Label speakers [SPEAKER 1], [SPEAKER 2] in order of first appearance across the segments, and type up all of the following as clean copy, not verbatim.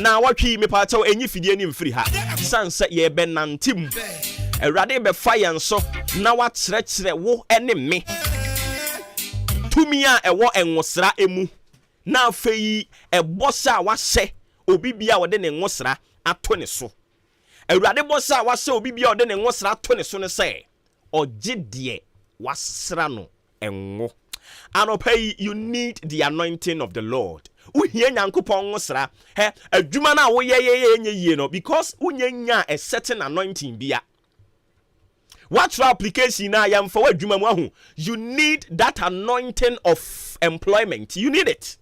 [SPEAKER 1] na watwi me pa chaw enyi fidie ni mfiri ha sanse ye benantim awurade be fa yen so na wakyerɛkyerɛ wo ene me tumi a ɛwɔ enwosra emu na afei ɛbɔsa wahyɛ obi bia wode ne nwosra ato ne so awurade bɔsa wahyɛ obi bia wode ne nwosra ato ne so ne sɛ ogye de wasra no enwo anopai you need the anointing of the Lord. Uhie nyankopon nwosra he adwuma na wo ye no because unyenya a certain anointing bia. What your application na yam for adwuma mu ahu. You need that anointing of employment. You need it.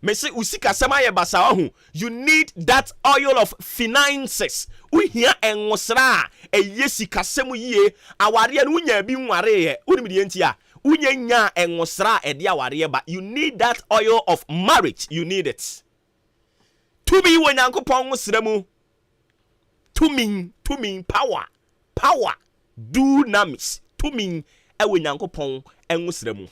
[SPEAKER 1] Me say usika sema ye basa ahu. You need that oil of finances. Uhia enwosra e yesika semu ye aware no unya bi nware ye. Unimi de ntia. Unyenya enwosra e de aware ba. You need that oil of marriage. You need it. To be when yankopon nwosra mu. To mean power. Dunamis to mean ewe nyankopon enwosra mu.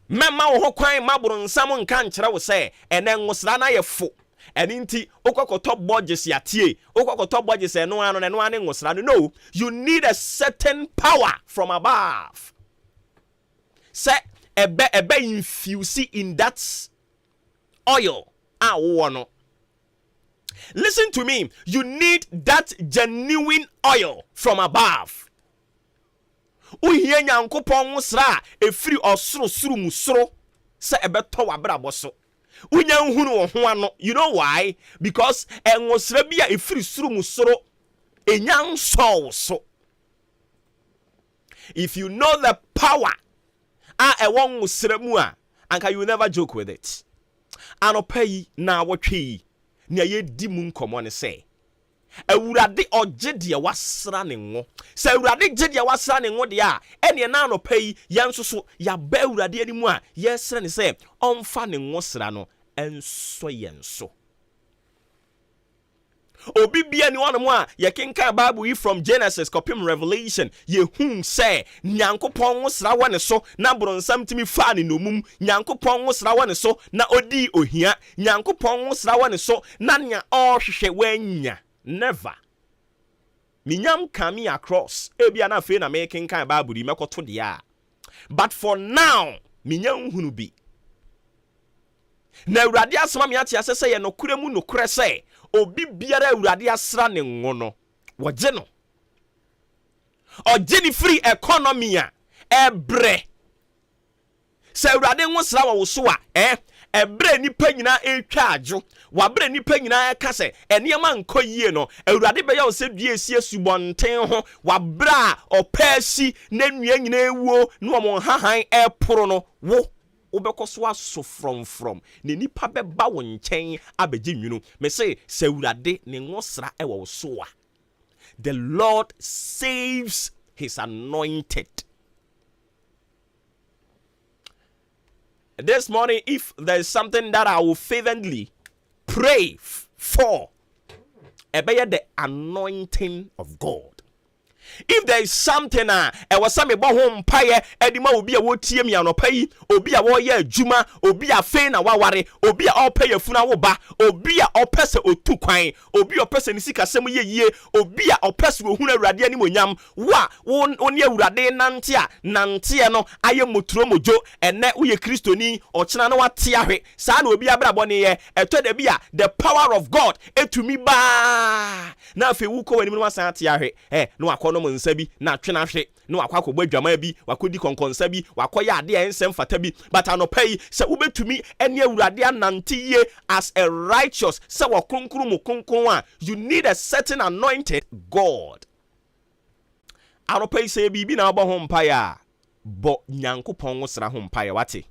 [SPEAKER 1] Mema wo ho kwan maboro nsam nka nkyere wo se ene nwosra na ye fo ene nti okokoto budget yatie okokoto budget eno ano eno ane nwosra no. You need a certain power from above. Say ebe infuse in that oil wo no. Listen to me. You need that genuine oil from above. Uhie nyankopon nwosra efiri osoro suru musoro se ebeto wabrabo so. Unya nhunu wo ho ano. You know why? Because enwosra bia efiri suru musoro enya nso so. If you know the power ewo nwosra mu a anka you never joke with it. Anopai na wotwe na ye di mu nkomo ne se awurade ogye de wasra ne ngo se awurade gye de wasra ne ngo de a ene na anopai yenso so ya ba awurade ani mu a yesre ne se onfa ne ngo sra no enso yenso obi bia ni wonu mu a ye kenka Bible yi from Genesis kopim Revelation ye hun se nyankopon nwosra wone so na bronsam timi fa ne nomum nyankopon nwosra wone so na odi ohia nyankopon nwosra wone so na nya ohwehwe wanya never minyam coming across ebia na fe na me kenka Bible yi mekoto de a but for now minyam hunu bi na awurade asema me ate asese ye nokure mu nokure se obi biara awurade asra ne ngo no woje no ogye ni free economy a ebre se awurade nwosra wo so a ebre nipa nyina etwa ajo wabre nipa nyina eka se enema nko yie no awurade be ya wo se due sie subonten ho wabra opasi na nua nyina ewuo no mo hahan eporo no wo obekoso aso from ne nipa beba wo nkyɛn abegye nwunu me say se awurade ne nwosra wo so a the Lord saves his anointed. This morning, if there is something that I will fervently pray for, the anointing of God. If there is something was some home pie edima obi a wotie mi anopai obi a wo ye adwuma obi a fe na waware obi a opay afuna wo ba obi a opese otu kwan obi a opese ni sika sem ye obi a opese wo hunu awurade ani monyam wa woni awurade nante no aye moturo mojo ene wo ye kristoni ochena na wate ahwe sa na obi abrabo ne ye eto da bia the power of God etumi ba na afi wo ko wani mu wasan ate ahwe no akono nsa bi na twena hwe no akwa adwama bi wakodi konkonsa bi wakoya ade ensem fata bi but anopai se ubetumi ene awurade anante ye as a righteous se wakonkuru mu konkon a you need a certain anointed God. Anopai se bibi na obo ho mpaya bo nyankopon nwosra ho mpaya wate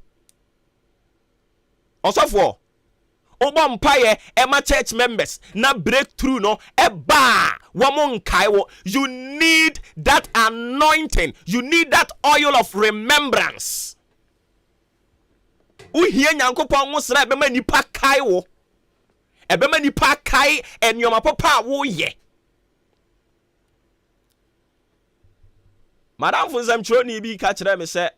[SPEAKER 1] osofo obo mpaye ema church members na breakthrough no eba wamon kaiwo. You need that anointing. You need that oil of remembrance. Uhie nyankopon nwosra ebema nipa kaiwo. Ebema nipa kai enyoma papa wo ye. Madam funzam choni bi ka kire me se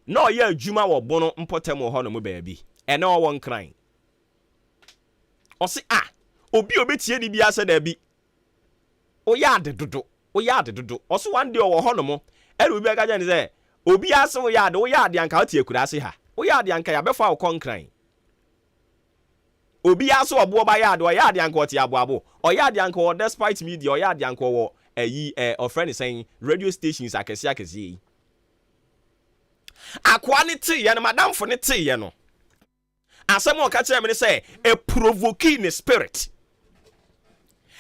[SPEAKER 1] no ye adwuma wo bono mpotem ho no mo baabi. Ene wo won kran. Ɔse obi obetie ni bia se da bi. Oyade dodo. Ɔso one day ɔwɔ hɔ no mo. Ɛna obi aka gye say obi ase oyade anka otie kura ase ha. Oyade anka ya befa okonkran. Obi ase Obuoba oyade anka otie aboabo. Oyade anka despite media oyade anka wo of friend is saying radio stations akesi. Akwa ne te ye no madam fo ne te ye no. Asem o ka kire me say a provoking spirit.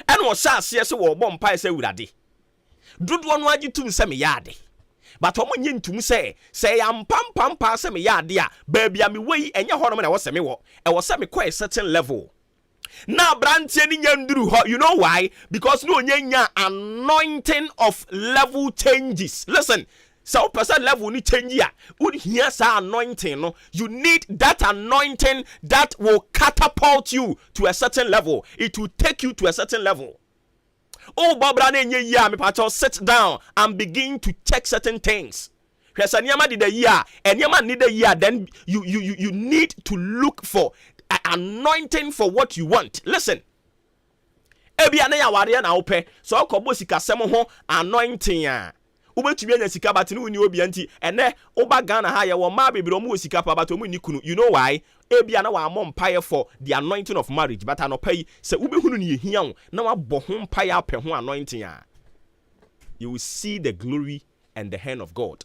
[SPEAKER 1] And was ase se wo bom pai se wurade. Dodo no agitum se me yade. But omo nyentum se yam pam pa se me yade a baabia me wei enye hono na wo se me wo. E wo se me kwa a certain level. Now brantie ni nyanduru ho, you know why? Because no nyanya anointing of level changes. Listen, so person level ni change ya. Would hear sa anointing no? You need that anointing that will catapult you to a certain level. It will take you to a certain level. Oh, Barbara ne ya me pacho sit down and begin to check certain things. Because anyama did the year, anyama need the year, then you need to look for anointing for what you want. Listen. Ebi ane ya ware na ope. So okobo sikasem ho anointing ya. Ubetumi anya sika but no ni obi anti ene oba Ghana ha ye wo ma bebere omo sika pa but omo ni kunu. You know why? Ebi ana wa amom paye for the anointing of marriage but anopai se ubehunu ni yehia wo na wa bo ho paye apɛ ho anointing ya. You will see the glory and the hand of God.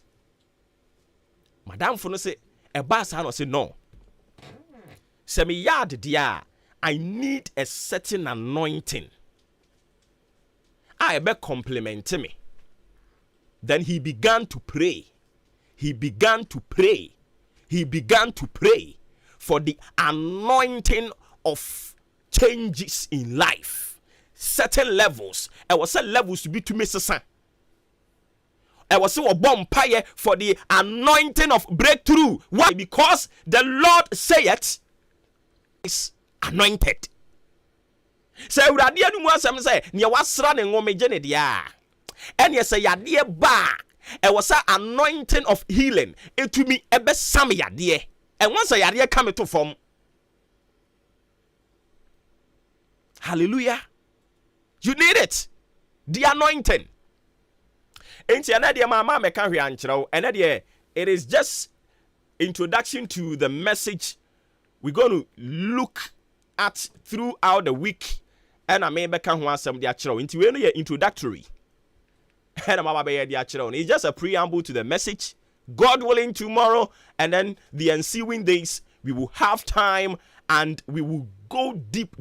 [SPEAKER 1] Madam fo no say eba sa no say no. Se me yard dia, I need a certain anointing. I be compliment me. Then he began to pray. He began to pray for the anointing of changes in life. Certain levels. I was certain levels to be to Mrs. I was so a bomb fire for the anointing of breakthrough. Why? Because the Lord saith is anointed. Say urade anu mu asem say ne wasra ne ngomeje ne dia. And yes, say yade ba. E was a anointing of healing. It to me ebe sam yade. And once a yade come to form. Hallelujah. You need it. The anointing. Enti anade mama me kan hwe ankyerɛw. Anade it is just introduction to the message we're going to look at throughout the week. And I may become one some the actual introductory. And it's just a preamble to the message. God willing, tomorrow and then the ensuing days, we will have time and we will go deep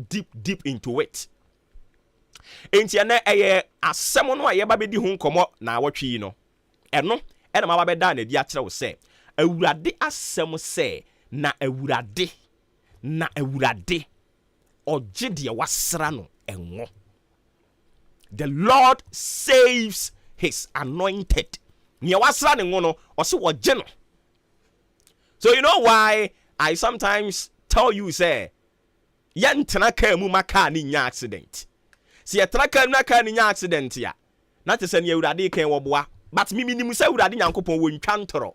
[SPEAKER 1] into it. Entiane asemo no aye ba bedi hu nkomo na awotwe no. Eno na ma ba beda na di akere wo se awurade asem se na awurade oje de wasra no enwo. The Lord saves his anointed. Ni wasra ne ngo no ose woje no. So you know why I sometimes tell you say yentena ka mu maka ni nya accident. Si yetraka na ka ni nya accident ya. Na te se ne awurade kan wo boa. But me nim say awurade nyankopon wo ntwantoro.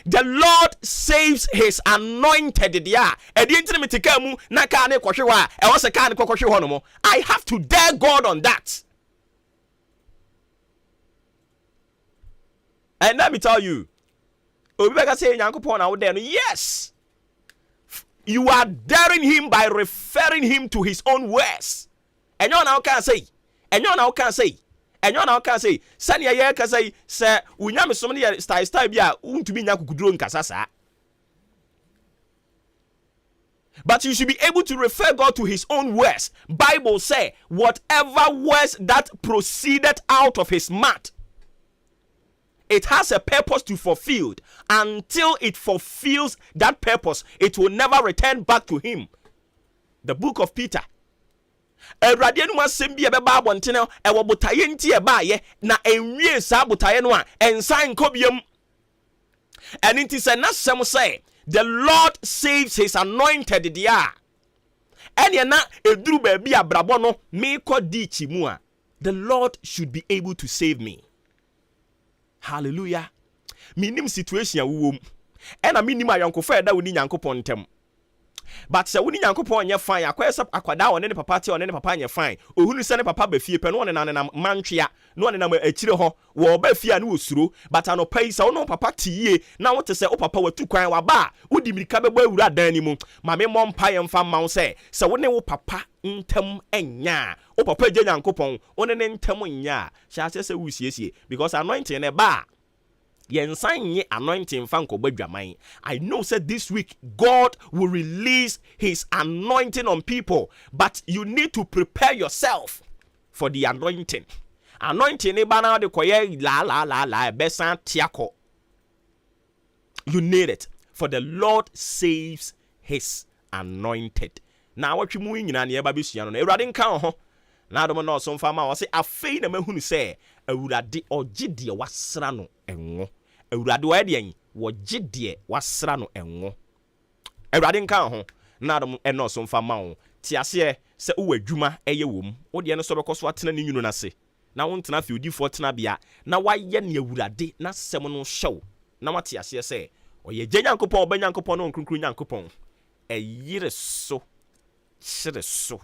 [SPEAKER 1] The Lord saves his anointed dia. E di ntini mitika mu na ka ne kohwe wa. E wo se ka ne kohwe ho no mo. I have to dare God on that. And let me tell you. Obi beka say nyankopon na wo there no. Yes. You are daring him by referring him to his own words. And you now can say. Sani ya ka say se unya me somni style bia untumi nya kukuduro nkasasa. But you should be able to refer God to his own words. Bible say whatever words that proceeded out of his mouth, it has a purpose to fulfill. Until it fulfills that purpose, it will never return back to him. The book of Peter. Awurade no asem bia beba abontene e wo botaye nti e baaye na enwie sa botaye no a ensan kobiam. And it is na sem say the Lord saves his anointed dia. Ene na eduru ba bia brabo no me kodi chi mu a the Lord should be able to save me. Hallelujah. Minim situation a wuwom. Ena minim ayankofa eda woni nyankopon ntem. but se woni Nyankopon nye fine akwesa akwada one ne papa te one ne papa nye fine ohunu se ne papa ba fie pe no one na mantwea no one na akire ho wo ba fie na osuro but anopai se wono papa tie na wote se o papa watu kwan wa ba wodi mirika beba awura dan ni mu ma me mompa ye mfa mawo se wone wo papa ntem enya o papa je Nyankopon one ne ntem nya sha se wusiesie because anointing ne ba Yensan anointing fanko badwaman. I know said this week God will release his anointing on people, but you need to prepare yourself for the anointing. Anointing e bana de koye la besan tiako. You need it, for the Lord saves his anointed. Now what you moving in an yababisiano, a radin count. Now the man some farmer was say a fey na mahunu say awurade ogide wasra no enwo awurade wa de wo gide wasra no enwo awurade nka ho na dom eno some farmer wo tiase se wo adwuma eye wom wo de no so bekoso atena ne nyunu na se na wo ntena fi odifo tena bia na waye ne awurade na sem no hyew na watiase se oye Nyankopon obanyankopon no nkrunkru Nyankopon eyire so sire so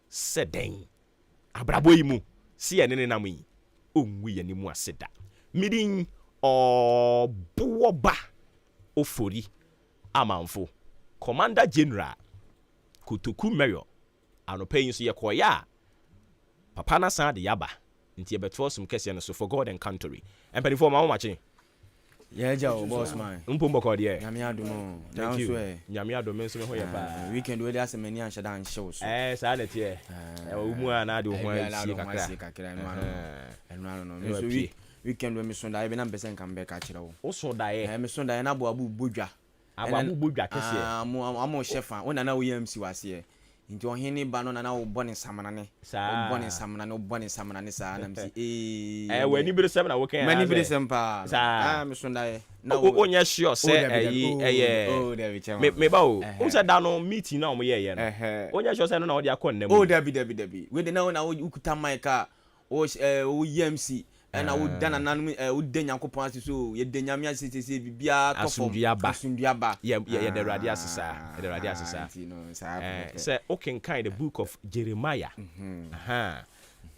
[SPEAKER 1] seden abrabo yi mu si ye ne nam yi onwu ye ni mu aseda midin Obuoba Ofori Amanfo Commander General Kutuku Mayor anopayin so ye koya papa na san de yaba nti ye beto sum kese no so for God and country empany for ma mache
[SPEAKER 2] yeah jaw boss man
[SPEAKER 1] mpombo ko de
[SPEAKER 2] nyame adomo
[SPEAKER 1] thank you nyame adomo so me ho ye pa
[SPEAKER 2] weekend we dey asemani anhye dan show so
[SPEAKER 1] sa na tie umu ana de ho asi
[SPEAKER 2] kakra no weekend we me so da be na mpese nka mbeka kire wo
[SPEAKER 1] o so da ye
[SPEAKER 2] me so da ye na abu bodwa
[SPEAKER 1] kese
[SPEAKER 2] amo chefa wona na wo MC wase nti ohene ba no na wo bone samanane wo bone samanane sa na msi
[SPEAKER 1] we ni bere sem na wo kan
[SPEAKER 2] mani bere sem pa me so da ye
[SPEAKER 1] na onya sure say me ba o say da no meeting na o mo ye no onya sure say no na wo de akọ nnam
[SPEAKER 2] dabi we de na wo ukuta mic a o MC and I would done an would den Yankopon so ye den Yamia city bibia
[SPEAKER 1] asunduaba yeah the radius say okay kind the book of Jeremiah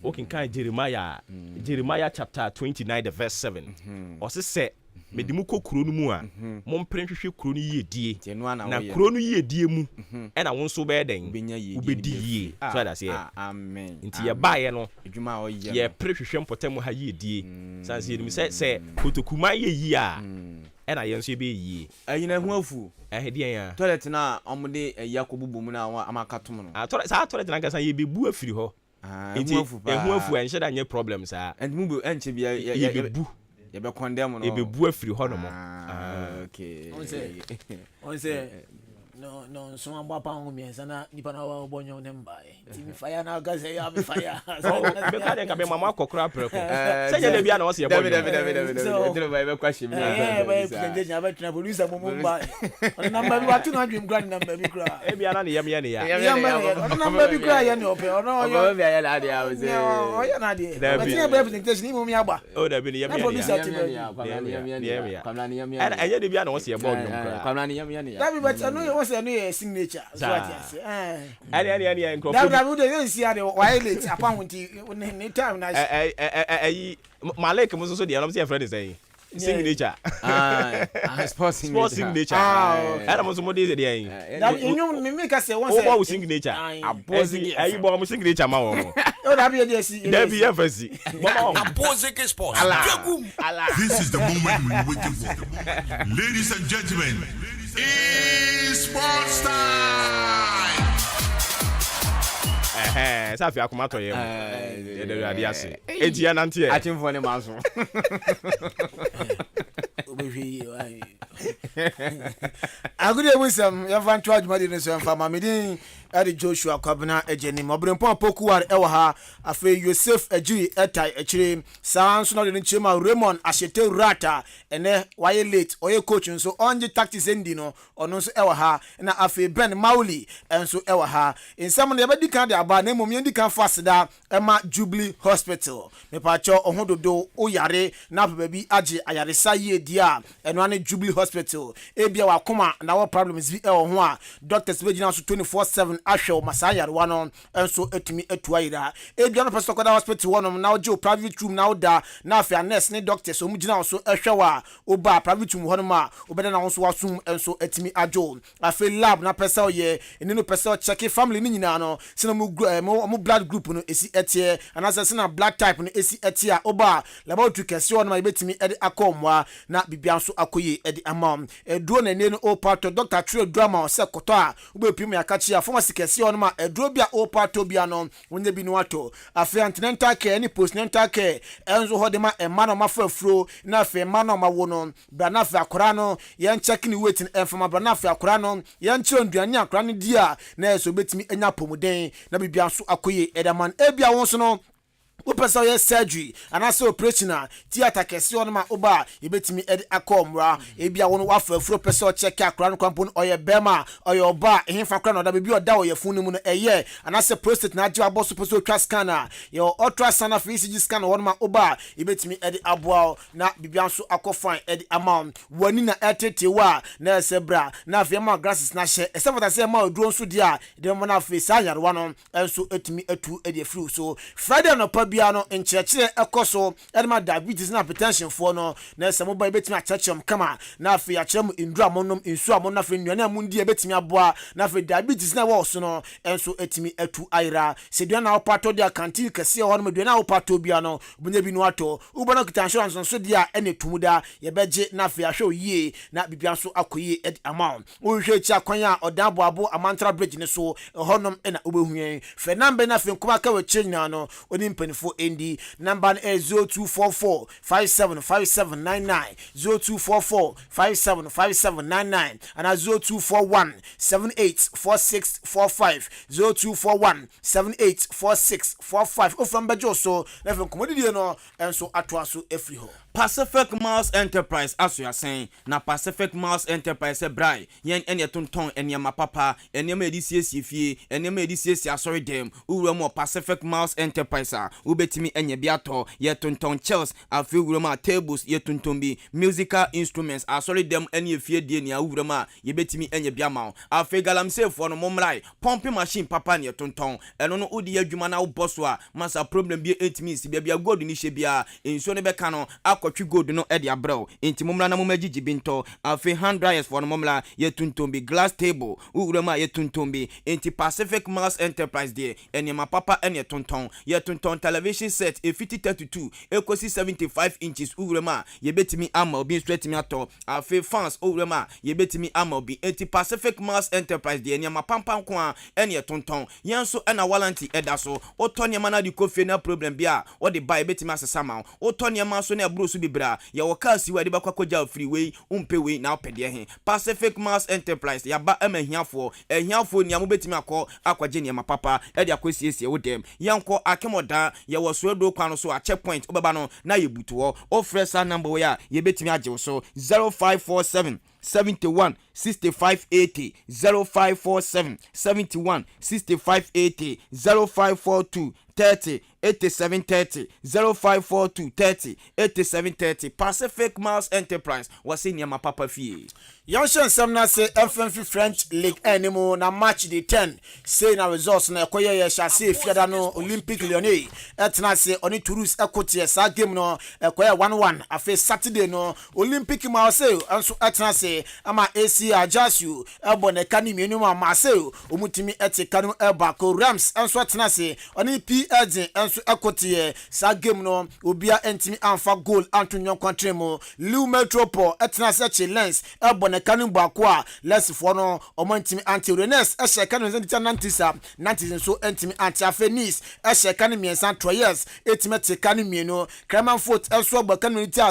[SPEAKER 1] okay kind Jeremiah chapter 29 the verse 7 or say medimu ko kuro no mu a mo mprenhwehwe kuro no yedie na kuro no yedie mu e na won so be den ubedi yie so that say
[SPEAKER 2] amen
[SPEAKER 1] nti ye baaye no
[SPEAKER 2] adwuma o
[SPEAKER 1] ye prehwehwe mpotem ha yedie sanse yedim se kotokuma ye yi a e na ye nso be yi
[SPEAKER 2] ayina hu afu
[SPEAKER 1] de ya
[SPEAKER 2] toilet na omde yakobubu mu na amakatom no
[SPEAKER 1] toilet na kasa ye be bu afiri ho nti hu afu enhye da nye problem sa
[SPEAKER 2] and mu enche bia ye be bu ye be condemn no
[SPEAKER 1] e be bu afiri ho no mo
[SPEAKER 2] okay
[SPEAKER 3] on say no so amba pa ho miensa na nipa na wa obonyo ne mbae ti mi fire na gaze ya mi fire
[SPEAKER 1] be ka de ka be mama kokora preko se je le bia na wo se ye bonyo
[SPEAKER 2] de ba be kwashi mi
[SPEAKER 3] ba presentation aba tuna producer mo mba on number bi watu na dream grand number bi kra
[SPEAKER 1] e bia na ne yem ye ne ya
[SPEAKER 3] on number bi kra ye ne ope ono
[SPEAKER 2] yo bia ye la de a we se
[SPEAKER 3] o ye na de but ye presentation mo mi agba
[SPEAKER 1] o da bi ne yem ye ya enye de bia na wo se ye bonyo kra
[SPEAKER 2] kwamna ne yem ye ne ya
[SPEAKER 3] da bi but no say no your signature so what you say
[SPEAKER 1] any
[SPEAKER 3] that we dey see the wireless upon the time na
[SPEAKER 1] Malik mo so dey am say friend say signature
[SPEAKER 2] sports
[SPEAKER 1] signature era mo so mo dey dey
[SPEAKER 3] that you me make say one
[SPEAKER 1] say signature ayi bo mo signature ma wo
[SPEAKER 3] o da bi dey see
[SPEAKER 1] da bi embassy
[SPEAKER 4] Aboseke Sports. This is the moment we're waiting for. Ladies and gentlemen, it's sports time.
[SPEAKER 1] Safi akoma to yem. E de radi ase. Eji anante.
[SPEAKER 2] Achimfo ne maso.
[SPEAKER 3] Obehwi agude musam ya van twa adwuma de so mfa ma medin Eddie Joshua Kwabena Ejenim Obrempon Pokuwar ewa ha afe Yosef Ejiri etai echire sanso na de nchema Raymond Ashete Rata ene waye late oye coach nso onje tactics endi no ono nso ewa ha na afe Ben Mauli enso ewa ha nsam na yebedi kan de aba na mom yendi kan fasida ema Jubilee Hospital me pacho ohododo oyare na baby age ayaresa ye dia eno ane Jubilee Hospital ebia wakoma na what problems bi ewo ho a doctors be gina so 24/7 ahwe masayar wano enso etumi etuaira ebia no person kwada hospital wono na oje private room na oda na afia nurse ne doctors so mu gina so ehwe wa oba private room hono ma obeda na so wasum enso etumi ajo afi lab na person ye eni no person check family ni nyina no sina mu blood group no esi etie anasa sina blood type no esi etie oba laboratory kese wono ma betumi ede akomwa na bibia so akoye ede amam eduro na ne no o part doctor true drama se koto a ube pim ya kachi a pharmacy kese on ma eduro bia o part bia no wonye bi no ato afi antenatal care ni postnatal care enzo ho de ma ema no mafafro na afi ema no ma wo no bra na afi akora no yen check ni waiting enfama bra na afi akora no yen che onduane akora no dia na eso betimi enya pomuden na bibia so akoye edaman ebia won so no upesa ye surgery anase operation theater kese on ma oba ebetimi ed akomra ebia won wafafuro pesa check akra no kwampo oye bema oye oba ehfa kra no da bebi oda oye funu mu no eye anase prostate na ajiwa boso pesa ultra scanner ye ultrasound for ECG scanner won ma oba ebetimi ed aboa na bibia so akofan ed amount wani na etete wa na sebra na afema glasses na she esefota se ma oduro nso dia de mo na face ayarwa no enso etimi etu ed flu so Friday no biano enchechire ekoso edema diabetes na hypertension for no na se mobile betimi achechem kama na afi achem indru amonom insu amon na afi nnuane amundi ebetimi aboa na afi diabetes na wo so no enso etimi etu aira se dua na opato dia canteen kese ho no dua na opato biano bunya bi no ato ubona kita insurance so dia ene tumuda ye beje na afi ahwe oyie na bibia so akoye ed amount wo hwe chi akwanya odabo abo amantra bridge ne so honom ena obehuyen fe number na afi nkoma ka we chenya no oni mpanifo ND number 0244 575799 0244 575799 and 0241 784645 0241 784645 from Bajoso level commodity no enso atwaso efri ho
[SPEAKER 2] Pacific Miles Enterprise as you are saying na Pacific Miles Enterprise brai yen ene tonton ene ma papa ene ma edisiesi fie ene ma edisiesi asori dem uwura mo Pacific Miles Enterprise a ubetimi enye biato ye tonton chairs afi uwura ma tables ye tonton bi musical instruments asori dem ene fie die ne uwura ma ye betimi enye biama afi galamsey fo no momrai pumping machine papa ne tonton eno no odi adwuma na wo boso a masa problem bi etimi si bia god ni hye bia enso ne beka no akotwi god no e dia brew enti momra na momagigi binto afi hand dryers for no momra ye tonton bi glass table uwura ma ye tonton bi enti Pacific Miles Enterprise de ene ma papa ene tonton ye tonton television set e 5032 ekosi 75 inches uwura ma ye betimi ama obi straight mi ato afi fans uwura ma ye betimi ama obi enti Pacific Miles Enterprise de ene ma pampan ko a ene tonton yenso ena warranty eda so otone ma na di kofi na problem bia o de buy betimi asesa ma otone ma so na bro so bibra ye wo ka si wade bakwakoja freeway umpe we na opede he Pacific Miles Enterprise ya ba emahiafo ehiafo ni amo betimi akwaje ne ma papa e de akwesiesie wo dem yanko akemoda ye wo so do kwano so a checkpoint obeba no na ye butuo o fresa number we a ye betimi aje so 0547 71 6580 0547 71 6580 0542 30 8730 0542 30 8730 Pacific Miles Enterprise was in Yama Papa Fee.
[SPEAKER 3] Yanshan Samna say FMF French League anymore na match the 10 say na results na ekoye shall say fiada no Olympic Lyonnais etna say oni Toulouse ekotie sa game no ekoye 1-1 afa Saturday no Olympic Marseille anso etna say ama AC Ajaccio ebo na kanimi enu ma Marseille omutimi ete kanu eba ko Rams anso etna say oni PSG anso ekotie sa game no obia entimi anfa goal Antonio Contremo Lille Metropole etna say Lens ebo bone kanu baako a less for no omantimi anti Renes ehye kanu nzantia nantis nso antimi anti Afenis ehye kanu miensa Troyes etimete kanu mienu Clermont-Foot eso gba kanu ti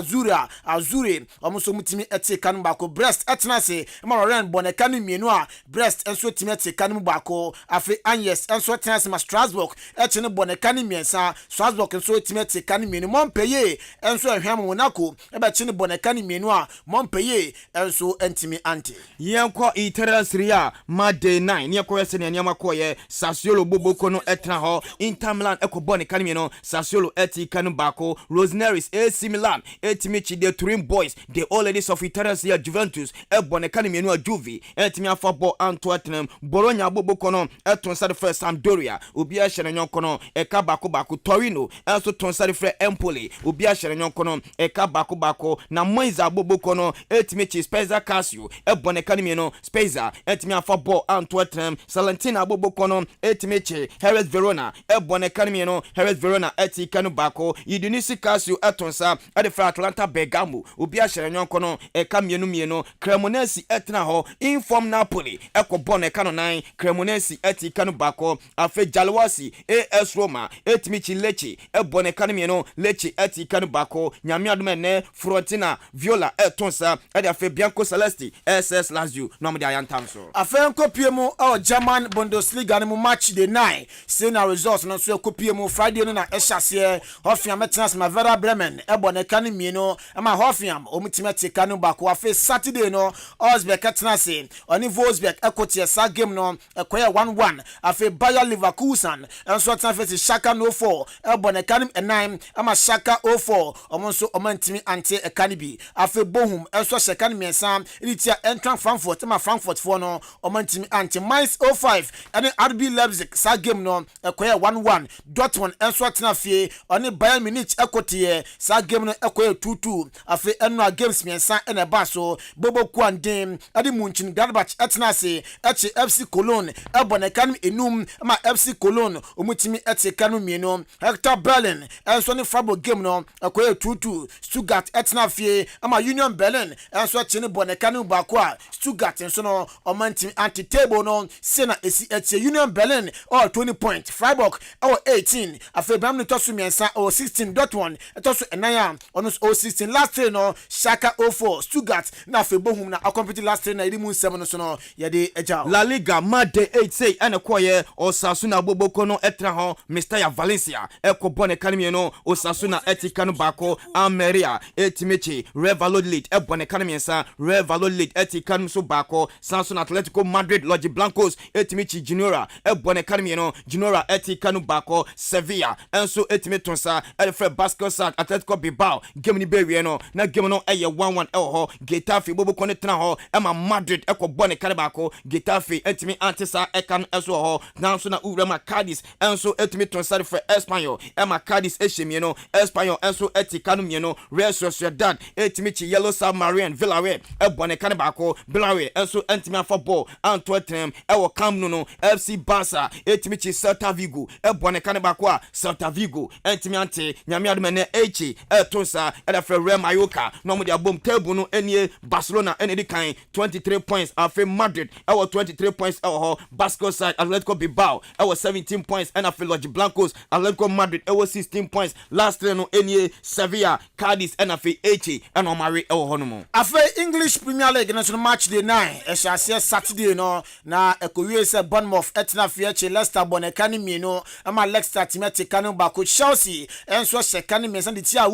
[SPEAKER 3] Azure omuso mutimi ete kanu baako Brest etenase Maroren bone kanu mienu a Brest enso timete kanu baako afi Agnes enso etenase ma Strasbourg echene bone kanu miensa Strasbourg enso timete kanu mienu Montpellier enso ehwam Monaco ebe chene bone kanu mienu a Montpellier enso entimi anti
[SPEAKER 2] yenko Italian Serie A Monday 9 yenko yese ne nyama koye Sassuolo boboko no etna ho Inter Milan ekobone kanu mienu Sassuolo eti kanu baako Roseneris AC Milan etimi chi the Turin boys the all ladies of Italian Serie A Juventus ebone kanu mienu a Juve etimi afabo Antwerp Bologna boboko no etonsa de first Sampdoria obi a hye nyonko no eka baako Torino enso tonsa de fre Empoli obi a hye nyonko no eka baako na Monza boboko no etimi chi Spezia Calcio ebone kanu mienu Spezia etimi afabo Antwerp Salentina boboko no etimi chi Hellas Verona ebone kanu mienu Hellas Verona eti kanu baako Udinese Calcio etonsa de fre Atalanta Bergamo obi a hye nyonko no eka mienu Cremonese etna ho Inform Napoli ekobone kanu 9 Cremonese eti kanu baako afe Jalwasi AS Roma etimichi Lecce ebone kanu mienu Lecce eti kanu baako nyame adumene Fiorentina Viola etonsa ede afe Bianco Celesti SS Lazio no mo de ayantamso
[SPEAKER 3] afe nkopiemu German Bundesliga ne mu match day 9 say na results no so kopiemu Friday no na ehase Hoffenheim metnas ma Werder Bremen ebone kanu mienu ama Hoffenheim omutimete kanu baako afe Saturday no Osberg etnase oni Wolfsburg ekotie sa game no ekoye 1-1 afe Bayer Leverkusen enso tanfeti Schalke 04 ebone kanu 9 ama Schalke 04 omonso omantimi ante ekanibi afe Bochum enso Schalke miensa ritia Eintracht Frankfurt ama Frankfurt for no omantimi ante Mainz 05 ene RB Leipzig sa game no ekoye 1-1 Dortmund enso tanafie oni Bayern Munich ekotie sa game no ekoye 2-2 afe enwa games miensa ene baso Bobo Kwandem ade Munchen Gladbach etnase eche FC Cologne ebone kanu enum ama FC Cologne omutimi ete kanu mienu Hector Berlin enso ne Freiburg game no ekoye 2-2 Stuttgart etnafie ama Union Berlin enso eche ne bone kanu baako a Stuttgart enso no omantimi anti table no sena esi eche Union Berlin 20 points Freiburg 18 afe bam no tosu miensa 16 Dortmund etosu enaya ono 16 last three no Schalke 04 Stuttgart na afe Bochum na compete last three na irimu 7 no so no yede eja
[SPEAKER 2] La Liga Monday 8 say ene koye Osasuna boboko no etra ho Mestalla Valencia ekobone kanu mienu Osasuna eti kanu baako Almeria etimichi Real Valladolid ebone kanu miensa Real Valladolid eti kanu so baako Sanson Atletico Madrid Los Blancos etimichi Genoa ebone kanu mienu Genoa eti kanu baako Sevilla enso etimitonsa elfre Basco Sat Atletico Bilbao game ni bewie no na game no eye 1-1 ho Getafe boboko ne tena ho ema Madrid ekobone kanu baako Getafe etimi antisa ekan eso ho nanso na urema Cadiz enso etimi tonsare for Espanyol ema Cadiz eshemieno Espanyol enso eti kanu mieno Real Sociedad etimi chi Yellow Submarine Villarreal ebone kanu baako Villarreal enso etimi afoball Antwerp ewo Camp Nou no FC Barca etimi chi Celta Vigo ebone kanu baako a Celta Vigo etimi ante nyame admene echi etonsa eda for Real Mallorca no mo dia bom table no enie Barcelona ene di kan 23 points afi Madrid ewo 23 points ewo Basco side Atletico Bilbao ewo 17 points and afi Los Blancos Atletico Madrid ewo 16 points last three no enie Sevilla Cadiz and afi Eche and Omari ewo honomo
[SPEAKER 3] afi English Premier League national match day 9 ehase Saturday no na ekowie se Bournemouth etna fi Eche Leicester bonekani mieno ama Leicester timete kanu bako Chelsea enso sekani mesan ditia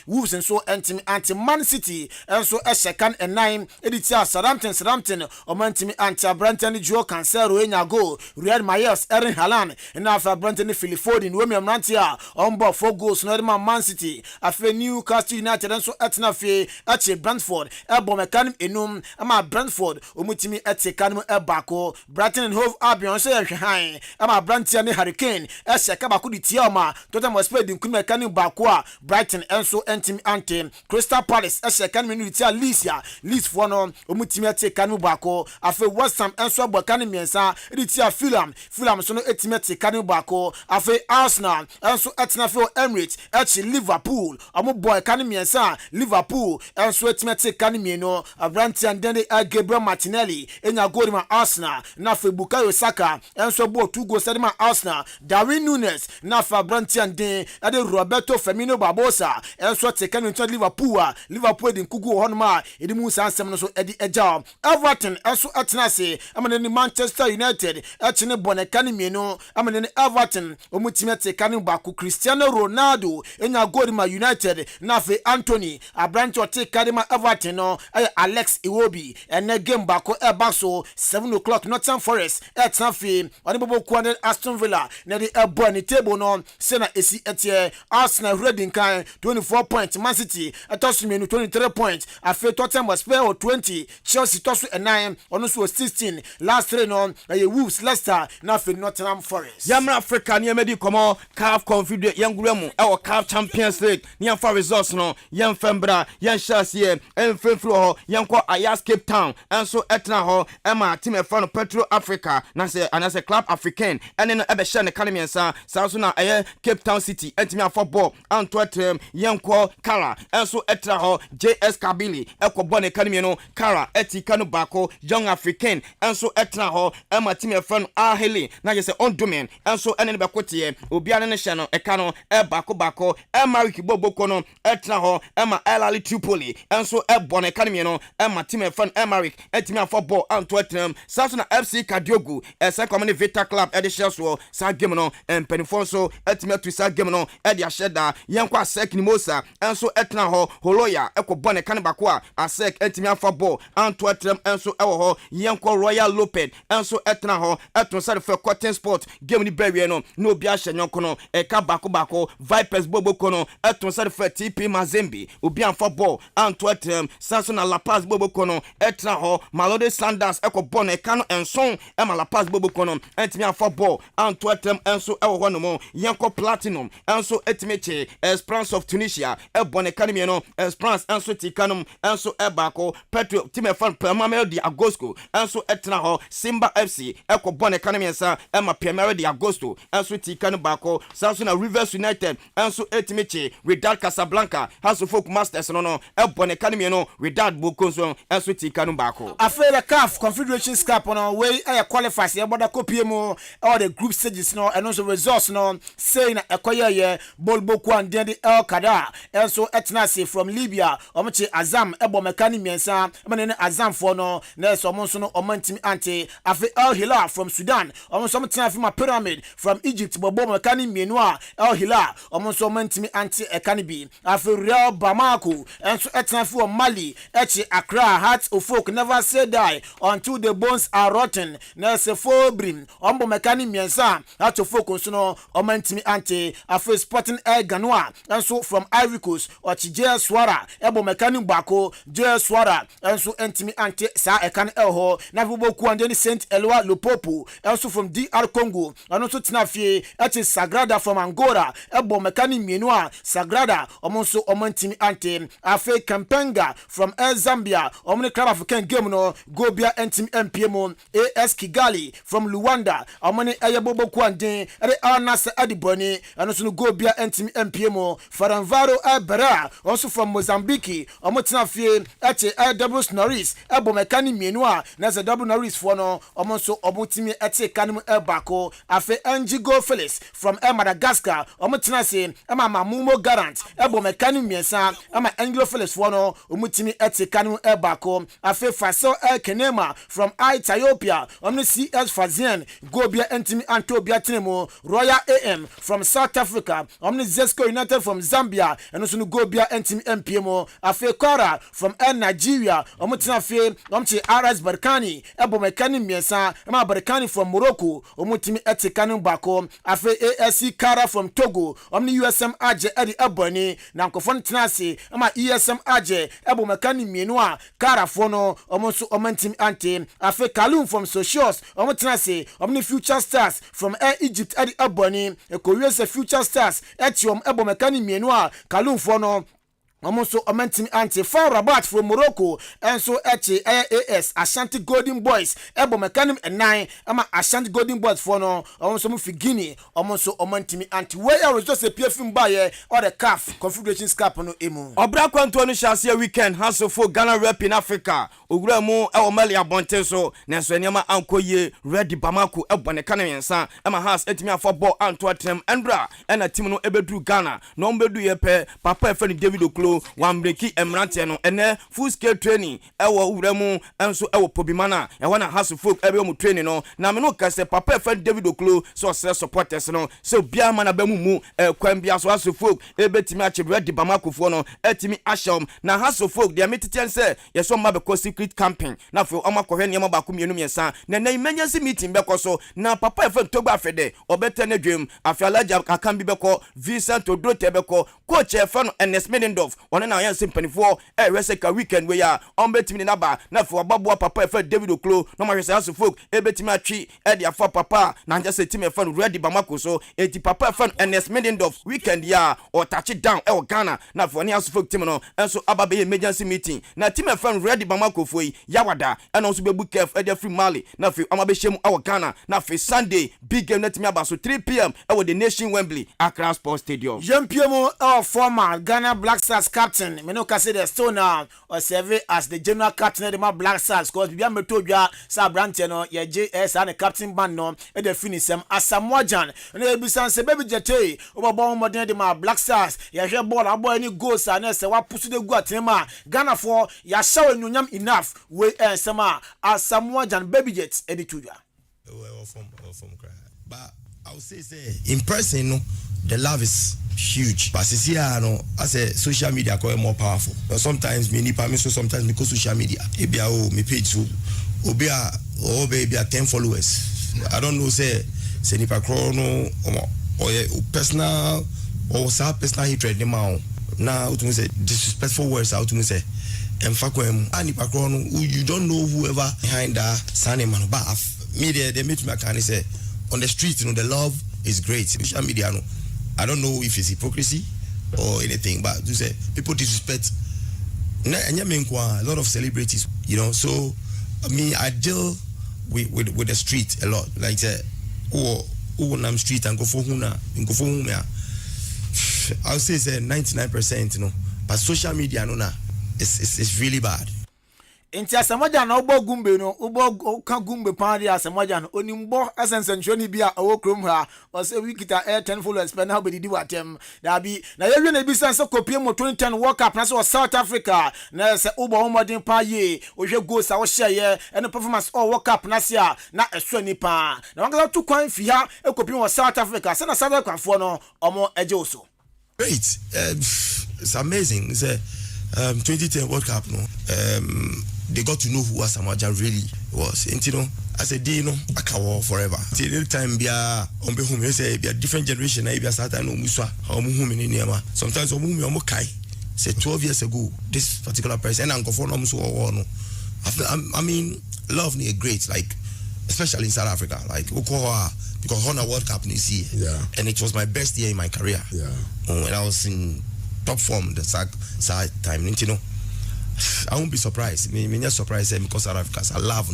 [SPEAKER 3] Wolves enso anti Man City enso esekan 9 editia Southampton omantimi anti Brentford Joe Cancelo enya goal Riyad Mahrez Erling Haaland na afa Brentford Phil Foden we memrantia ombo 4 goals no Man City afa Newcastle United enso etna fi Eche Brentford ebo mekanum enum ama Brentford omutimi etekanum ebako Brighton and Hove Albion so yehwan ama Brentford ne Hurricane eseka bako ditia ma Tottenham Hotspur din kun mekanum bako a Brighton enso entimi ante Crystal Palace eseka menu ditia Leeds for no omutimi etekanum bako afa West Ham enso abakane miensa ditia Fulham so no etimi etekanum bako afa Arsenal enso etna fi Emirates echi Liverpool omo boy kanum miensa Liverpool enso etimi etekanum mieno abranti and then Gabriel Martinelli enya goal ma Arsenal na fe Bukayo Saka enso bo 2 goals ma Arsenal. Darwin Nunes na fa abranti and then ade Roberto Firmino Barbosa enso teken into Liverpool din kugu honma edi mu sansem no so edi eja Everton enso atenase amane ni Manchester United atene boneka ni mienu amane ni Everton omutime tekanu baku Cristiano Ronaldo enya goal ma United na fe Anthony abranti otekade ma Everton no Alex Iwobi ene game bako baso 7 o'clock Nottingham Forest etnafe oni bobo kwande Aston Villa na the ebony table no se na esi etie Arsenal reading kan 24 points, Man City atosu menu 23 points, afe Tottenham was spare 20, Chelsea tosu 9 ono so 16, last 3 no Wolves, Leicester na fe Nottingham Forest.
[SPEAKER 2] Yamra Africa ni emedi komo CAF Confederation yanguremu e CAF Champions League ni amfa results no yan fembra yan shasie enfrefro ho yanko Ayas Cape Town enso etna ho ema team e fa no Petro Africa na se anase Club African ene no ebe share ne kanemiensa sanso na Cape Town City entimi afoball Antwerp yanko Kara enso etra ho JS Kabili ekobɔ ne kanemi no Kara eti kanu bako Young African enso etra ho ema team e fa no Ahele na je se ondomen enso ene ne bekotie obi ane ne hye no eka no bako Emarick Boboko no etra ho ema El Ahly Tripoli enso ebɔ ne kanemi no ema team e fa no Emarick etimi afoball Antwerp sanso na FC Kadiogu ese komane Vita Club edition so sa game no empenifo so etimi atu sa game no edi asheda yanko Asek Nimosa enso etna ho Holoya ekobɔ ne kan bako a Asek etimi afoball Antwerp enso ewo ho yanko Royal Loped enso etna ho eton sare fe Cotton Sport game ni bewie no no obi ahye nyonko no eka bako Vipers Boboko no eton sare fe TP Mazembe obi afoball Antwerp sanso na La Paz Boboko no etna ho Malode Sanders ekobɔ ne kan enson ema La Paz Boboko no etimi afoball Antwerp enso ewo ho no mo yanko Platinum enso etimeche Esperance of Tunisia ebone kanemi no Esperance enso tikanum enso ebako Petro timefan Pemamel di Agosto enso etna ho Simba FC ekobone kanemi ensa ema Pemamel di Agosto enso tikanu bako sanso na Rivers United enso etimeche Wydad Casablanca House of Folk Masters no ebone kanemi no Wydad Bokonso enso tikanu bako
[SPEAKER 3] after CAF Confederation Cup on way qualifiers e boda kopie mu all the group stages no and also results no say na ekoye Bolboku and then the El Kada also etnasi from Libya omoche Azam ebo mekani miensa mane Azam for no na so omonso no omantimi ante afi El Hilal from Sudan omonso omtena fi ma Pyramid from Egypt bobo mekani mienua El Hilal omonso omantimi ante ekani bi afi Real Bamako enso etna fi Mali echi Accra Hearts of Folk never say die until the bones are rotten na se fobrim ombo mekani miensa Hearts of Folk so no omantimi ante afi Sporting Ganoa enso from Ivory Coast Ochije Swara ebo mekani bako Je Swara enso entimi ante sa ekan elho na Boboku and then Saint Eloi Lupopo enso from DR Congo and also tinafie echi Sagrada from Angola ebo mekani mienua Sagrada omonso omantimi ante afi Kampenga from Zambia omni Club African game no Gobia entimi MPM AS Kigali from Luanda omni Boboku and then Nasa Adiboni and also Gobia entimi MPM Faranvaro Bera also from Mozambique omotinafie eche Doubles Norris ebo mekani mienua na ze Double Norris for no omonso omotimi eche kanum bako afi Enjigo Felix from Madagascar omotinase ema Mamumo Garant ebo mekani miensa ema Anglo Felix for no omotimi eche kanum bako afi Faso Kenema from Ethiopia omni CS Fazien Gobia entimi Antobia Tinemo Royal AM from South Africa omni Zesco United from Zambia and also Gobia entimi MPM afi Kora from Nigeria omotinafie omchi RS Barkani ebo mekani miensa ema Barkani from Morocco omotimi eche kanum bako afi ASC Kara from Togo omni USM Aje edi eboni na nkofon tinase ema ESM Aje ebo mekani mienua Kara fono omonso omantimi ante afi Kalum from Socios omotinase omni Future Stars from Egypt edi eboni ekowiese Future Stars etiom ebo mekani mienua Kalum fono Omonso Omentimi Anti for Rabat from Morocco and so AS Ashanti Golden Boys Ebo Mechanim and 9 Ama Ashanti Golden Boys for no Omonso Mufigini Omonso Omentimi Anti where was just a PFM buyer or the CAF Confederation Cup no emu
[SPEAKER 2] Obra kwanto no shase weekend House of Folk Ghana rep in Africa Ogura mu e Mali abonte so nenso enema ankoye Ready Bamako ebo ne kana yensa ama House etimi afobɔ anto atrem endra ena team no ebedu Ghana no mbedu ye pe papa efani David Oklo one breaki emrante no ene full scale training ewo uremu enso ewo pobimana e wana House of Folk ebe mu training no na me no kase papa efani David Oklo so se supporters no so bia mana ba mu kwan bia so House of Folk ebetimi ache Ready Bamako fo no etimi asham na House of Folk dia metiten se ye so ma be ko secret camping na fo omakɔhwe ne ba ko mienu miensa na emergency meeting be ko so na papa efani Togba Fede obete ne dwem afialaja akambi be ko Vincent Odrote be ko coach efano Ernest Medendorf one na yan simpanifo reseka weekend we ya betimi na ba na fo ababo papa efani David Oklo no ma hwese House of Folk ebetimi atwi dia afọ papa na nja se team efani Ready Bamako so eti papa efani Ernest Medendorf weekend ya o touch down e Ghana na fo ne House of Folk team no enso ababe emergency meeting na team efani Ready Bamako fo yi yawada and also be book of free Mali na fo amabe shemu Ghana na fo Sunday big game net me about so 3 p.m. with the nation Wembley Accra Sports Stadium.
[SPEAKER 3] Jean-Pierre our former Ghana Black Stars captain Menoka said the still now or serve as the general captain of the Black Stars because we am told ya sa branche no ye JS and the captain band no e dey finish am Asamoah and e be say baby jete obo modern the Black Stars ye hwe ball abo any goals and say wa pusu de gu atema Ghana for ya show nyam enough we sama Asamoah baby jet e dey tuja.
[SPEAKER 5] From cry. But I would say in person, no, the love is huge. But see, no, as a social media is more powerful. Sometimes me nipa me so sometimes me go social media. Ebia me page so obia 10 followers. I don't know say nipa no or personal or some personal hatred them out. Now to me say disrespectful words out to me say nipa no you don't know whoever behind that sign man but media they meet me can say on the street the love is great. Social media I don't know if it's hypocrisy or anything but to say people disrespect a lot of celebrities so I deal with the street a lot like say I'm street and go for I'll say 99% but social media it's really bad.
[SPEAKER 3] Inti Asamoah na obo gumbe no obo ka gumbe pan dia Asamoah no onimbo asensenchoni bia owo krom ha o se wikita 10 followers pe na obedi watem da bi na yewe na bi sanse kopie mo 2010 World Cup na so South Africa na se obo modern pa ye o hwe goals a wo share and performance all World Cup na se a na eso ni pa na wanga tu kwan fi ha e kopie mo South Africa se na South Africa fo no omo eje oso
[SPEAKER 5] great. It's amazing. It's a 2010 World Cup they got to know who Asamoah really was. And I said, I can walk forever. Till the time be on be home, say be a different generation. I be a certain muswa. Sometimes kai. Say 12 years ago, this particular person and go for I mean, love me great, like especially in South Africa, like because on a World Cup this year, and it was my best year in my career. When I was in top form, the side time, I won't be surprised. Me not surprised because South Africa, I love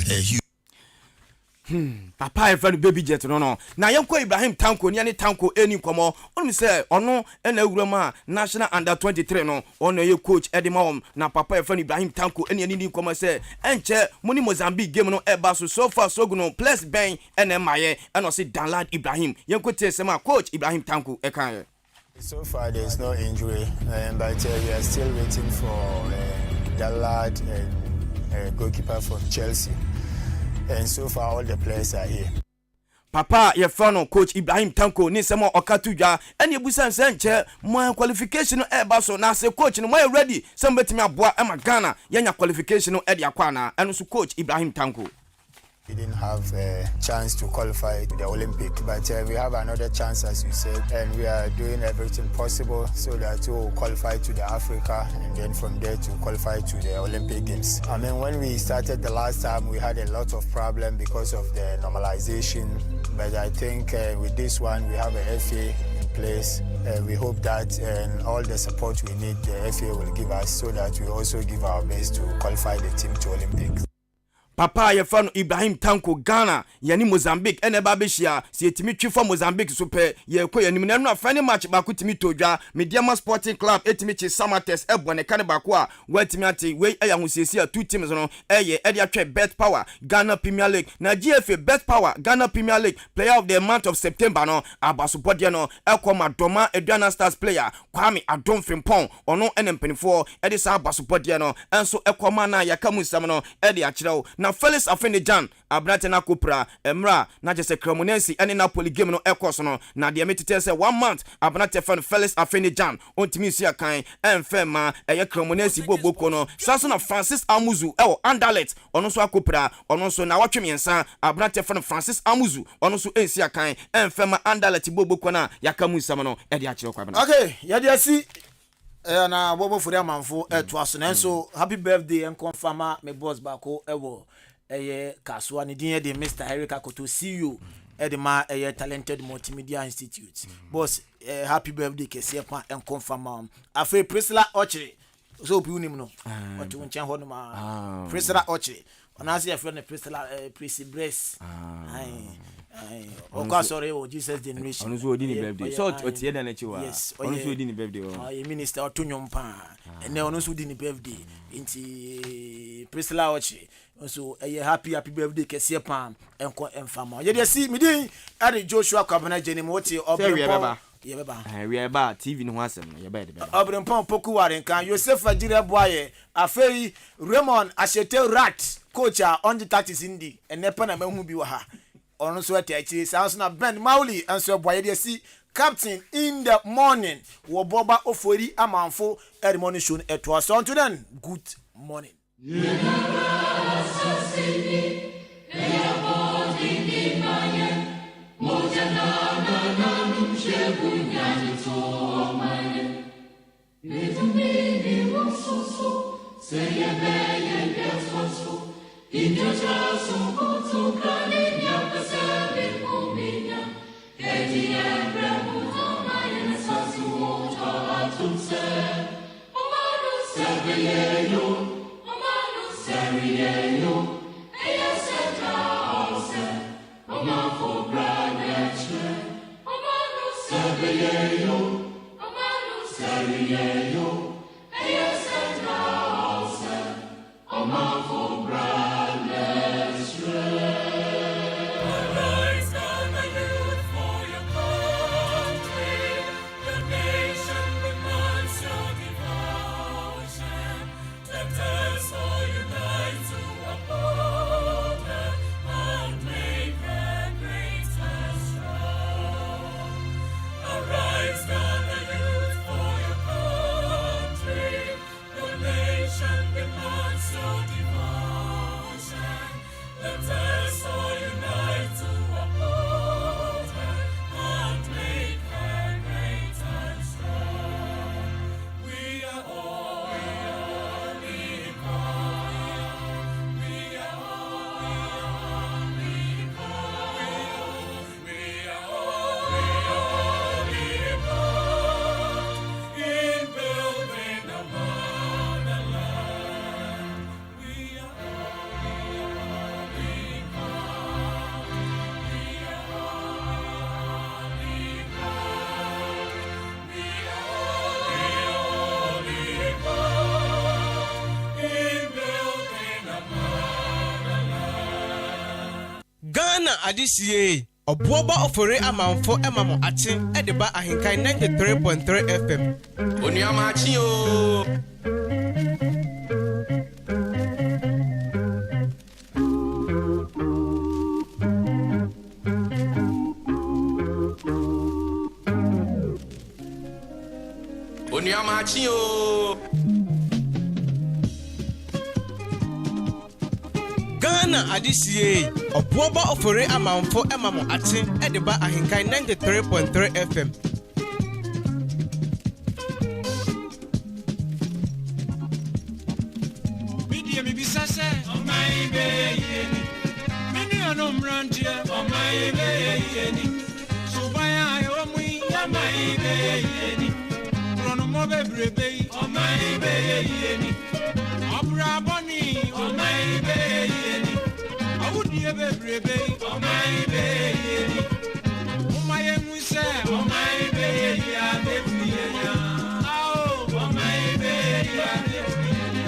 [SPEAKER 5] huge.
[SPEAKER 2] Papa friend baby jet no. Na yanko Ibrahim Tanko ni Tanko eni komo. Onu say ono na ewurama national under 23 no. Ono ye coach Edimawom na papa friend Ibrahim Tanko eni ni komo say enche muni Mozambique game no eba so far so go no plus ben ene maye eno say Danlad Ibrahim. Yanko tell say ma coach Ibrahim Tanko e kan.
[SPEAKER 6] So far there is no injury, but we are still waiting for Danlad and goalkeeper from Chelsea. And so far all the players are here.
[SPEAKER 2] Papa ye front coach Ibrahim Tanko ni semo okatuja eni ebusan se nche mo qualification eba so na se coach no mo ready some betimi aboa e Ghana yenya qualification no e dia kwa na eno so coach Ibrahim Tanko.
[SPEAKER 6] We didn't have a chance to qualify to the Olympic, but we have another chance, as you said, and we are doing everything possible so that we will qualify to the Africa and then from there to qualify to the Olympic Games. I mean, when we started the last time, we had a lot of problems because of the normalization, but I think with this one, we have a FA in place. We hope that all the support we need the FA will give us so that we also give our best to qualify the team to Olympics.
[SPEAKER 2] Papa ye fa no Ibrahim Tanko Ghana ye ni Mozambique ene ba be hia se yetimi twi for Mozambique so pe ye ko yanim na no afane match ba ko timi todwa Mediama Sporting Club etimi chi Samates ebone kan ba ko a watimi ate we aya husesi a two teams no eye e de atwe Bet Power Ghana Premier League na GFA Bet Power Ghana Premier League player of the month of September no abaso body no ekoma Doma Eduana Stars player Kwame Adom Frimpong ono enempenifo e de sa abaso body no enso ekoma na yakamu sam no e de akire na Felix Afenejan abrante na kopra emra na jese Cremonense ene Napoli game no ekos no na de metete say 1 month abrante fan Felix Afenejan ontimi sia kan enfema eye Cremonense boboko no saso na Francis Amuzu Anderlecht ono so akopra ono so na watwemiensa abrante fan Francis Amuzu ono so ensia kan enfema Anderlecht boboko na yakamu sam no e de akire kwa bana.
[SPEAKER 3] Okay, ya de asi na Obuoba Ofori Amanfo to aso na so happy birthday and confirm me boss bako ewo Kasua ni din de Mr. Eric Akoto CEO edema talented multimedia institute boss happy birthday kese kwa en confirm afa Priscilla Ochre so opi unim no otu nchen ho no ma Priscilla Ochre ona se afa na Priscilla Priscibres oh sorry oh Jesus generation
[SPEAKER 2] onu so odi ni birthday so otie da na chiwa onu so odi ni birthday
[SPEAKER 3] minister otunyom pa ene onu so odi ni birthday inti Priscilla Ochre so happy birthday kese pa enko enfama ye de si midin ade Joshua Kwabena Jenim wote obrempo ye beba
[SPEAKER 2] we eba TV no asem ye ba de beba
[SPEAKER 3] obrempo poku waren kan Joseph Ajire boye afei Raymond Ashete Rat coach on the 30s indi enepa na mahu bi wa ha ono so atachi sounds na Ben Mauli and so boye de si captain in the morning Obuoba Ofori Amanfo early morning show at was on to then good morning.
[SPEAKER 7] Adisiye Obuoba Ofori Amanfo emamo achen edeba ahenkan 93.3 FM
[SPEAKER 2] Oniama achi o Oniama achi o
[SPEAKER 7] Ghana adisiye Obuoba Ofori Amanfo emamo achen edeba ahenkan 93.3 FM
[SPEAKER 8] Media mi bisase on my baby mini onomrandia on my baby so baya yo mu ya my yeni. Rono mo bebrebe, oh my yeni. Abra boni, oh my yeni. Awudi bebrebe, oh my yeni. Oh my emuse, oh my ya bebrebe ya. Oh my ya bebrebe ya.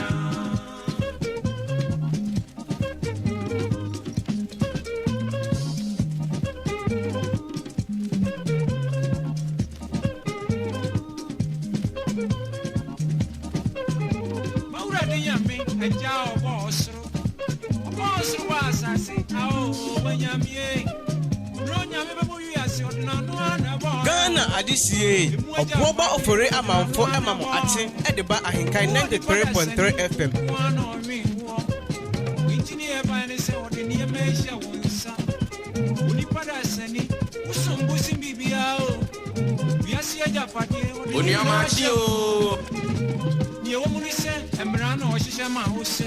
[SPEAKER 7] Ghana adisiye Obuoba Ofori Amanfo emamo atin edeba ahenkan 93.3 FM.
[SPEAKER 8] Engineer bane se odeni emesha wonsa. Unipada sani usumbusi bibia o. Biasi eja fadie
[SPEAKER 2] Oni amachi o.
[SPEAKER 8] Ni o munise emra na ohihye ma ho se.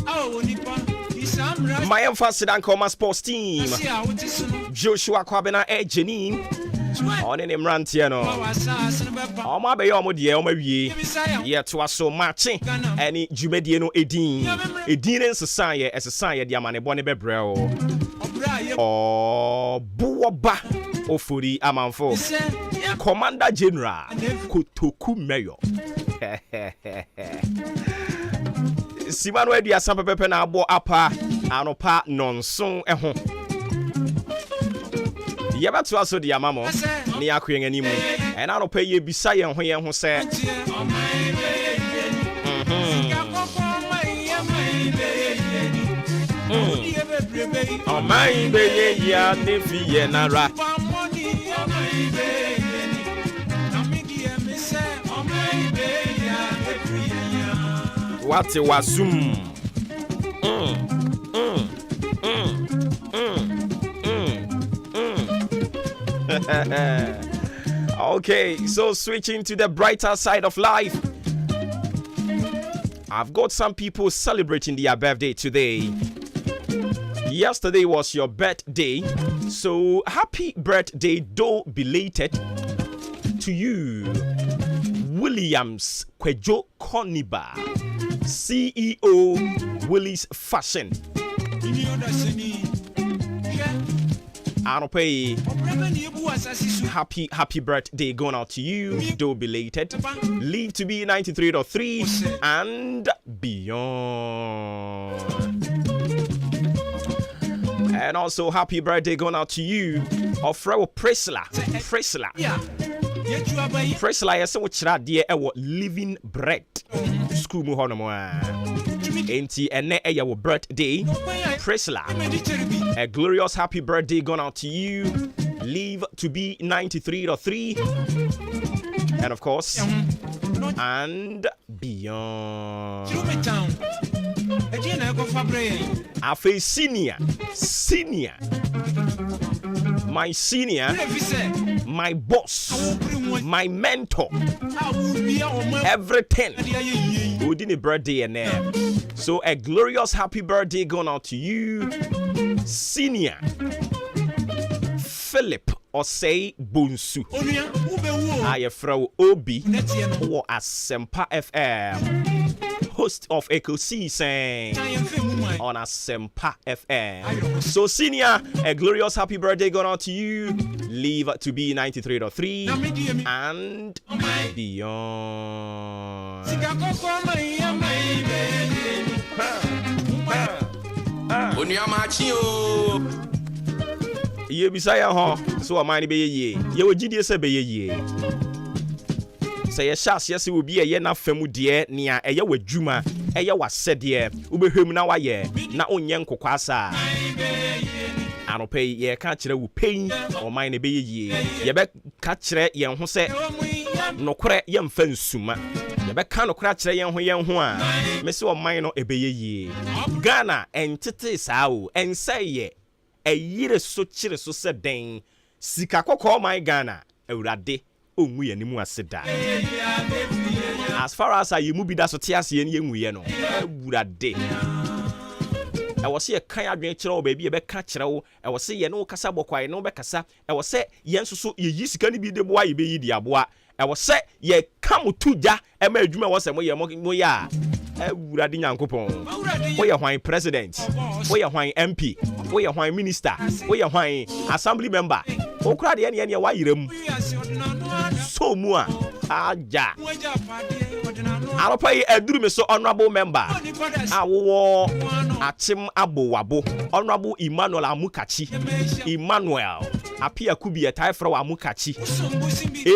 [SPEAKER 8] Awo nipa isamra.
[SPEAKER 1] My emphasis on Coma Sports Team. Joshua Kwabena Ejenin. On in Rantiano. Oma be yomo die oma wie. Ye to aso matching. Any Jumediano Edin. Edin in society as a society diamane bone bebrel. Obuoba Ofori Amanfo. Commander General Kotoku Mayor. Simano Edia Sampa Pepe na abo apa anopa nonson eho. Yeba to aso di amamo ni akwen animu. E na anopa ye bisa ye ho se. Oh my baby ya ne fiye na ra. What was zoom? Okay, so switching to the brighter side of life. I've got some people celebrating their birthday today. Yesterday was your birthday, so happy birthday, though belated, to you. Williams Kwejo Koniba, CEO Willie's Fashion. Anope, happy birthday going out to you, though belated. Live to be 93.3 and beyond. And also happy birthday going out to you, Ofrewo Presla. Presla yese wo kira de e living bread school mu hono mo enti ene e your birthday Presla, a glorious happy birthday going out to you. Live to be 93.3 and of course and beyond. Afe senior my senior, my boss, my mentor, everything. We did a birthday and so a glorious happy birthday going out to you, senior Philip Osei Bunsu. I throw Obi or Asempa FM. Host of Echo Season on Asempa FM. So senior, a glorious happy birthday going out to you. Live to be 93.3 and beyond. Ye bisaya ho so amani be ye ye wogidie se be ye say ye shas yes will be ye na famu de nea eye wadwuma eye wasede ubehwem na waye na onye nkokwa asa anope ye ka kire wo pein o man ne be ye ye be ka kire ye ho se nokore ye mfa nsuma ye be ka nokore kire ye ho a me se o man no ebe ye Ghana entete saa o enseye eyire so kire so se den sika kokko man Ghana awurade onwu ye nimu aseda. As far as you mubi da so tiase ye nwu ye no awurade ɛwɔ sɛ yɛkan adwene kyerɛ wo baabi yɛbɛka kyerɛ wo ɛwɔ sɛ yɛne wo kasa bɔkwae ne wo bɛkasa ɛwɔ sɛ yɛn nso so yɛyi sika no bi de boa yɛbɛyi di aboa ɛwɔ sɛ yɛka mo to gya ɛma adwuma wɔ sɛ moyɛ moyɛ a awurade nyankopɔn woyɛ hwan president woyɛ hwan MP woyɛ hwan minister woyɛ hwan assembly member wokora deɛ neɛ wayerɛ mu so mu a agya arɔpa yi aduru me so honorable member a wowɔ akyem abowabo honorable Emmanuel Amukachi Emmanuel apia kubi ɛtae frɛ wɔ Amukachi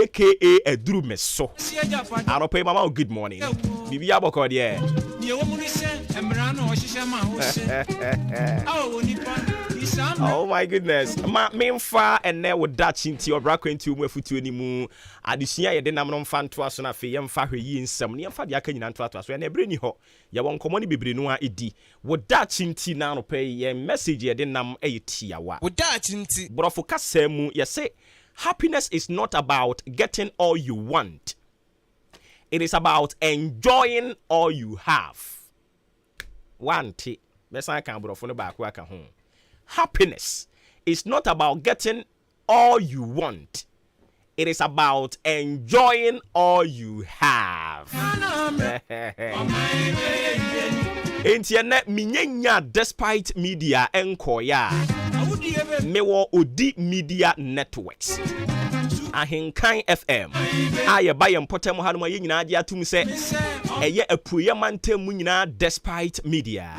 [SPEAKER 1] aka aduru me so arɔpa yi mama good morning bibi abɔkɔ deɛ oh my goodness ma memfa ene wo dachi nti obra kwenti mu afutuo ni mu adesua ye de nam no mfa nto aso na fe ye mfa hweyi nsam ne mfa de aka nyina nto aso na ebre ni ho ye won komo ni bebre no a edi wo dachi nti na no pe ye message ye de nam ayetiawa
[SPEAKER 7] wo dachi nti
[SPEAKER 1] brofo kasa mu ye say happiness is not about getting all you want. It is about enjoying all you have. One T. Happiness is not about getting all you want. It is about enjoying all you have. Internet minyenya despite media enkoya. Mewo odi media networks. AHENKAN933FM. Aye buy important mo hanuma ye nyina age atum se eye apuye mantem mu nyina despite media.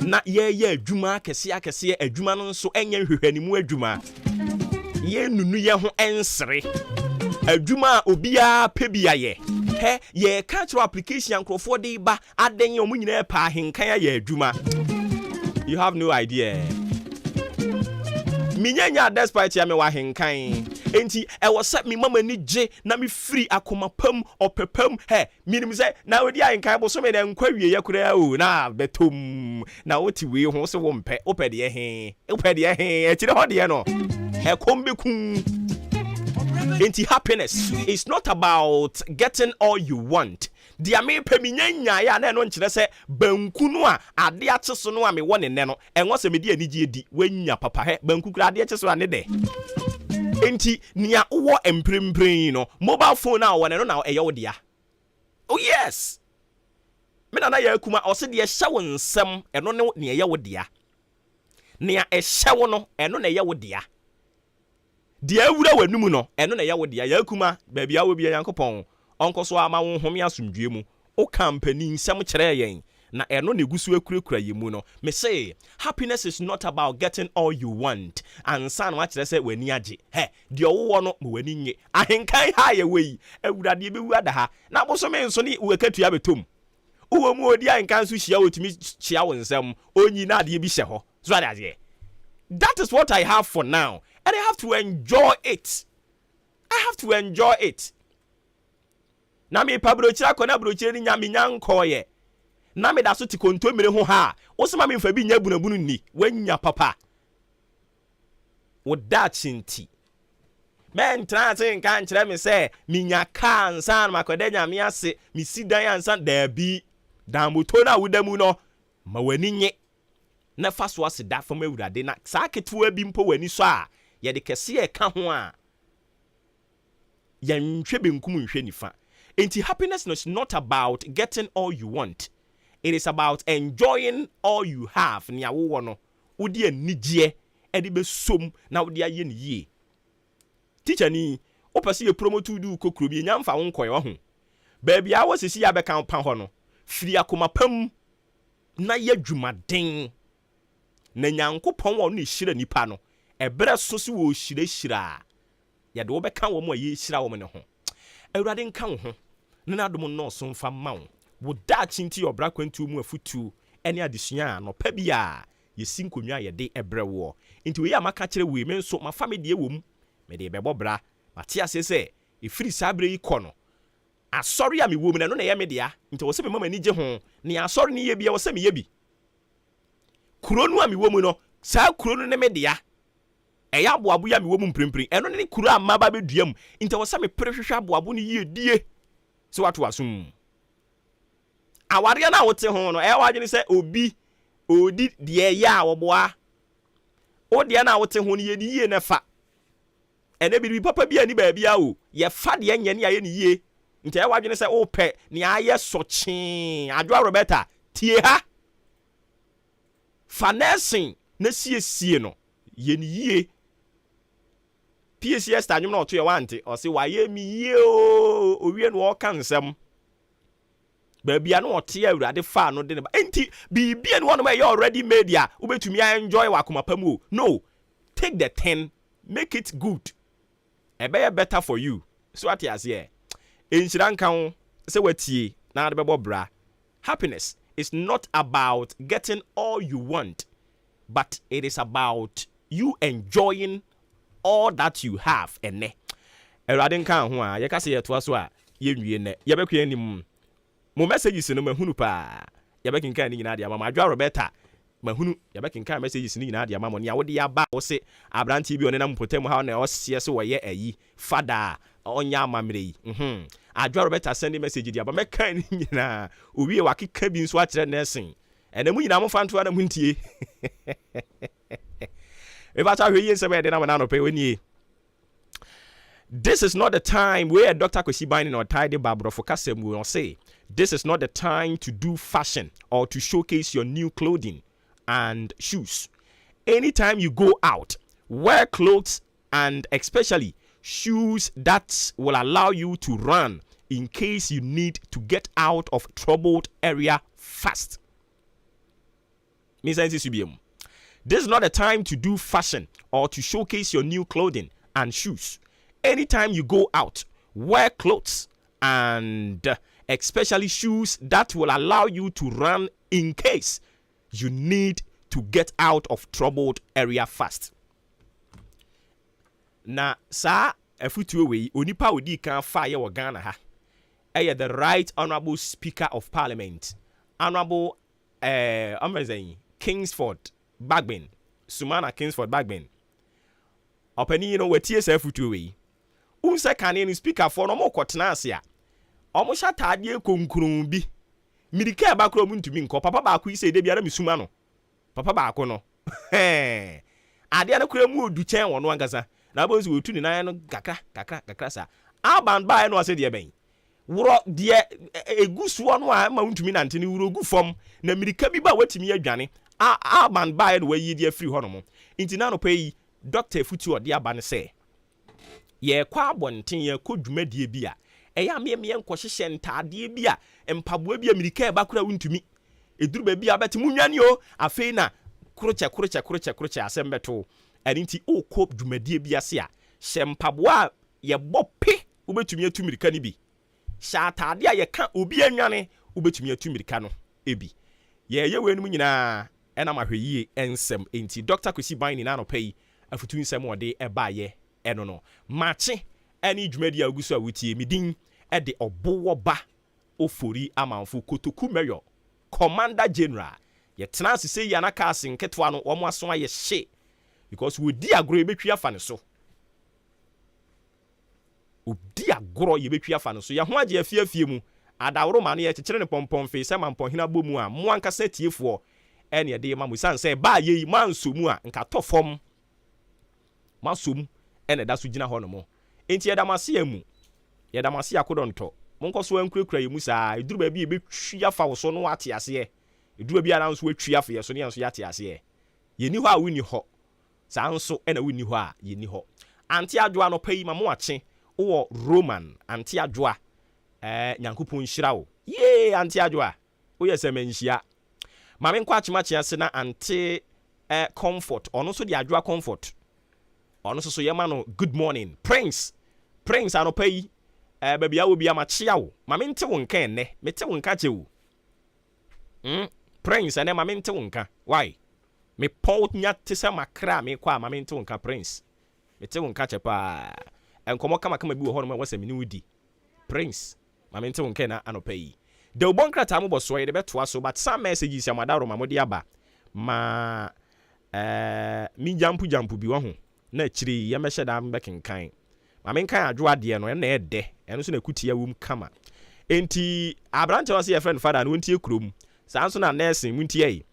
[SPEAKER 1] Na ye adwuma kese adwuma no nso enye hwehwanimu adwuma. Ye nunu ye ho ensere. Adwuma obia pebia ye. He ye catch application nkrofo de ba adenye omu nyina pa AHENKAN ye adwuma. You have no idea. Minyanya despite ya me wa AHENKAN. Enti ewo set me mama ni je na me free akoma pam opepam he minim se na odi AHENKAN bo so me na nkwawie yakura o na betom na woti we ho se wo mpe opede he akire ho de no he kombekun. Enti happiness is not about getting all you want. Dia me pe minyanya ya na no nkire se banku no a ade acheso no a me wone ne no enwo se me di anigye di wanya papa he banku kura ade acheso ane de. Enti nia wo emprempren no mobile phone na wone no na eye wo dia. Oh yes. Me na ya akuma o se de hye wo nsem eno ne ne eye wo dia. Nia ehye wo no eno na eye wo dia. Dia awura wanum no eno na eye wo dia. Ya akuma ba bia wo bia yankopon onkoso ama wo home asomdwe mu. O company nsem kire yen. Na eno ne gusu akurakura yemu no. Me say happiness is not about getting all you want. Ansa no akire say wani age. He de owo no mo wani nye. AHENKAN ha ye wei. Awurade be wu ada ha. Na boso me nso ni wekatua betom. Uwo mu odi AHENKAN so hia otimi hia wo nsam. Onyi na ade bi hye ho. So ade. That is what I have for now. And I have to enjoy it. I have to enjoy it. Na me pa brochira ko na brochira ni nyame nyankoye. Na me da so ti kontomire ho ha wo sema me mfa bi nya bunabunu ni wanya papa wo da chinti men transin kan kire me se minya kan san makoda nya me ase mi sidan ansan da bi dan moto na wudamu no ma wani nye na fa so ase da fam awurade na sa ketewa bi mpo wani so a ye de kese e ka ho a ya nhwe benkum nhwe nifa. Enti happiness is not about getting all you want. It is about enjoying all you have. Nia wo no udi anigye e de besom na udi aye ne yie. Teacher ni opese ye promote du kokro bi nyamfa wo nkoye ho. Ba bia wo sisi ya beka pa ho no. Firi akoma pam na ye dwumaden. Na nyankopon wo no hira nipa no. Ebre so si wo hira. Ya de wo beka wo mo ye hira wo ne ho. Awurade nka wo ho. Na adom no so mfa mawo. Wo da chinti obra kwantu mu afutu ene adesua no pa bia yesi nkonwa ye de ebre wo nti we amaka kire we me nso ma family ewom me de bebo bra mate ase se efiri sabre yi kɔ no asori a me wo mu no na ye me dia nti wo se me mama ni je ho ne asori ni ye bia wo se me ye bi kuro no a me wo mu no sa kuro no ne me dia eya aboabo ya me wo mu mprempren eno ne kuro a maba be duam nti wo se me prehwehwe aboabo ni ye die so wato asum aware na wote ho no e wagye se obi odi de ya oboa o de na wote ho ne ye ni ye na fa ene bi papa bi ani ba bia o ye fa de nya ne aye ne ye ntia wa dwene se o pe ne aye sochi adwo Roberta tie ha fanesin na sie no ye ne ye PCS ta nwom na oto ye wante o se wa ye mi ye o owie no o kan nsem ba bia no ote awurade fa no de ne ba enti bibia no one you already made ya ubetumi enjoy wa komapam o no take the 10 make it good ebe better for you so at as here enhyira nkan se watie na de bebo bra. Happiness is not about getting all you want, but it is about you enjoying all that you have. Ene erade nkan ho a ye ka se ye to so a ye nwie ne ye bekwe anim mo messages no mahunu pa ye bekinkan ni nyina de ama adwa Roberta mahunu ye bekinkan messages ni nyina de ama mo ne awode ya ba wo se abranti bi onena mpotem ha na o se se wo ye ayi fada onya amamre yi adwa Roberta send message di aba mekan ni nyina owie wakeka bi nso a kire nursing ene mu nyina mo fanto na muntie e ba ta hwe yin se be de na na no pe woni. This is not the time where Dr. Kwesi or Tidy Barbara for Kasem will say, this is not the time to do fashion or to showcase your new clothing and shoes. Anytime you go out, wear clothes and especially shoes that will allow you to run in case you need to get out of troubled area fast. This is not the time to do fashion or to showcase your new clothing and shoes. Anytime you go out, wear clothes and especially shoes that will allow you to run in case you need to get out of troubled area fast. Na sa efutuwe we onipa odi kan fire wa Ghana ha. The Right Honorable Speaker of Parliament, Honorable Kingsford Bagbin, Sumana Kingsford Bagbin. Openi no wetie sa efutuwe we. Unse kaneni speaker for no mo kwotena ase a omo sha taade konkurun bi mirika ba kro mu ntumi nko papa ba ku ise de biara misuma no papa ba ko no ade na kura mu odu chen wono angaza na bo nsi otu ni nan no kakra sa aban ba no ase de ben woro de egusuo no a ma ntumi nante ni wuro gu fom na mirika bi ba watimi adwane aban ba no wayi de afiri ho no mo intina no pay Dr. Futu ode aba ne se ye kwa bonten ye kodwumadie bi a eya me enko hyehye ntaade bi a empaboa bi amerika e bakura wuntumi eduru ba bi a beti munwane o afei na kroche asembeto erinti o kop dwumadie bi ase a hye mpaboa ye bope ubetumi atu amerika ni bi sha taade a ye ka obi anwane ubetumi atu amerika no ebi ye wenum nyina ena mahweyie ensem enti Dr. Kwesi Bani na no pay afutu nsem ode ebaye eno no Maakye eni dwumadi aguso a wutie midin e de Obuoba Ofori Amanfo Kotoku Mayor Commander General ye tena sese ya na kase nketwa no omo aso aye hye because we di agro ebetwi afa ne so odi agro ye betwi afa ne so ya ho age afie mu adawro ma no ye kyekere ne pompom fe se mampon hina bomu a mo ankasa tiefo ene ye de ma musan se ba ye manso mu a nka tofom masom ene da so gina ho no mo enti yedamase amu yedamase akodonto monko so ankurakura yemu saa eduru ba bi ebetwi afa wo so no ate ase eduru bi ara nso watwi afa ye so ne nso yate ase ye ni ho a wuni ho saa nso ena wuni ho a ye ni ho anti adwoa no payi ma mo akye wo Roman anti adwoa nyankopon hyira wo ye anti adwoa wo yese menhia ma me nkwa akyemache ase na anti comfort ono so di adwoa comfort ono so yema no good morning prince anopai babia wo bia machia wo ma mente wo nka enne mete wo nka che wo prince ene ma mente wo nka why me paul nya tese makra me kwa ma mente wo nka prince mete wo nka che pa enkomo kama bi wo ho no wo se me ni wudi prince ma mente wo nka na anopai de obon krata mo boso ye de beto aso but some messages amadaro ma modi aba ma mi jampu bi wo ho na chiri ya mehye da mbekenkan ma menkan adwo ade no na ede eno so na kutia wum kama enti abrante wase ye friend father no ntie krom sa nso na nursing muntie yi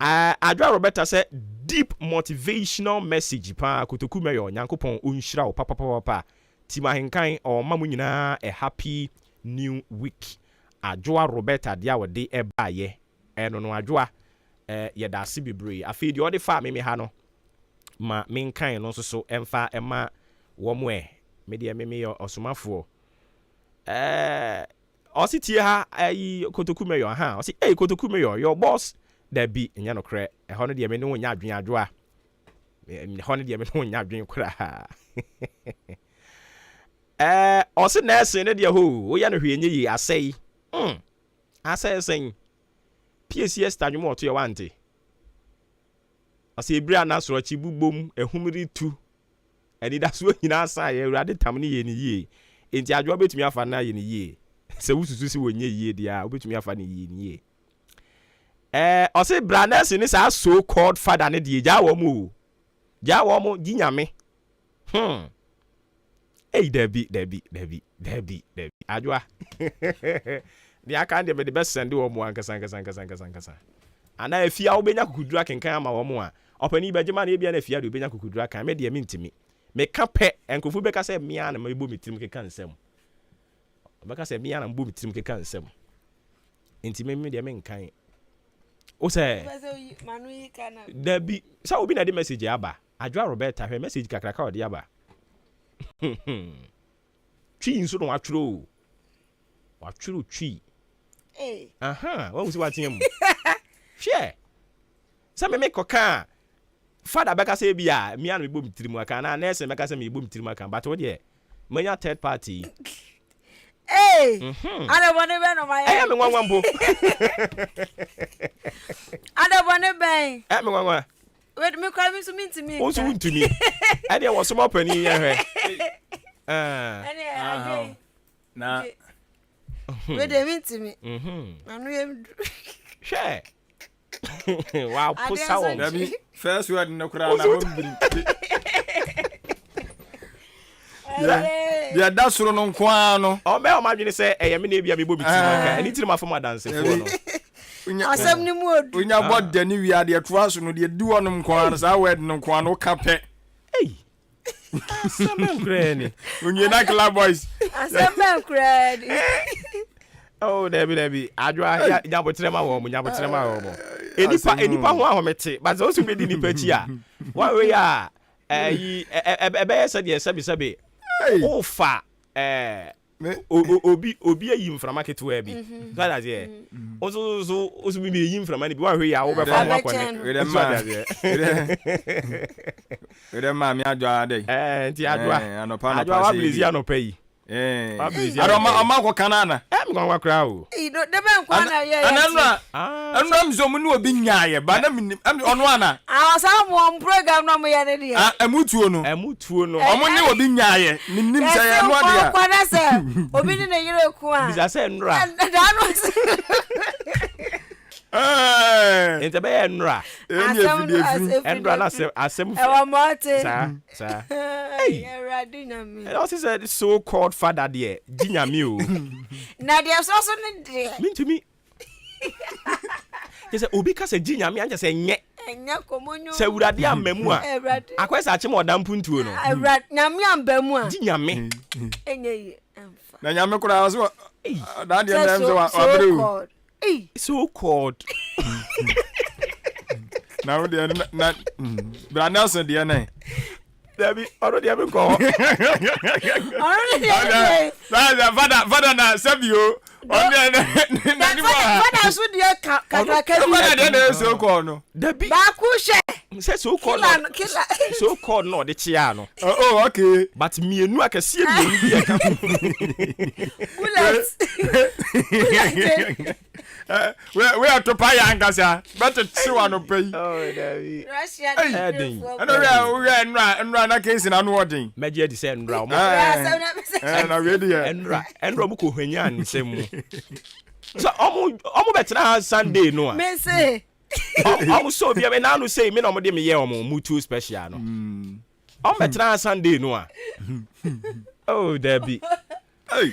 [SPEAKER 1] Adwa Roberta said deep motivational message pa Kotoku Mayor Nyankopon unhyira wo papa Team AHENKAN or mamu nyina a happy new week. Adwa Roberta dia wo de eba ye eno no adwa ye da se bebre afi de ode fa me ha no ma menkan no so emfa ema wo mo me de me yo osomafo ositie ha ayi Kotoku Mayor ha osi Kotoku Mayor your boss there be nya no kre ho no de me no nya adwen adwa ho no de me no nya adwen kra ose nurse ne de ho wo ya no hwe nye yi asai asai sen PCS tanwo to ye wante ose ebira na so chi bubom ehumri tu eni da so nyina asa ye urade tam ne ye ni ye enti adwo betumi afa na ye ni ye se wususu si wonye ye dia obetumi afa ne ye ni ye ose branes ni sa so called father ne die ja wo mu ginyame Debbie adwa dia kan de be the best send wo mu ankasa ana afia wo benya kukudura kenkan ama wo mu a opani bejema na ebia na afia de benya kukudura kan me de me ntimi me ka pe enkofu be ka se mia na me bo mitirim kekan nsem be ka se mia na mbo mitirim kekan nsem ntimi me de me nkan o se manu yi kana Debbie sa obi na de message aba adwa Roberta he message kakraka odi aba twi nso no watwro twi what was watching him share some me koka father beka say bia me an me bom tirimu aka na nurse beka say me bom tirimu aka but what there manya third party
[SPEAKER 9] I don't want to be on my
[SPEAKER 1] me wan bo
[SPEAKER 9] I don't want to be
[SPEAKER 1] me wan
[SPEAKER 9] wait me cry me to me
[SPEAKER 1] o so to me I dey was small penny here
[SPEAKER 3] na
[SPEAKER 9] wait they mean to me and
[SPEAKER 1] share wow pusa wo
[SPEAKER 3] Dabi first word no kura na bombiri ya da soro no nko ano
[SPEAKER 1] o me o madwene se me na bia me bo bitima ani tiri ma fo madanse fo no
[SPEAKER 9] asem ni mu odu
[SPEAKER 3] onya bodde ni wi ade to aso no de du onom nko ano sa word no nko ano ka pe
[SPEAKER 1] asem kreni
[SPEAKER 3] onye na club boys
[SPEAKER 9] asem kreni
[SPEAKER 1] oh debi adwa nyabotrema wo mo enipa ho ahomete but so be di nipa chi a wa we ya ebe se de sabi ofa obi ayi mframa ketewa bi that is here oso bi ayi mframa ni bi wa we ya wo be fa ho akwane
[SPEAKER 3] we dem ma mi adwa ade
[SPEAKER 1] ti adwa wa blizi anopa yi
[SPEAKER 3] ama ko kanana
[SPEAKER 1] me gwa kra o
[SPEAKER 9] no de ben kwa na ye
[SPEAKER 3] anam zomu ni obi nyaaye ba na ono ana
[SPEAKER 9] sa mo program no mo ye ne dia
[SPEAKER 3] emutuo no omo ni obi nyaaye nim se ye no dia
[SPEAKER 9] kwa na se obi ni ne yire ku a
[SPEAKER 1] bisa se nra ente be nra enra na asem
[SPEAKER 9] ewa mote
[SPEAKER 1] sa
[SPEAKER 9] eradi na mi
[SPEAKER 1] also said so called father there ginyame o
[SPEAKER 9] na dia so ne dia
[SPEAKER 1] mean to me say obi ka say ginyame anja say nye
[SPEAKER 9] komonyo
[SPEAKER 1] say urade amamu a akwesa achim odam puntuo no
[SPEAKER 9] urade nyame ambamu a
[SPEAKER 1] ginyame
[SPEAKER 9] enye yi amfa
[SPEAKER 3] na nyame kura so da dia dem so abrew
[SPEAKER 1] so called
[SPEAKER 3] now they na Branelson dia na
[SPEAKER 1] Debbie already have go
[SPEAKER 3] father na sabio
[SPEAKER 9] father so dia
[SPEAKER 3] kakaka dia so called no
[SPEAKER 1] Debbie
[SPEAKER 9] ba ku hwe
[SPEAKER 1] say so called so called no de chia no
[SPEAKER 3] oh okay
[SPEAKER 1] but mienu akese mienu bi aka
[SPEAKER 9] bullet
[SPEAKER 3] we are to pay angasa but see one pay
[SPEAKER 1] oh Debbie
[SPEAKER 9] Russia
[SPEAKER 3] enra na case na no odin
[SPEAKER 1] meje di say enra mo
[SPEAKER 3] na we dey
[SPEAKER 1] enra mo ko hwanya nsem so omo betra Sunday no a
[SPEAKER 9] me say
[SPEAKER 1] omo so bia me na no say me no mo de me ye omo mutu special no omo betra Sunday no a oh Debbie
[SPEAKER 3] hey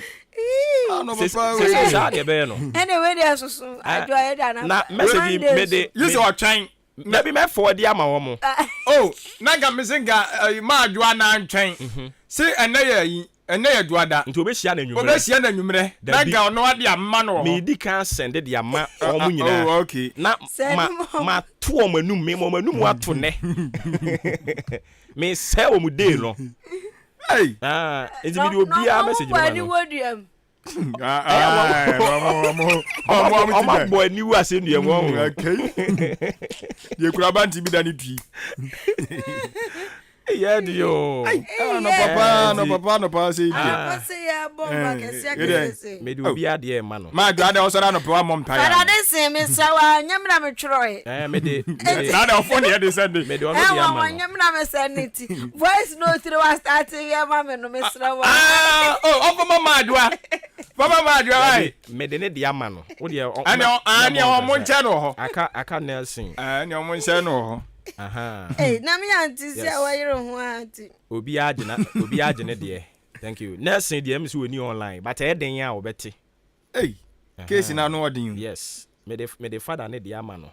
[SPEAKER 2] no papa
[SPEAKER 1] Sa de be no.
[SPEAKER 9] Anyway, there so adwa da
[SPEAKER 1] Na message me de
[SPEAKER 2] you say what train
[SPEAKER 1] maybe me for dia ma wo mo.
[SPEAKER 2] oh na ga mesinga ma adwa na ntwen say ene duada
[SPEAKER 1] Nti obehia na nwumre.
[SPEAKER 2] obehia na nwumre na ga ono ade amma no
[SPEAKER 1] Me di kan send de ama omo nyina.
[SPEAKER 2] oh okay
[SPEAKER 1] Na ma to omo anum me omo anum ato ne. Me say omo dey no.
[SPEAKER 2] hey
[SPEAKER 1] Enti video bia message no. Mama boy ni wa se nua mo.
[SPEAKER 2] Okay. Ye kura banti bi da ni tui.
[SPEAKER 1] Yeah dio.
[SPEAKER 2] No papa say
[SPEAKER 9] I say ya bomba kesi.
[SPEAKER 1] Me do bia de ma no.
[SPEAKER 2] ma glad o sara no pa mom tai.
[SPEAKER 9] Para de se me sawa nyamra me twroi.
[SPEAKER 1] Me de
[SPEAKER 2] glad o phone here dey send
[SPEAKER 1] me de ono
[SPEAKER 9] Eh
[SPEAKER 1] dia ma
[SPEAKER 9] wa
[SPEAKER 1] no.
[SPEAKER 9] nyamra me sanity. Voice note re was starting ya ma me no me srawa.
[SPEAKER 2] Oh mama adwa. Papa ma adwa ai.
[SPEAKER 1] Me de ne dia ma no. Wo de
[SPEAKER 2] ani o mo nche no ho.
[SPEAKER 1] Aka Nelson.
[SPEAKER 2] Ani o mo nche no ho.
[SPEAKER 1] Aha.
[SPEAKER 9] Eh na me anti si awayiro ho anti.
[SPEAKER 1] Obi agene de. Thank you. Nelson de am so ni online, but e den ya obeti.
[SPEAKER 2] Hey. Case na no odin.
[SPEAKER 1] Yes. Me de father ne dia ma no.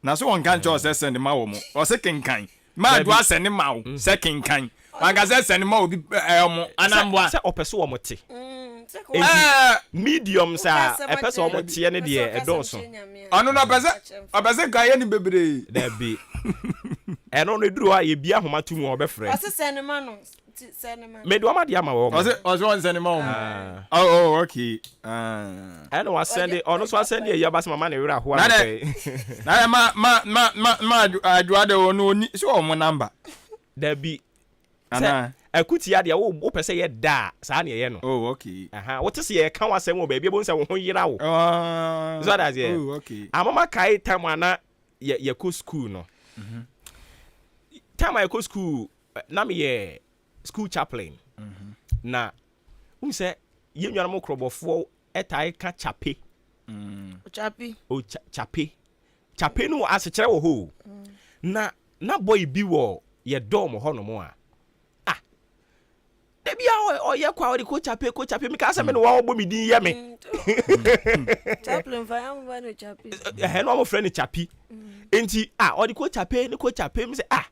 [SPEAKER 2] Na so won kan cho se send ma wo mo. O se kenkan. Ma adwa send ma wo. Se kenkan. Anga se send ma obi mo anambwa.
[SPEAKER 1] Se opese wo mo te. Medium sa epese wo mo te ne de e donso.
[SPEAKER 2] Ano na opese kan ye ni bebre.
[SPEAKER 1] Da bi. Eno no duru a ye bia homa tu mu obefre.
[SPEAKER 9] Ose senema no. Senema.
[SPEAKER 1] Me do ma dia ma wo.
[SPEAKER 2] Ose won send ma wo. Oh okay.
[SPEAKER 1] Eno wa send ono so send ye yaba mama na wira ho a.
[SPEAKER 2] Na ma adwa de wo no ni so wo mo number.
[SPEAKER 1] Da bi.
[SPEAKER 2] Ana
[SPEAKER 1] akuti ya de wo pese ye da sa na ye no.
[SPEAKER 2] Oh okay.
[SPEAKER 1] What is ye kan wasem wo ba bia bo nse wo ho yira wo. So that's it.
[SPEAKER 2] Oh okay.
[SPEAKER 1] Amama kai time ana ye ko school no. Time I go school na me ye school chaplain. Na unse ye nwa mo krobofo etai ka chape.
[SPEAKER 9] Chape.
[SPEAKER 1] O chape. Chape no asechire wo ho. Na boy bi wo ye dom ho no mo a. Debi a ye kwa odi ko chape mi ka se me no wa ogbo mi din ye me.
[SPEAKER 9] Chaplain fa am ba no chape.
[SPEAKER 1] No mo friend chape. Enti odi ko chape ni ko chape mi se na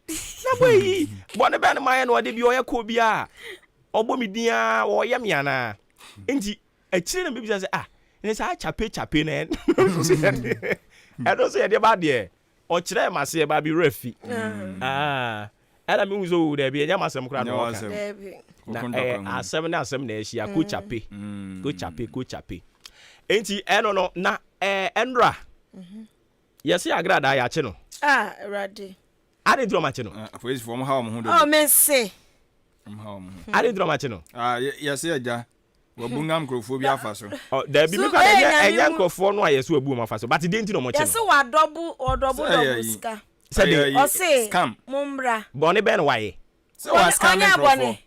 [SPEAKER 1] boy bo ne be ne maye no odi bi o ye ko bi a ogbo mi din a wo ye me ana. Enti akire na bi se ne sa chape na I don't say de ba de o kire ma se ba bi refi. Era mi uzo de bi enya masem kra no ka. Na asem na ehia ko chape. Enti eno no na enra. Yes ya agrada ya che no.
[SPEAKER 9] Ready.
[SPEAKER 1] Ade drum ache no.
[SPEAKER 2] Police from how mo do.
[SPEAKER 9] Oh me say.
[SPEAKER 1] Ade drum ache no.
[SPEAKER 2] Yes ya ja. Wabunga mkrofo bi afa so.
[SPEAKER 1] Da bi mi kwa enya mkrofo no ayeso abu ma fa so. But dey enti no mo che no.
[SPEAKER 9] Yes wa double ska.
[SPEAKER 1] Say
[SPEAKER 2] scam.
[SPEAKER 9] Mumbra.
[SPEAKER 1] Boni ben waye.
[SPEAKER 2] So was scamming microphone.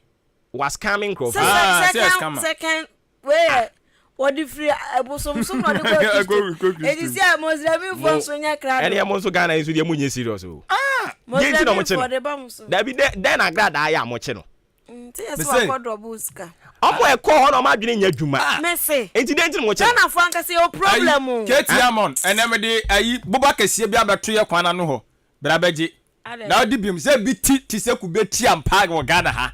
[SPEAKER 1] Was scamming microphone.
[SPEAKER 9] Second where what the free abosom so no go. E di say Muslim for so nya kra.
[SPEAKER 1] Ene mo so Ghana isu de munye serious o.
[SPEAKER 9] Muslim
[SPEAKER 1] no mo che
[SPEAKER 9] for
[SPEAKER 1] no.
[SPEAKER 9] the bam so.
[SPEAKER 1] Da bi den agrada ya mo che no.
[SPEAKER 9] Yes wa go double ska.
[SPEAKER 1] Omo e ko ho no ma dwene nya dwuma.
[SPEAKER 9] Me say.
[SPEAKER 1] Enti den mo che.
[SPEAKER 9] Na Frank say o problem o.
[SPEAKER 2] Ketiamon enem de ayi boba kese bi abeto ye kwana no ho. Brabeji. Na odi bim se bi ti se kubeti ampa go Ghana ha.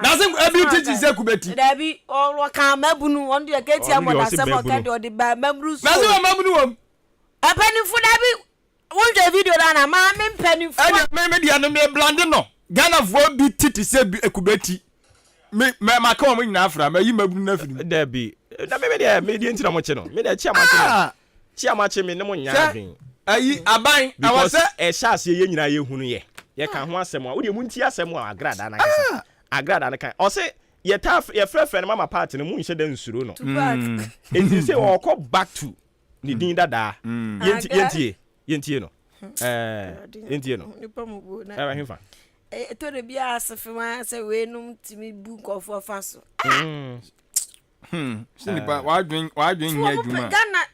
[SPEAKER 2] Na se bi ti se kubeti.
[SPEAKER 9] Da bi o kan mabunu on de Ketiamon na se mo ka de odi ba mamru so.
[SPEAKER 2] Na se mabunu wom.
[SPEAKER 9] Apani fu da bi won je video da na ma me mpani fu.
[SPEAKER 2] Me dia no me blande no. Ghana vo bi ti se bi ekubeti. Me ka o mo nyina afra ma yi mabunu na firi.
[SPEAKER 1] Da bi. Na me dia me dia ntina mo che no. Me dia chia ma che. Chia ma che me ne mo nya adwen.
[SPEAKER 2] Ayi aban awose
[SPEAKER 1] e chance ye nyina ye hunu ye kan ho asem a wo de mu nti asem a agrada na kesa agrada na kan o se ye ta ye frefre mama party no mu nhye da nsuro no enti se o ko back to ni din dada yenti no yenti no
[SPEAKER 9] nipa mu bu na
[SPEAKER 1] e hemfa
[SPEAKER 9] to de bia asefema se we num timi bu nkofo fa so
[SPEAKER 2] sinipa wa dwen nya adwuma
[SPEAKER 9] Ghana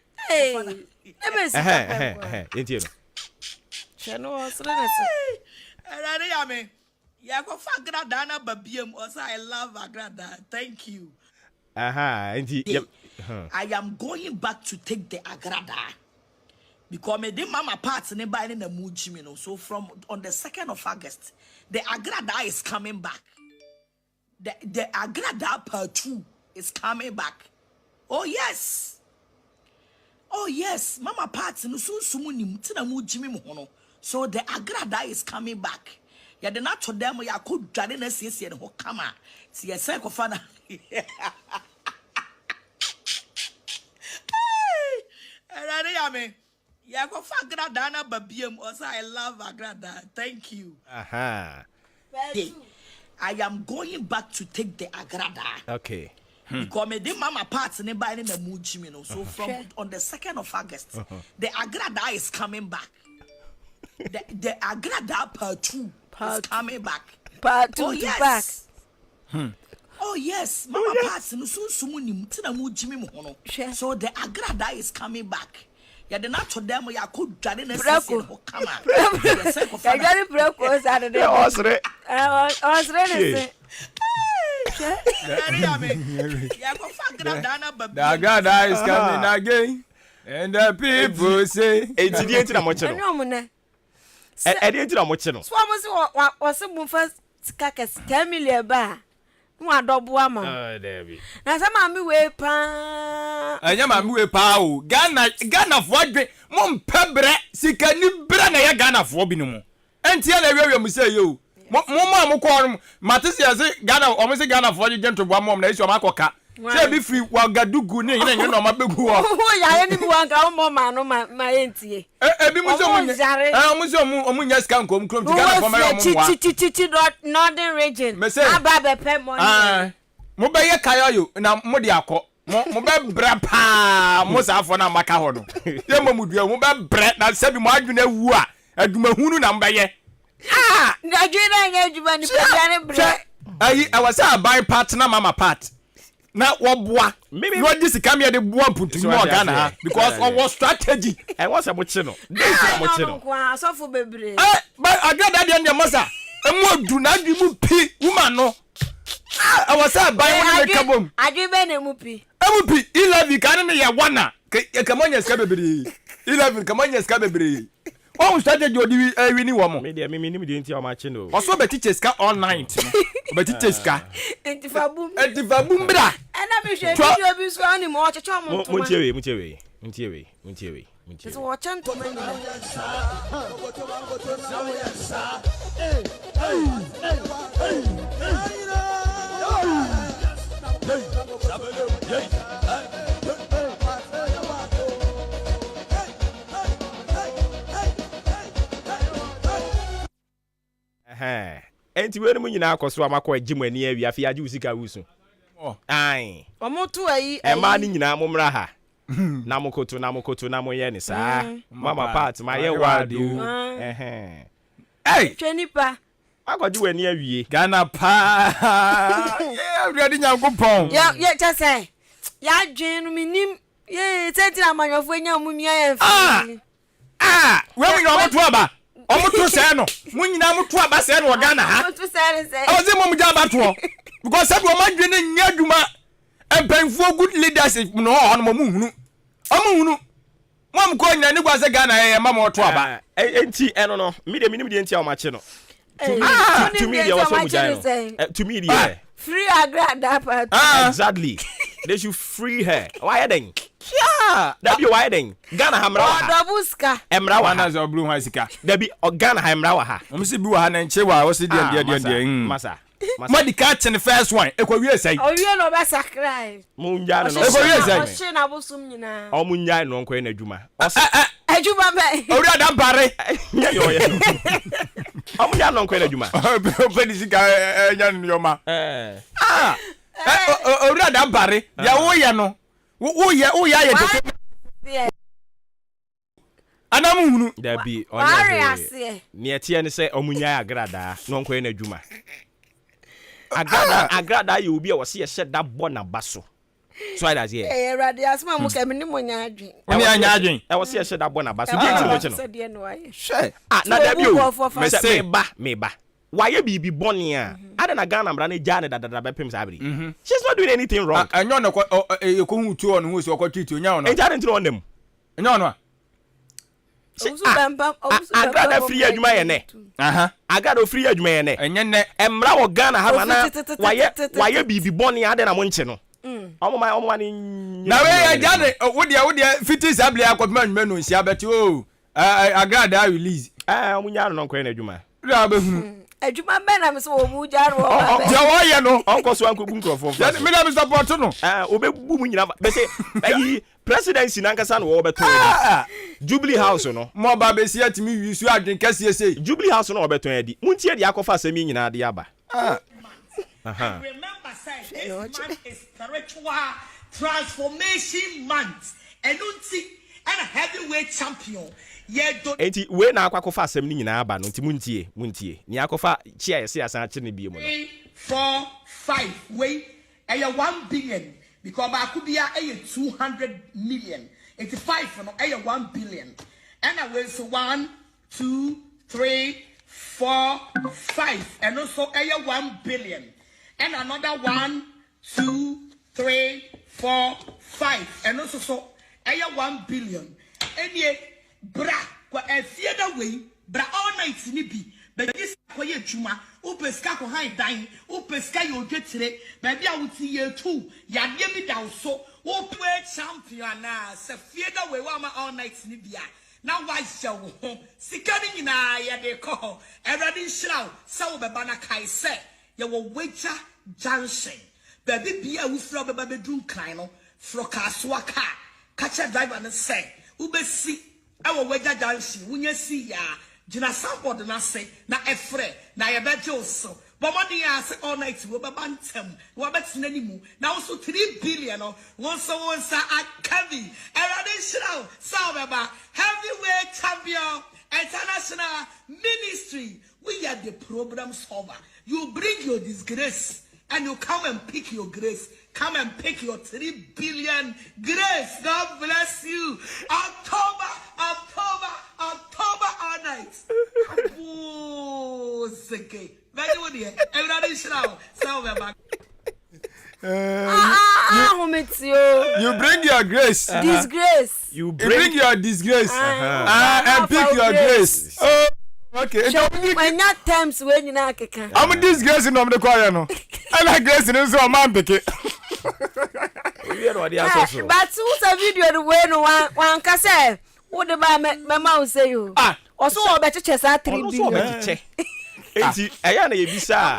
[SPEAKER 1] yenti no
[SPEAKER 9] chano srenese
[SPEAKER 10] Erade ya me ya ko fa agrada na babiem o say I love agrada thank you I am going back to take the agrada. Because me the mama parts in the mood, you know. So from on the 2nd of August, the agrada is coming back. The agrada part 2 is coming back. Oh yes, mama parts in so sumunim tina mood Jimmy Mono. So the agrada is coming back. Ya the not to them ya could jadina says and hokama. See a circle fana. Yeah, go for Agradana Babium. Also, I love Agrada. Thank you. I am going back to take the Agrada.
[SPEAKER 1] Okay.
[SPEAKER 10] Because me the mama parts in the mood, you know. So from on the 2nd of August, the Agrada is coming back. The Agrada part 2 is coming back.
[SPEAKER 9] Part 2 back.
[SPEAKER 10] Oh yes, mama parts in so sumunim tina mood Jimmy Mono. So the Agrada is coming back. Ya the not to them ya could jadina says and hokama.
[SPEAKER 9] I got it broke Saturday.
[SPEAKER 1] I was ready.
[SPEAKER 2] The Agrada is coming again. And the people say,
[SPEAKER 1] it's the entity I'm watching. I didn't know much.
[SPEAKER 9] Was some first cackers 10 million bar. One double woman.
[SPEAKER 1] Debbie.
[SPEAKER 9] Now, some mammy way pa.
[SPEAKER 2] I am a mue pao. Ghana for drink. Mom pebre, si can you brand a Ghana for binum. And tell a way say you. Mama Mokorum, Matisia Ghana, almost Ghana for the gentle one mom, that's your macoca. Say be free while Gadu good name, you know my big who are.
[SPEAKER 9] I anyone go more man on my auntie.
[SPEAKER 2] Omunyas can come close to Ghana for my
[SPEAKER 9] northern region. Ababa Pemon.
[SPEAKER 2] Mobile Kayo, now Modiako. Mobile Brapa, Mosa for na Macahono. Yamudia, mobile bread, now 7 margin wua, a Dumahunu number ye.
[SPEAKER 9] Nigerian bread.
[SPEAKER 2] I was a buy partner, Mama Pat. Now what maybe what this come here the one put to more Ghana because of what strategy
[SPEAKER 1] and what's a muchino
[SPEAKER 9] so for baby
[SPEAKER 2] but I got that in the massa and what do not give you pay woman no I was buying a carbon
[SPEAKER 9] I do mupi
[SPEAKER 2] 11 can ya wana come on yes baby 11 come on yes baby what strategy do you any woman
[SPEAKER 1] media me didn't tell my channel
[SPEAKER 2] also be teachers ka all night but teachers ka entifaboom bra
[SPEAKER 9] and I be sure you be so any more chamo
[SPEAKER 1] munchewe
[SPEAKER 9] so watch and to me
[SPEAKER 1] enti we mu nyina akoso amakọ agimani awia afia age usika wusu ai
[SPEAKER 9] omoto ayi
[SPEAKER 1] e ma ni nyina momra ha na mokoto na moye ni saa mama part ma ye wadu
[SPEAKER 2] hey
[SPEAKER 9] twenipa
[SPEAKER 1] akọji we ni awie
[SPEAKER 2] Ghana pa ready nyankopon
[SPEAKER 9] ya chase ya dwenu minim ye sentina amanyofo nya mumia ya fi
[SPEAKER 2] we mu nyawo to aba omoto se no mu nyina moto aba se no Ghana ha
[SPEAKER 9] omoto se
[SPEAKER 2] ozi mo mja aba to because sabi o madwene nya adwuma empanfo good leadership no ho no mu hunu omu mom ko nya ni gwa se Ghana ye ma mo to aba
[SPEAKER 1] enti eno no me de minim de enti a o ma che no to me there was so much to me there
[SPEAKER 9] free Agrada part
[SPEAKER 1] exactly they should free her why then yeah that be why then Ghana hamra wa
[SPEAKER 9] dobuska
[SPEAKER 2] emra wa na zo blue hasika
[SPEAKER 1] that be Ghana hamra wa ha
[SPEAKER 2] o se bi wa ha na nche wa o se de
[SPEAKER 1] masa
[SPEAKER 2] Madica the first one ekwawie sai
[SPEAKER 9] o wie no be sacrifice
[SPEAKER 1] munja no
[SPEAKER 2] ekwawie sai
[SPEAKER 9] o she na bosum nyina
[SPEAKER 1] o munja no nkwa na adwuma
[SPEAKER 9] adwuma be
[SPEAKER 2] ori adam bare
[SPEAKER 1] yo o munja no nkwa na adwuma
[SPEAKER 2] o pedi sika nya no yoma ori adam bare ya wo ye no wo ye ye anamu hunu
[SPEAKER 1] da bi onya ni etie ne se o munja Agrada no nkwa na adwuma Agrada you be a see shed that bona baso. So I here.
[SPEAKER 9] Eh radias ma mu ka mini mo nya adwen.
[SPEAKER 2] Oni anya adwen.
[SPEAKER 1] I was here shed that bona baso. Dey no. Sure. Na da bi o. Me ba. Why you be born here? I na Ghana brane jane da bepem sabri. She's not doing anything wrong.
[SPEAKER 2] Enyo na ko hu tu on hu so ko treat onya ona.
[SPEAKER 1] E jare ntino on dem.
[SPEAKER 2] Enyo ona.
[SPEAKER 1] Agrada free adwuma ye ne. Agrada free adwuma ye ne.
[SPEAKER 2] Enye ne
[SPEAKER 1] emra wo Ghana ha mana waye bibi boni ade na mo nche no. Omo ni
[SPEAKER 2] na we ya jade wo de fiti sabli akopma anwuma no nsia beti o agrada release.
[SPEAKER 1] Omo nya no nkwe na adwuma.
[SPEAKER 2] Ra ba hunu.
[SPEAKER 9] Adwuma be na me so wo mu jaro wo.
[SPEAKER 2] Je wo ye no.
[SPEAKER 1] Onko so anko bu nkrofo.
[SPEAKER 2] Me na me support no.
[SPEAKER 1] Obebu mu nyina be say ayi presidency nankasa no wo beto. Jubilee House no.
[SPEAKER 2] Mo ba be sia timi wisu adwen kase sei.
[SPEAKER 1] Jubilee House no wo beto adi. Muntie de akofa asemi nyina de aba.
[SPEAKER 10] Remember say this month is spiritual transformation month. Enunti and a heavyweight champion.
[SPEAKER 1] Enti we na akwakofa asem ni nyina aba no nti muntie ni akofa chia yesi asan kye ne bie mu no
[SPEAKER 10] 4 5 we 1 billion because ba kubia 200 million 85 no 1 billion and I will so 1 2 3 4 5 and also 1 billion and another 1 2 3 4 5 and also so 1 billion and bra kwa efie da we bra all night ni bi be dis ko ye twuma o peska ko han dan o peska ye odwetire ba bia wuti ye tu ya de mi da so o play champion na se fie da we wa ma all night ni bia na wa hye wo sika ni nyina ye de ko everybody shraw se wo be ba na kai se ye wo wecha junction ba bia wo fro be ba bedun kran no fro ka so aka catch driver na say ubesi ewo weja jansi wunye si ya jina support na se na efre na ye beje oso bomodi ya se all night we be bantem we betina ni mu na also 3 billion no wonso wonsa akavi erade shiraw sawbeba heavyweight champion international ministry we are the problem solver. You bring your disgrace and you come and pick your grace. Come and pick your 3 billion grace. God bless you. October all night. Oh, okay. Very good here. Everybody shout.
[SPEAKER 2] You bring your grace.
[SPEAKER 9] Disgrace.
[SPEAKER 1] You
[SPEAKER 2] bring your disgrace. And pick your grace. Oh, okay.
[SPEAKER 9] When not times when you na keka.
[SPEAKER 2] I'm disgrace no me kwaya no. And I grace no so man pick it.
[SPEAKER 9] But who's a video the way no one can say what the my mouth say you. Also o be cheche sa 3 billion.
[SPEAKER 1] Enti eya na yebisa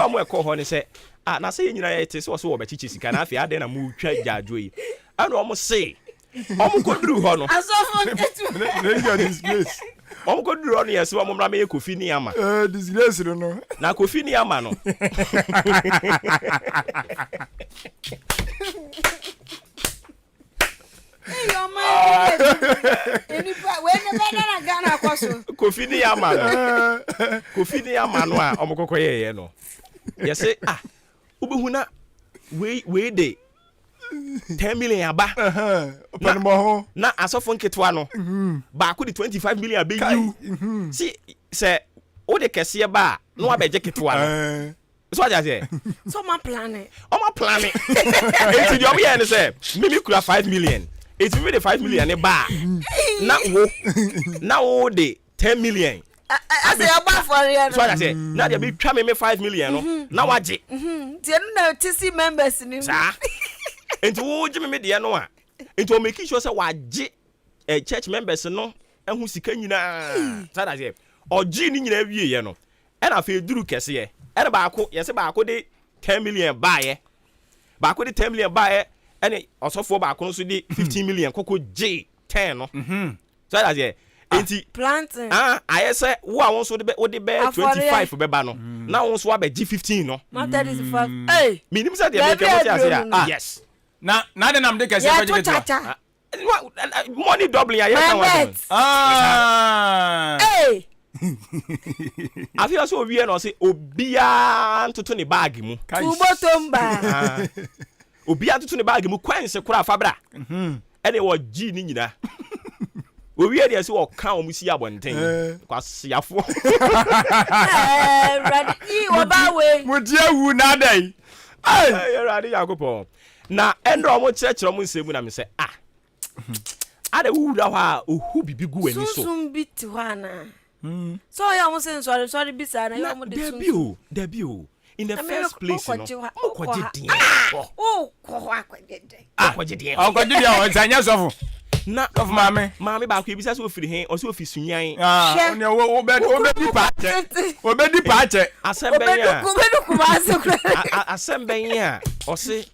[SPEAKER 1] mo ekọ ho ne se na se nyina ye te so wo be cheche sika na afia ade na mu twa gyajo yi. Ana o mo se o mo koduru ho no.
[SPEAKER 9] Asofo
[SPEAKER 2] disgrace.
[SPEAKER 1] O mo koduru ho no yes o mo mra me Kofi ni ama.
[SPEAKER 2] Disgrace no.
[SPEAKER 1] Na Kofi ni ama no.
[SPEAKER 9] Hey, your man. When the Ghana kwaso.
[SPEAKER 1] Kofi ni ama no. Kofi ni ama no a omokoko ye no. Yes ubehu na we dey 10 million aba.
[SPEAKER 2] Open mo ho.
[SPEAKER 1] Na asofo nketwa no. Ba ko di 25 million be you. See say o de kese ba no abeje ketwa no. So what you say?
[SPEAKER 9] So my planet.
[SPEAKER 1] On my planet. It's the obvious and say, maybe could have 5 million. It's really 5 million a bar. Now the 10 million.
[SPEAKER 9] I say about for you.
[SPEAKER 1] So what I say? Now they be trying me 5 million. Now what?
[SPEAKER 9] Do you know TC members in
[SPEAKER 1] sir? And to Jimmy the no one. It will make sure say what church members no and who sika nyina. So I say, or G ni nyina wie ye no. And I feel duru kese ye. And baako yes baako de 10 million buy baako de 10 million buy and also for baako so de 15 million koko J 10 no so that's it enti
[SPEAKER 9] planting
[SPEAKER 1] I say wo a won so de 25 be ba no na won so ba G 15 no
[SPEAKER 9] matter is 5 hey
[SPEAKER 1] minimum say de be say yes
[SPEAKER 2] na de nam de kase ba jigeta
[SPEAKER 1] money doubling ya
[SPEAKER 9] hey
[SPEAKER 1] I feel so we no say obia ntoto ne bag mu
[SPEAKER 9] tubotomba
[SPEAKER 1] obia ntoto ne bag mu kwanse kura fabra ene wo G ni nyina we are there so can we see abonten kwasiafo
[SPEAKER 9] Radi obawe
[SPEAKER 3] mudia wu na dai
[SPEAKER 1] radi yakopon na endro mo chechero mo nsemu na me say ada wu da ha ohu bibi gu ani so
[SPEAKER 9] sunsun biti hwana so ya mo sen sorry bisa na ya mo de sunsun
[SPEAKER 1] debut in the first place no okwaje
[SPEAKER 3] o zanya sofo
[SPEAKER 1] na
[SPEAKER 3] of mame
[SPEAKER 1] ba ko ebisa so ofiri hen o so ofi sunyan
[SPEAKER 3] oni wo be di pa che
[SPEAKER 1] asem ya o se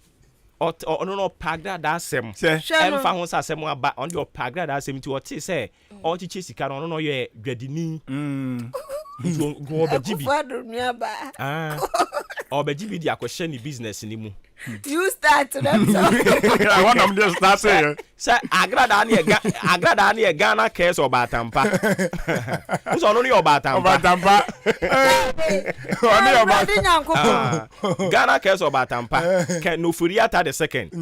[SPEAKER 1] ono no pagra da asem em fa ho sa asem aba on the pagra da asem ti o ti se o chi sika no no ye dwadini go obejibi obejibi di akwhye ni business ni mu
[SPEAKER 9] you start to them so
[SPEAKER 3] I want them just start say
[SPEAKER 1] agrada na e Ghana case obatampa so no ni obatampa
[SPEAKER 3] oni obatampa
[SPEAKER 1] Ghana case obatampa ke no furiata the second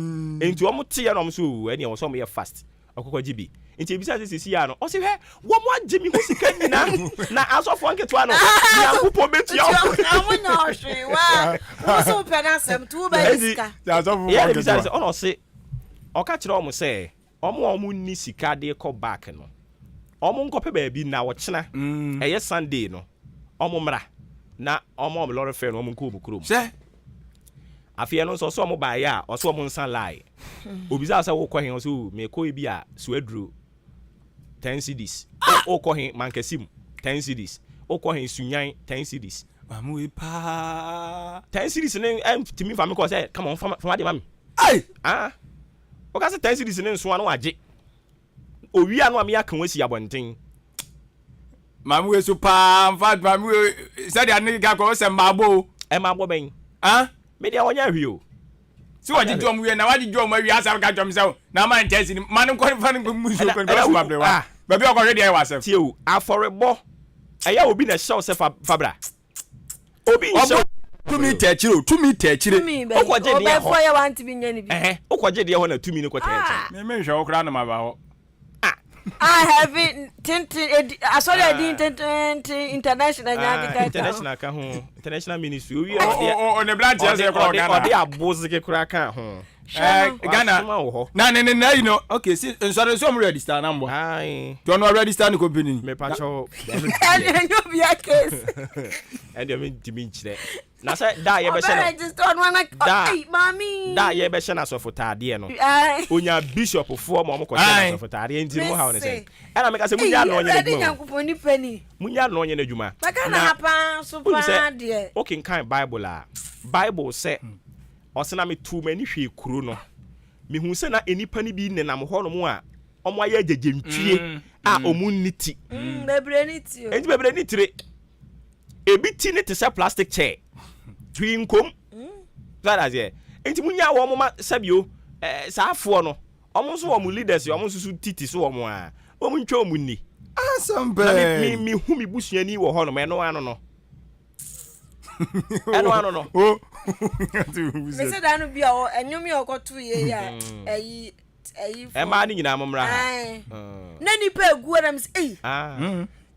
[SPEAKER 1] enti o mute ye no so eni o so mo ye fast okoko gibi enti ebisa sisi ya no o se he wo mo agimi ho sika nyina na asofo nketo ano ya kupo betia
[SPEAKER 9] awonya ohwe wa wo so pena sem tu ba sika
[SPEAKER 3] asofo
[SPEAKER 1] ya ebisa se ono se o ka kire o mo se omo ni sika de ko back no omo nkope ba bi na wo chena eye Sunday no omo mra na omo lore fe no omo nko obukuro
[SPEAKER 3] se
[SPEAKER 1] afia no so omo ba ya o so omo nsan lie obisa se wo ko hen so me ko bi a so aduro 10 cedis o ko hen mankasim 10 cedis o ko hen sunyan 10 cedis
[SPEAKER 3] mamu we pa
[SPEAKER 1] 10 cedis ne timi fa me ko say come on fa de mami
[SPEAKER 3] ai
[SPEAKER 1] o ka say 10 cedis ne nso anu age owi anu am ya kan wasi abonten
[SPEAKER 3] mamu we so pa fact mamu we say dia ni ga ko say mabo
[SPEAKER 1] e mabo ben me dia wonya hwi o
[SPEAKER 3] si waji jom we na waji jom we asa ga jom say na man test ni man ko fa ni musu ko so ba wa ba bi o ko ready e wa sef
[SPEAKER 1] tie o aforebo eya obi na show se fabra obi show
[SPEAKER 3] 2 meter chiro
[SPEAKER 1] okwaje de ho
[SPEAKER 9] ya want bi nya ni bi
[SPEAKER 1] okwaje de ho na 2 minute ko tete
[SPEAKER 3] me hwe okra na ma ba ho
[SPEAKER 9] I have
[SPEAKER 1] international ka ho international ministry owi
[SPEAKER 3] o ne brand ya se ko Ghana
[SPEAKER 1] o de abozi ke kura ka ho
[SPEAKER 3] Ghana na you know okay see so register na mbo
[SPEAKER 1] ai
[SPEAKER 3] to no register ni company
[SPEAKER 1] me pa cho
[SPEAKER 9] and you be a case
[SPEAKER 1] and you mean chire na say da ye be she na
[SPEAKER 9] register on one ai mami
[SPEAKER 1] da ye be she na so fotade no onya bishop fo mo ko she na so fotade enti mo ha no say na me ka say munya no onye
[SPEAKER 9] na
[SPEAKER 1] munya no onye na djuma
[SPEAKER 9] baka na hapa so pa de
[SPEAKER 1] okay kan bible say osena me tu mani hwe kuro no me hu se na enipa ni bi nenam ho no mo a omo aye agegentwie a omuniti
[SPEAKER 9] bebre niti o
[SPEAKER 1] enti bebre nitire ebi ti ne te se plastic chair twinkom that is enti munya wo mo ma sabio saafo no omo so wo mo leaders omo susu titi so wo mo a omo ntwa omo ni
[SPEAKER 3] asambe
[SPEAKER 1] me hu mi busuani wo ho no me no ano no no
[SPEAKER 9] me say da no bia o enyomi okoto ye ya eyi
[SPEAKER 1] e ma ni nyina momra
[SPEAKER 9] na nipa egu na me say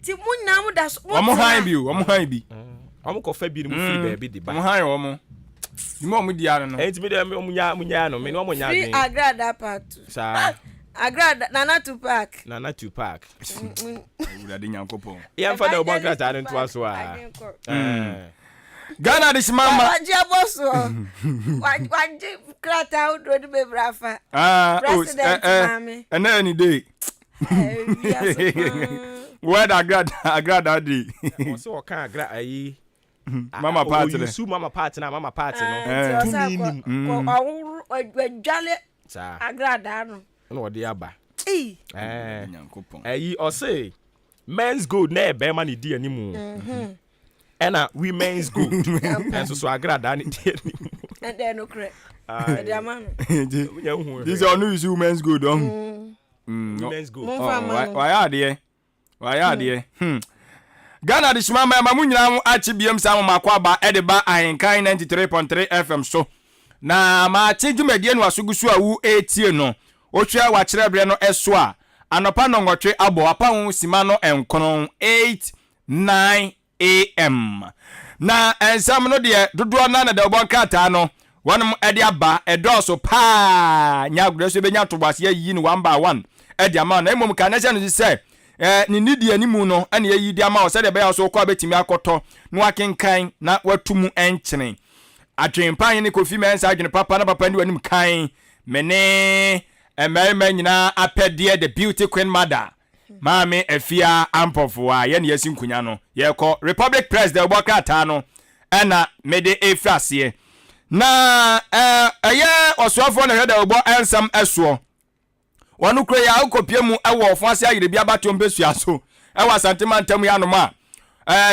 [SPEAKER 9] ti munya mu da so
[SPEAKER 3] omo han bi
[SPEAKER 1] omo ko fa bi ni mu free baby di ba
[SPEAKER 3] omo han omo ni mo di ano no
[SPEAKER 1] enti me de munya no me no mo nya
[SPEAKER 9] free agrada part sa agrada nana to park
[SPEAKER 3] ura de nyankopon
[SPEAKER 1] ya fa da obo agrada ran to aso a
[SPEAKER 3] Ghana this mama
[SPEAKER 9] waje boso waje krata udo de bebrafa president mami
[SPEAKER 3] any day where the agrada day
[SPEAKER 1] so kan agra ayi
[SPEAKER 3] mama party
[SPEAKER 1] you su mama party no
[SPEAKER 9] ko awujale sa agrada no
[SPEAKER 1] no de aba nyankopon ayi o say men's good na e be ma ni di animu ena women's good enso so agrada ni die ni
[SPEAKER 9] and then no cre the man
[SPEAKER 3] this is only women's good
[SPEAKER 1] women's good
[SPEAKER 3] why are there Ghana this mama munyina mu achibiem sam makwaba edeba ahenkan 93.3 FM so na ma chidwumadie no asugusu awu etie no otwa wa kire bre no eso a
[SPEAKER 11] anopa no ngotwe abo apa ho sima no enkono 8-9 am na ensam no de dodo na da obon kata no wonom ede aba edoso pa nyagro so benya tobase yi ni 1 by 1 ede ama na emom ka na se ni nidi animu no ene yi di ama o se de be ya so kwa betimi akoto no akenkan na watumu enkyene adwenpan ne kofi mensa adwene papa na papa ndi wanim kan mene emerima nyina apede the beauty queen mother maame afia ampofo a ye ne yasi nkunya no ye ko republic president Obuoba ata no ena mede efrase na eye osoafo na hweda Obuo ensam eso wonu kure ya akopie mu ewo ofase ayire bia batom besua so ewa santimantam ya no ma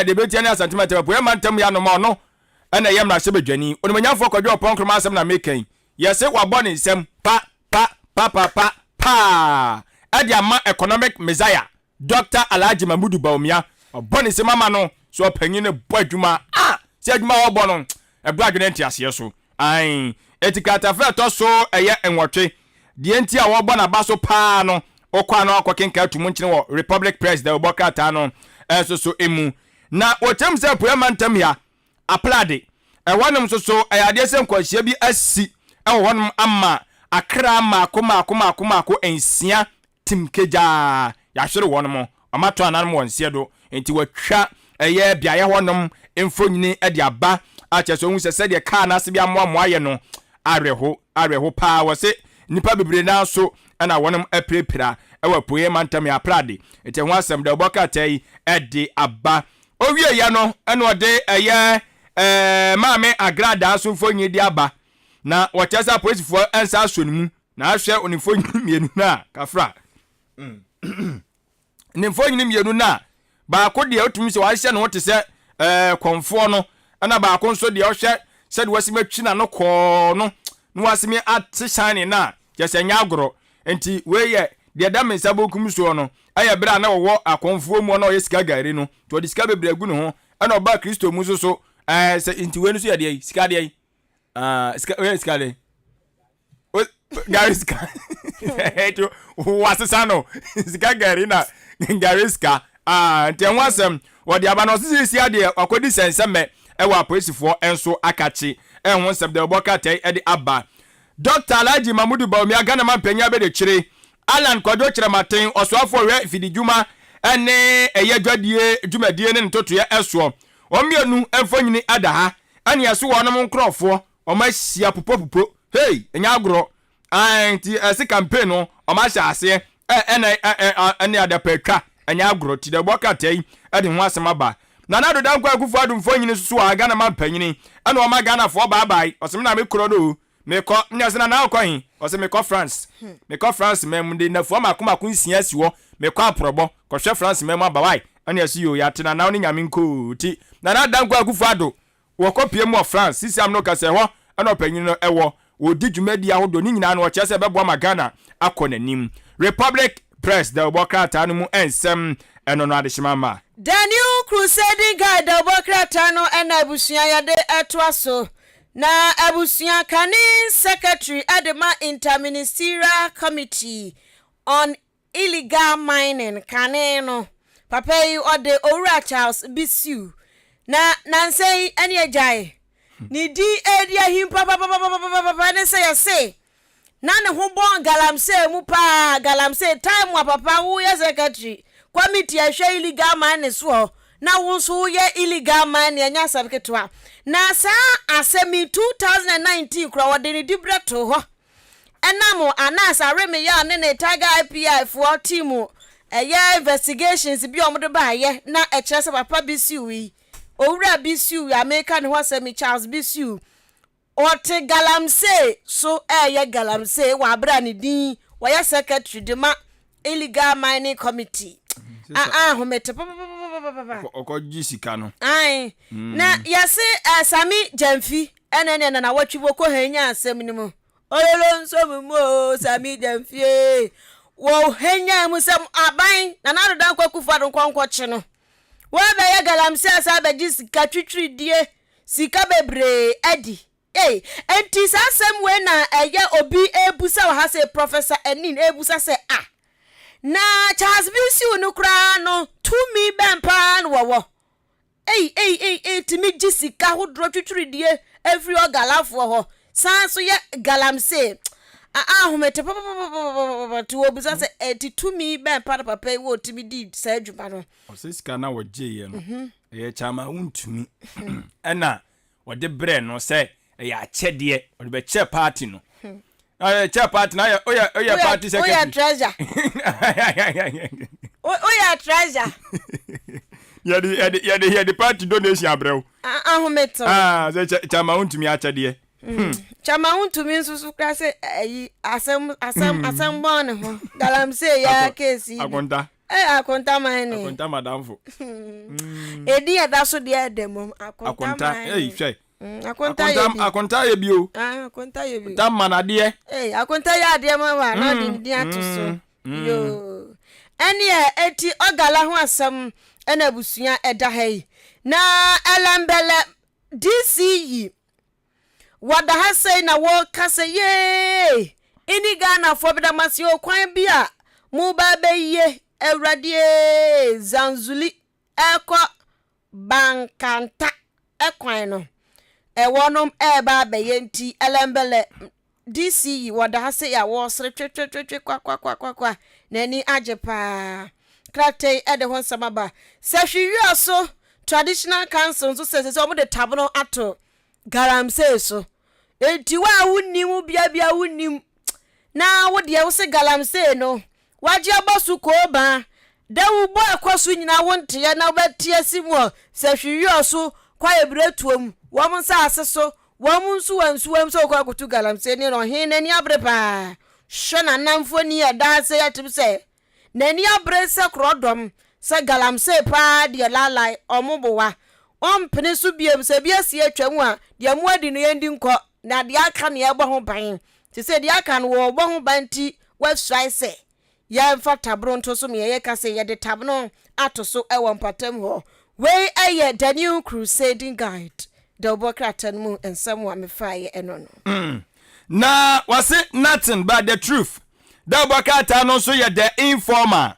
[SPEAKER 11] de betia ne santimantam po e mantam ya no ma no ena ye mra se bedwani onimanyafo kwadwo oponkro asem na mekan yese wabɔ ne nsɛm pa adi ama economic messiah Dr. Alhaji Mamudu Baumia ɔbɔ ne nsɛm ama no so ɔpanyin ne bɔ adwuma se adwuma wɔbɔ no ɛbra adwene ntiaseɛ so ai etikata fa to so ɛyɛ enwɔtwe die nti a wɔbɔ na ba so pa no okwa no akɔkenka tumu nkyene wɔ republic president Obuoba ata no so emu na wɔtem sɛ poema ntam ya aplade ɛwɔnom so ɛyade sɛ nkwahye bi asi ɛwɔnom ama akra maako ensia timkeja ya hwere wɔnom ɔmato ananom wɔnsie do enti watwa ɛyɛ biaye wɔnom mfonyini ɛde aba akyɛso hu sɛ de kaa na ase bi amoamoa yɛ no areho pa wɔ se nipa bebre na so ɛna wɔnom aprepira ɛwɔ poye mantam ya prade enti ho asɛm da Obuoba ata yi ɛde aba owie ya no ɛna ɔde ɛyɛ maame agrada so mfonyini de aba na wɔkyɛsa polisifoɔ ɛnsa asɔnimu na ahwɛ onimfonyini mienu na kafra nimfonyini mienu na baako de otumi se wahyɛ no te sɛ konfoɔ no ana baako nso de ɔhwɛ sɛ de wasime twina no kɔɔ no no wasime ate shine na yɛsɛ nya agoro enti weyɛ de da mensa bokum so no ayɛ bra na wɔwɔ akonfoɔ mu na ɔyɛ sika gari no to de sika bebre agu no ho ana ɔba kristo mu so sɛ enti we no so yɛ de sika de ska de gariska eto wasesano sika gari na gariska nten wasem wodi aba no sisi ade akodi senseme ewa apolisifoɔ enso akachi enho nsem de Obuoba ata ede aba Dr. Alhaji Mamudu Baumia Ghana man panya be de kyire Alan kwadwo kyere maten osoafo hwe fidijuma ene eye dwadie dwumadie ne ntotoye eso omienu emfonyini adaha ane yaso wonom nkrofo omasia pupo hey enya agro anti ase campaign no omasha ase ene adapatwa enya agro ti de Obuoba ata yi ade ho asem aba na do dan kwa kufu adum fonyini susu wa Ghana man panyini ene o ma Ghana fo bye osem na me kro no meko nyasena na akwan ose meko France mem de na fo makoma nsia si wo meko aprobo kohwe France mem abawai ene asi yo ya tena na oni nyame nko ti na dan kwa kufu ado wo kopie mu France sisiam no kase ho ene opanyin no ewo odi dwumadi ahodo ni nyina no kyese bebo ma Ghana akonanim Republic Press the Obuoba ata no mu ensem eno no adehimama
[SPEAKER 9] Daniel Crusading Guide the Obuoba ata no ena abusua yade etoaso na abusua kane secretary adema interministerial committee on illegal mining kane no papa yi ode Owura Charles Bisu na nansei ene ajai ni di area him papa ne say say na ne ho bon galamse mu pa galamse time wa papa wo ye secretary committee ahwe illegal mining so na wo so ye illegal mining anya sabketwa na sa asemi 2019 kura wode ni dibreto ho enamo anasa reme ya ne Tiger IPI for team investigations bi omdo ba ye na ekyerese papa Bisu wi Owura Bisu American ho asemi Charles Bisu ote galamse so ye galamse wa bra ne din wa ya secretary de ma illegal mining committee homete
[SPEAKER 11] okoji sika no
[SPEAKER 9] ai na yase Sami Jamfi ene na watwibo ko hanya asem ni mu ololo nso mu Sami Jamfi wo hanya mu sem aban na dan kwakufa don kwankwoche no wa ba ya galamse asa ba ji sika twitwi die sika bebre adi enti sasem we na eye obi ebusa wa ha se professor Enin ebusa se na Charles Bisi unukra no to me bempan wo timi jisika ho dro twitwiri die every ogalafo ho san so ye galamse ahomete to obusa se to me bempan papa wo timi di sa adwuma no
[SPEAKER 11] osisika na wo je no ye chama untumi ena wo de bre no se ya chede wo be che party no che party na oya party secretary
[SPEAKER 9] oya treasure oya treasure
[SPEAKER 11] ya the party donation abrel
[SPEAKER 9] ahometo
[SPEAKER 11] se chama untumi achede
[SPEAKER 9] chama untumi nsusu kra se asem bon ho galamse ya kesi
[SPEAKER 11] akonta
[SPEAKER 9] akonta mine
[SPEAKER 11] akonta madamfo
[SPEAKER 9] edi eda so de edem
[SPEAKER 11] akonta hwe
[SPEAKER 9] akonta
[SPEAKER 11] ye bio
[SPEAKER 9] akonta ye bio
[SPEAKER 11] tam manade
[SPEAKER 9] akonta ya ade ma wa na de atoso yo eni eti ogala ho asem ena abusua eda hai na elambele DCE wada ha sei na wo kase ye ini Ghana fo beda mase o kwan bia mu ba beye ewrade zanzuli eko bankanta ekwan no ewonom eba beye nti elambele DCE wada ha sei ya wo sre twetwetwe kwa nani ajepa krate ede hon samaba se hwiwi so traditional council so se omo de tabono ato galamse so enti wa wunnim bia wunnim na wo de wo se galamse no waje abosu ko ba da wo bo akwaso nyina wo nte na obetie simu se hwiwi so kwa ebretuom wo mo sa aseso wo mo nsu wansuwam so kwa kutu galamse ni no hin nani abrepa shona namfo ni ada se yatim se nani abrese krodom se galamse pa de lalai omobowa ompene so biem se bia sie atwam a de muadi no yendi nko na de aka ne ebo ho ban ti se de aka no wo bo ho ban ti website se ya mfa tabro nto so me ye ka se ye de tabno atoso ewo mpatam ho we aye the new crusading guide the Obuokratan mu ensam wa me faye eno no
[SPEAKER 11] na wase nothing but the truth the Obuokratan no so ye the informer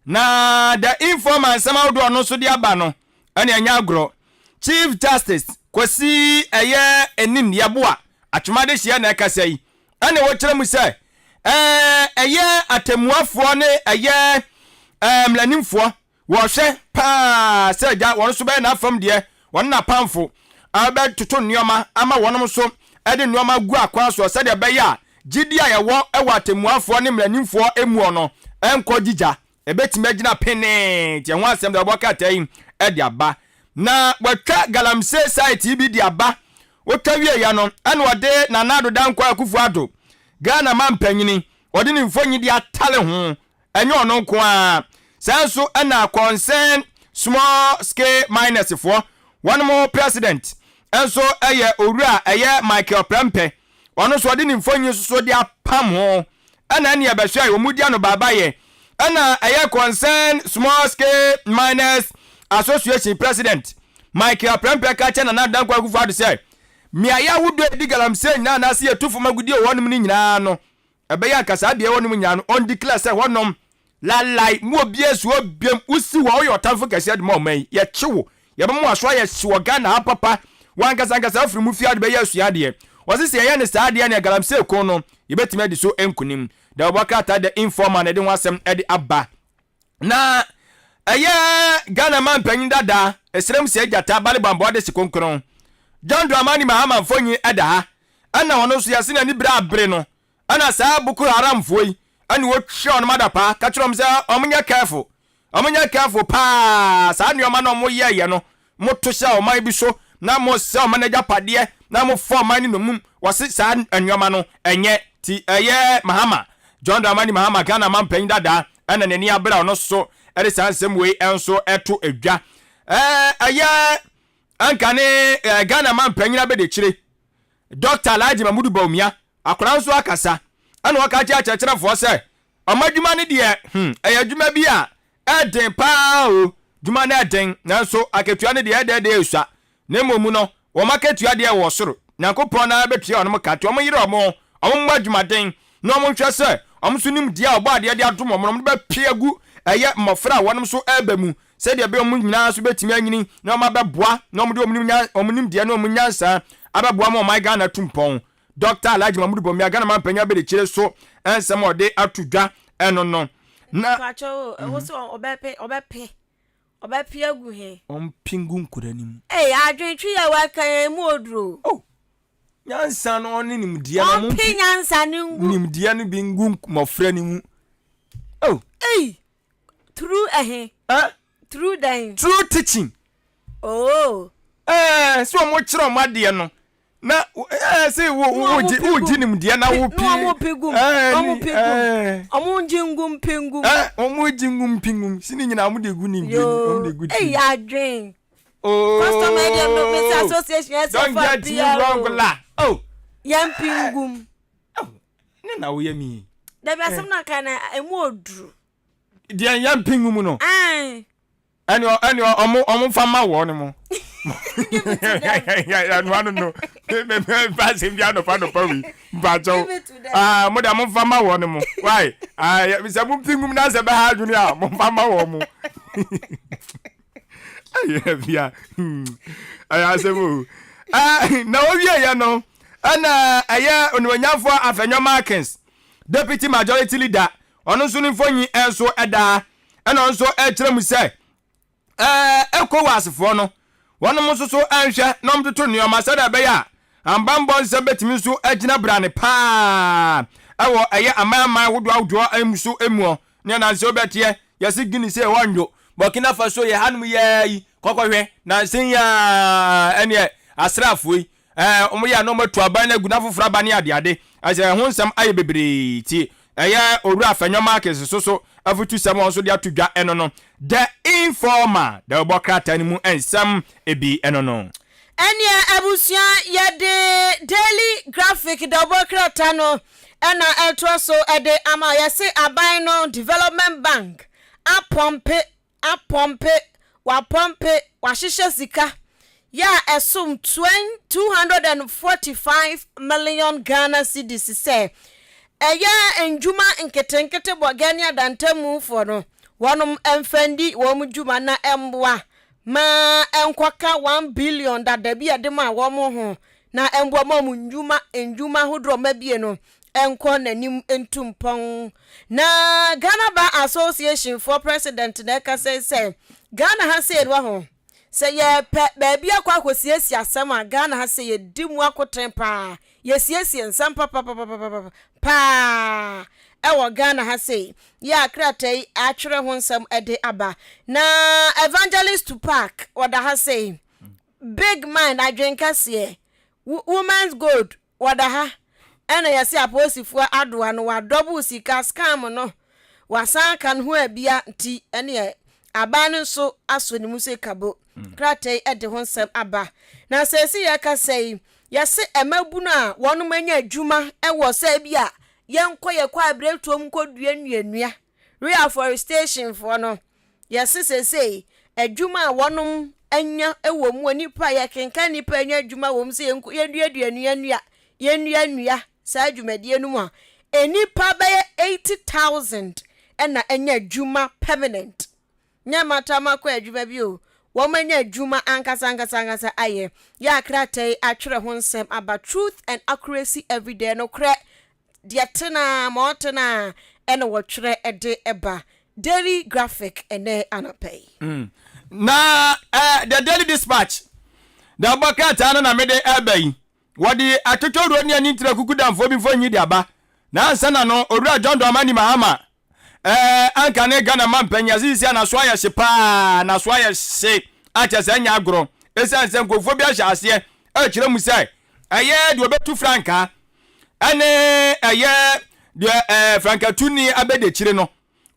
[SPEAKER 11] na the informer sama do no so de aba no ene anya agro Chief Justice Kwasi eye enim yeboa atwomade hia na ekasa yi ene wo kire mu se eye atemuafo ne eye mlanimfo wo hwe pa se ja won so be na afam de won na pamfo aba tutu nneoma ama wonom so ede nneoma gu akwa so se de be ya gidi a yewo ewa atemuafo ne mlanimfo emu ono enko gija ebetime agina pene je ho asem de Obuokratan ede aba na watwa galamse site bi di aba wotwa wie ya no ene ode na nado dankwa akufu ado Ghana mampanyini ode ni mfonyi di atale ho enye ono nko a sanso ena concern small scale miners for one more president enso eye owura eye Michael Prempe ono so ode ni mfonyi so di apam ho ena ne yebehwa omudi ano baba ye ena eye concern small scale miners Association President Maakye Prempe kacha na dankwa kufu adu say miaya wudo edi galamse na na se etufo magudi wonum ni nyina no ebeya kasa de wonum nyina no on declare say wonom lalai mu obiesu obiem usi wo yo tamfo kase de mo man ye chewo ye be mo aso ye siwo Ghana papa wan kasa afri mu fi ade be ye suade ye wose se ye ne saade ne galamse ko no ye betime de so enkunim da Obuokratan de informer na de wasem ede abba na Ghana man panyin dada esrem se jata bale bambo de sikonkron John Dramani Mahama mfonyi eda ha ana wono so yase na ni bra abre no ana saa Boko Haram foi ani wo twa on madapa ka kirom se omunya careful pa saa ni o ma no mo ye no mo to sha o man bi so na mo se o manager pade na mo fo man ni no mum wase saa anwoma no enye ti Mahama John Dramani Mahama Ghana man panyin dada ana nani abra ono so ere sansem we enso eto edwa ankane Ghana man panyina be de kire Dr. Alhaji Mamudu Bawumia akora nso akasa ana waka cha fo se omadwuma ne de adwuma bi a eden pa o dwuma na eden nanso aketua ne de ede esua na momu no wo maketua de wo soro nakopon na betua no makato mo yire omo madwuma den no mo hwe se so nim dia obo ade de adom omno be piagu eye mmofra wonom so eba mu se de be omu nyina so betimi anyini na oma beboa na omde omnim dia na omunyansa abeboa ma my Ghana tumpon Dr. Alhaji Mamudu Bomi Ghana man panya be de kire so ensem ode atudwa eno no na
[SPEAKER 9] kwacho wo so obepe agu he
[SPEAKER 11] ompingu nkuranim
[SPEAKER 9] adwentwi ya waka mu oduro
[SPEAKER 11] nyansa no oni nimdia no
[SPEAKER 9] ompi nyansa ni ngu
[SPEAKER 11] nimdia no bi ngu mofra ni mu
[SPEAKER 9] through through dying
[SPEAKER 11] through teaching so mo kire omade no na say wo jinim dia na wo pi
[SPEAKER 9] omujingum pingum
[SPEAKER 11] omujingum pingum sini nyina amde gu ni bi amde gu
[SPEAKER 9] adwen customer development association
[SPEAKER 11] don't get you wrong la
[SPEAKER 9] yam pingum
[SPEAKER 11] ne na wo yami
[SPEAKER 9] da bi asem na kana emu oduru
[SPEAKER 11] dia yam pingum no ani omo fama wo ne mo I don't know. Pass him down the front of Paris. But Madame Fama one more. Why? I was a moving as a bad junior. Mama woman. Yeah. I asked him. No, yeah, no. And a year on when you're for Afenyo Markins, Deputy Majority Leader, on soon for you and so Ada, and also Etram say, Echo was for no. One muso so answer nom to turn your masada beya and bambon sabetimi so agina brane pa awo eye amama wodo awdo amuso emuo ne na se obetie yesi gini se wanjo Burkina Faso ye hanum ye kokohwe na sen ya ene asrafo yi omo ya no matu aban na guna fofora ba ne ade ase ho nsam aye bebre ti eye oru Afenyo Markets so afutu sam on so dia tudwa eno no the informer the obokrata ni mu ensam ebi eno no
[SPEAKER 9] enia abusia ya de daily graphic the obokrata no ena etro so ede ama ya se aban no development bank apompe wa hihye sika ya esum 245 million Ghana cedis se eya enjuma nketenkete bogania dantamu for no wonum emfandi wom juma na emboa ma enkwaka 1 billion da bia de ma wom ho na emboa ma mu enjuma hodro mabie no enko nanim entumpon na Ghana Bar Association for President na ka say Ghana ha say wa ho say ye ba bia kwa kwosiesie asem a Ghana ha say ye dimu akoten pa ye siesie nsam pa ewo Ghana ha say ya kratai atwere ho nsam ede aba na evangelist to park oda ha say big man adwenka se woman's gold oda ha ena yesi aposifu adoa no wa double sika scam no wasan kan ho abia nti ene abanu so asoni muse kabo kratai ede ho nsam aba na sesi ya ka say yesi emabu na wonu manya adwuma ewo se bia yenkoye kwa abretuom kodua nnuanua reforestation for no yesi sesei adwuma wonum anya ewo mu onipa ya kenka nipa anya adwuma wom se yennuanua sa adwumadie no mu a enipa be 80,000 ena anya adwuma permanent nyamata makwa adwuma bi o womanya adwuma ankasa aye ya kratai atwere ho nsem about truth and accuracy every day no kre diatena motena ena wotwere ede eba daily graphic ene anapay
[SPEAKER 11] na the Daily Dispatch the abakata na mede abai wodi atotoro ni ani tira kukudamfo bi fo nyi de aba na ansa na no owura John Dramani Mahama anka ne Ghana man panya sisi na so aye sepa na so aye se acha nya agro esan se nkofo bi ahya ase e kire mu sai aye de obetu franka ane aye de franka tuni abede kire no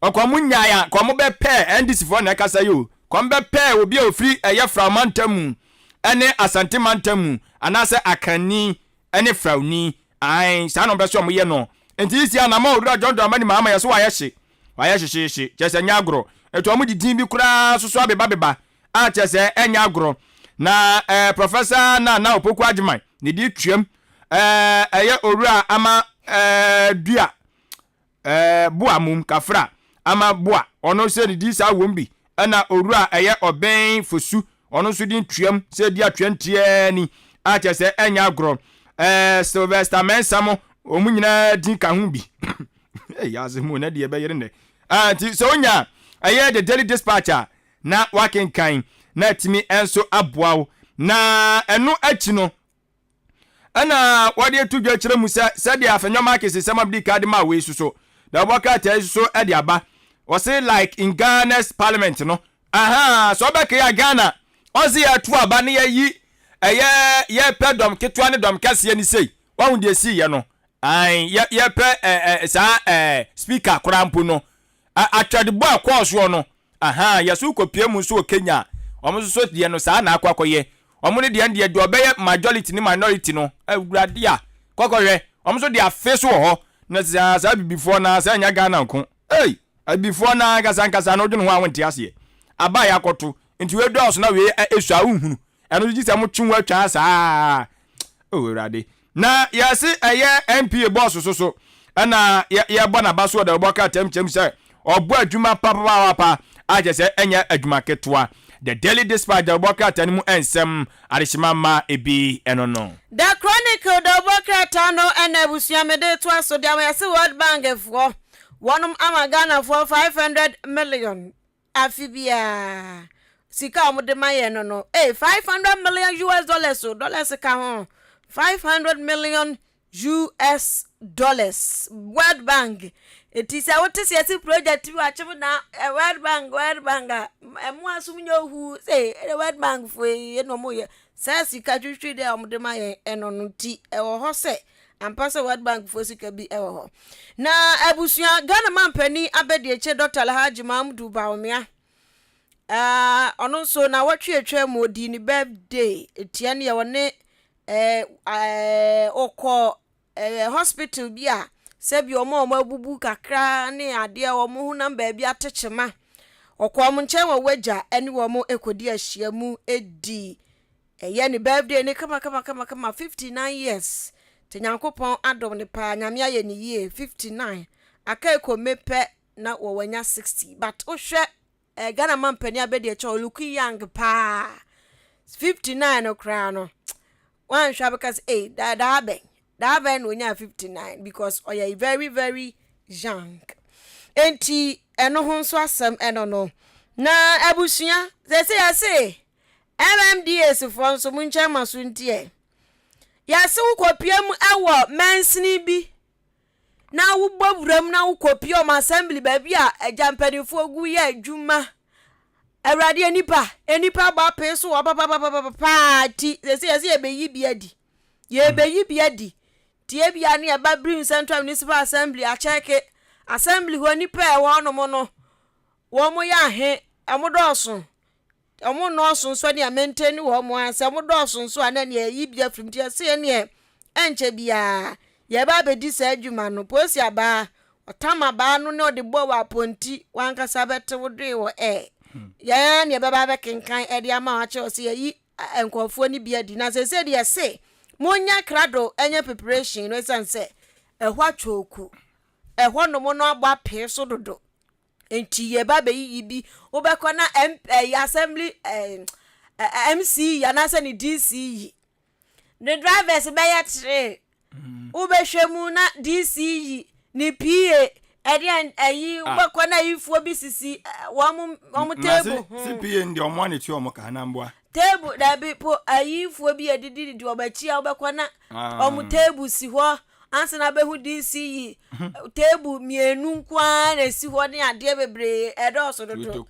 [SPEAKER 11] okwamu nyaaya kwamu be pe ndc fo na kasa yo kwamu be pe obi ofri aye framantamu ane asante mantamu anase akani ane frauni ai sa no be so mo ye no enti isi ana ma owura John Dramani Mahama ye so wa ye hye chese nya agro eto amu didin bi kura soso abeba a chese enya agro na professor na opoku agyeman ne di twem eye owura ama dua boa mum kafra ama boa ono se di sa wombi ana owura eye oben fosu ono so di ntwam se di atwentie ni a che se enya agro Sylvester Mensamo omunyina din ka hu bi yazimu na de be yere ne ti so nya eye the Daily Dispatcher na wakenkan na timi enso aboawo na eno achi no ana wade tudwa kire mu se de afanyoma kese samabdi card ma we so da boka ta so e de aba o say like in Ghana's parliament no so be ke ya Ghana o say atu aba ne yi ye pedom ketwa ne dom kase ni sei wa hu de si ye no ye pe sa speaker korampo no atwade bo akwaso no yesu kopie mu so Kenya omo so de no sa na akwakoye omo ne de do obeye majority ni minority no awurade a kokohwe omo so de afe so ho na sa before na sa nya Ghana nko before na kasa no dwene ho awonte ase aba ya koto nti we do so na we esu ahunu eno ji se mo twunwa twa sa awurade na yesi eye MPA boss so na ye bona baso da boka temchem se obo adwuma papa aje se enya adwuma ketwa the Daily Dispatch da boka tanimu ensem arishimama ebi enono
[SPEAKER 9] The Chronicle da boka tano enebusia mede to aso dia we se World Bank for wonum amagana for 500 million afibia sika omude maye no 500 million US dollars so dollars ka ho 500 million US dollars World Bank. It is a what is a project to achieve now a World Bank and one soon who say a World Bank for no more says you can't treat them the my and on tea or horse and pass a World Bank for sick be ever. Now Abusia Ghana man penny abedi Dr. Alhaji Mahmoud Baumia. Also now what you a more dini birthday Tiania one oko hospital bia sebi omo mabubu kakra ne ade omo hu namba bia techema okwa mo nche wa waja ene omo ekodi ahia mu edi eye ne birthday ne kama 59 years tenyankopon adom ne pa nyame aye ne ye 59 aka ekomepe na wo wanya 60 but ohwe Ghana man pani abedi eche look young pa 59 okra no one shall because that ben when you 59 because you are very very young enti eno ho so asem eno no na abusia they say MMDS for so munche maso ntie ya se ukopiem ewo mensini bi na wo bobram na ukopiem assembly ba bi a ajampanifo gu ye adwuma awrade enipa ba peso pa ti they say ebeyi biadi ye beyi biadi tie bia ne eba brim Central Municipal Assembly a check assembly ho nipa e wo no mo no wo mo ya he amodoso omo no so so ne maintain wo mo ase amodoso so ana ne yi bia frim tie se ne enche bia ye ba bedi sa adwuma no posi aba otama ba no ne ode bo wa ponti wankasa bete wo de wo ya ne baba be kenkan e de ama wa che o se yi enkofo ni bia di na se de se monya krado enye preparation no sense ehwa choku ehwo no mo no agba pe so dodo enti ye ba be yi bi obekọ na assembly MC ya na se ni DC the drivers be ya 3 obehwemu na DC ni PA edian ayi obekọ na yifuo bi sisi wo table
[SPEAKER 11] CPA ndi omo ne ti omo ka na mboa
[SPEAKER 9] table da bi po ayifuo bi edidi di obachia obekọ na omu table si ho ansa na behu DC table mienu nkwa na si ho ne ade bebre edo so dodo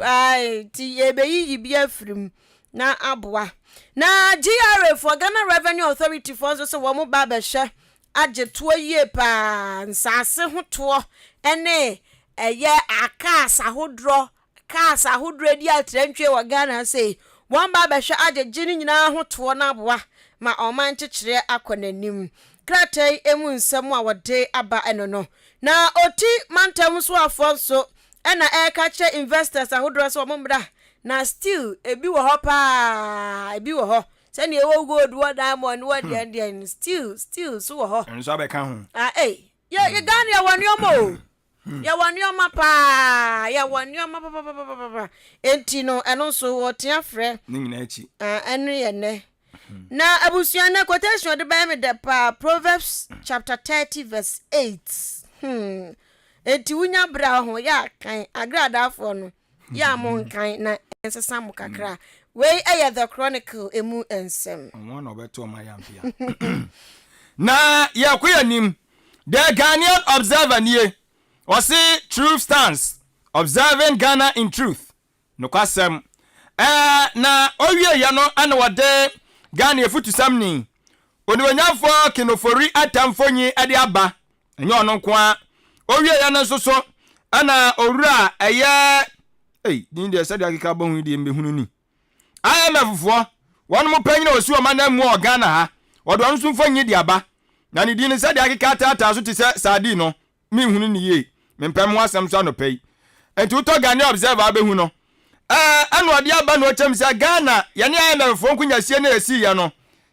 [SPEAKER 9] ai ti ebeyi bi afrim na aboa na GRA for Ghana Revenue Authority for so wo mo ba be hwe ageto yie pa nsase ho to ene eye akasa hodro kasa hodro di atrantwe wo Ghana say won ba be hwe agegini nyina ho to na aboa ma oman kyekere akonanim kratai emu nsem a wode aba eno no na oti mantam so afonso ena kache investors ahodro so omombra na still ebi wo ho pa ebi wo ho se ne wo gold wo diamond wo de still so wo ho
[SPEAKER 11] enso abeka ho
[SPEAKER 9] ya Ghana ya wanyomo ya wanyomo pa ya wanyomo pa enti no eno so wotia frɛ
[SPEAKER 11] ni nyina achi
[SPEAKER 9] enu ye ne na abusua na quotation de ba me de pa Proverbs chapter 30 verse 8 enti wunya bra ho ya kan agrada afo no ya mo kan na ensesa mo kakra we the Chronicle emu ensem
[SPEAKER 11] mo na obeto ma yampia na yakoya nim the Ghanaian observer nie was truth stance observing Ghana in truth no kwasem na owie ya no ana wode Ghana efutu samni oni wanyafo kinofori atamfonyi ade aba enye ono nko owie ya no soso ana owura eye din de sade akika bohu de mbehunu ni IMF won mo panyin osu o manamu o Ghana ha odo nso mfonyi de aba na ne din sade akika tata so te sadi no me hunu ni ye me mpam wasam so no pay enti uto Ghana observer abehu no anu ade aba no chem se Ghana ye ne IMF nkunya sie na esi ya no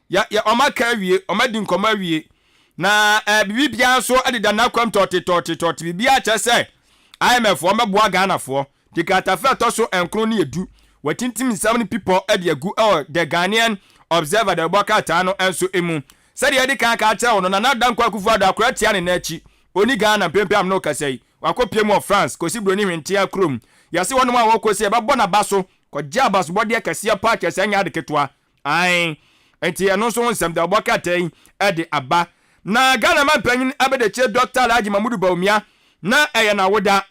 [SPEAKER 11] ya omaka wie omadi nkoma wie na bibia so adeda na kwam toti bibia che se IMF o meboa Ghana fo dikata fe to so enkro ne edu watintim 7 people ade agu the Ghanaian observer the bokata no enso emu sade ye dika ka cha wono na dan kwa kufu ada akora tia ne na achi oni Ghana pempem no kasai wakopie mu France kosi broni hwentia krom yase wono ma wokosi e bebo na baso koja baso body akasia pa kese anya de ketwa ai enti eno so nsem da bokata yi ade aba na Ghana man panyin abede che Dr. Alhaji Mamudu Baumia na eye na woda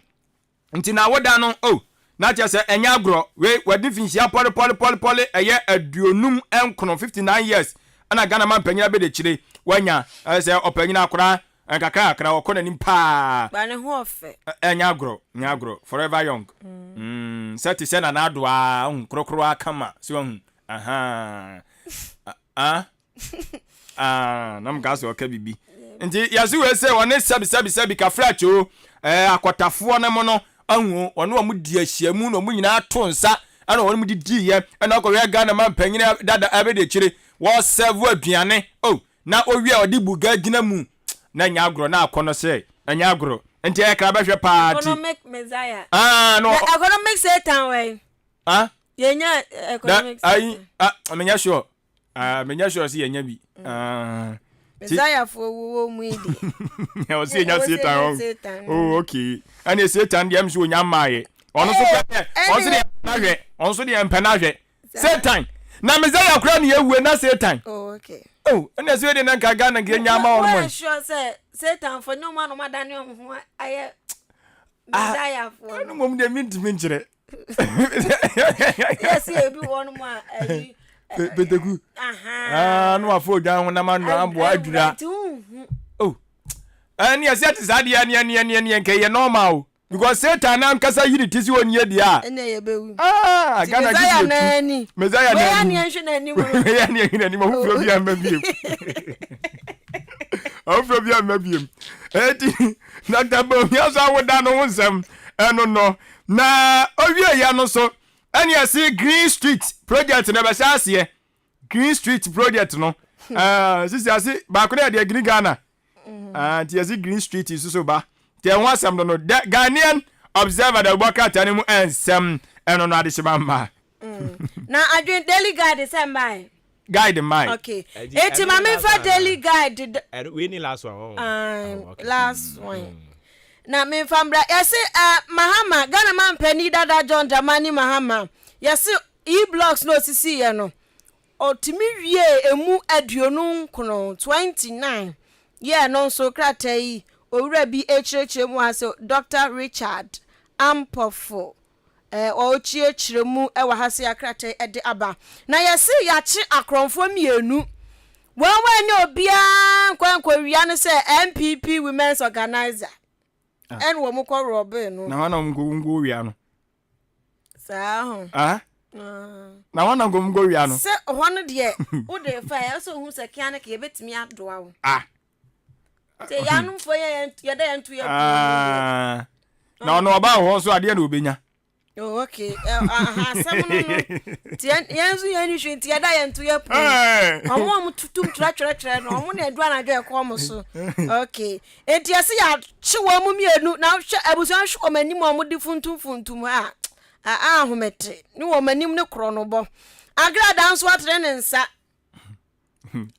[SPEAKER 11] nti na woda no na che se enya agro we wadi finhia poli eye aduonum enkono 59 years ana Ghana man panyin abede chire wanya se opanyin akora nkaka akra okona nimpa
[SPEAKER 9] ba ne ho ofe
[SPEAKER 11] enya agro forever young sati se na adwa nkrokro akama si won nam gas o ka bibi nti yasi we se woni sabi ka fracho akotafo na mo no ahu ono wa mudi ahyiamu no mu nyina to nsa ana woni mudi diye ana akọwe Ghana man panyina dada abede chire wo serve aduane na owie odi buga gina mu na nya agro na akono se nya agro nti e kra behwe party
[SPEAKER 9] economic messiah
[SPEAKER 11] no
[SPEAKER 9] economic satan way yenya economic
[SPEAKER 11] menya sure menya sure si yenya bi
[SPEAKER 9] messiah for wo mu idi
[SPEAKER 11] ya o si yenya satan okay ani satan dem so nya maaye ono so de empenahwe satan na messiah kura ni ewu na satan
[SPEAKER 9] okay
[SPEAKER 11] and as we didn't Ghana get nyama on one.
[SPEAKER 9] Sure, say Satan for no man, Madame, I desire for
[SPEAKER 11] no mum de mint minchre.
[SPEAKER 9] Yes, you be one more.
[SPEAKER 11] Beteku. No afford down na man no ambo adura. And yes, that is adia ni ke normal. Because Satan am kasa yiri tisi won ye dia.
[SPEAKER 9] Ene be wu.
[SPEAKER 11] Ghana give you. Messiah
[SPEAKER 9] nani. We anhwe nani mo.
[SPEAKER 11] We anhwe mo hu bi amabiem. Ofro bi amabiem. Eti na tabo ya so awoda no nsem eno no. Na owie ya no so ene asi Green Street project na be sase. Green Street project no. Sisi asi ba ko de Green Ghana. Ti asi Green Street is so ba. Te wasam no Ghanaian observer the bokata ni mu ensem eno no ade shibamba
[SPEAKER 9] na adwen daily guide sembai
[SPEAKER 11] guide mai
[SPEAKER 9] okay eti ma me fa daily guide
[SPEAKER 1] we ni last one
[SPEAKER 9] okay. Last one na me fa mbra yesi Mahama Ghana man pani dada John Dramani Mahama yesi e-blocks no sisi ye no otimi wie emu aduonu kono 29 yeah no so kratai owura bi echireche mu aso Dr. Richard Ampofo o chiechire mu e wa hase akrate e de aba na yesi yachi akronfo mienu wanwanya obia kwankwa wia ne se MPP Women's Organizer en wo mu ko robe no
[SPEAKER 11] na wana mgo wia no
[SPEAKER 9] sa ho
[SPEAKER 11] na wana mgo wia no
[SPEAKER 9] se hono de wo de fa so hu se kiane ke betimi adoa wo say yanum for ye da yentu ye
[SPEAKER 11] na no ba ho so ade na obenya
[SPEAKER 9] Oh, okay. Some Yanzu Yanishin, Tiada, and to your point.
[SPEAKER 11] Eh.
[SPEAKER 9] I want to track, and I want to run a girl comoso. Okay. And Tiasia, she won't me now. I was unsure many more different to my. Who met no woman in the chronobo. I got dance what and sat.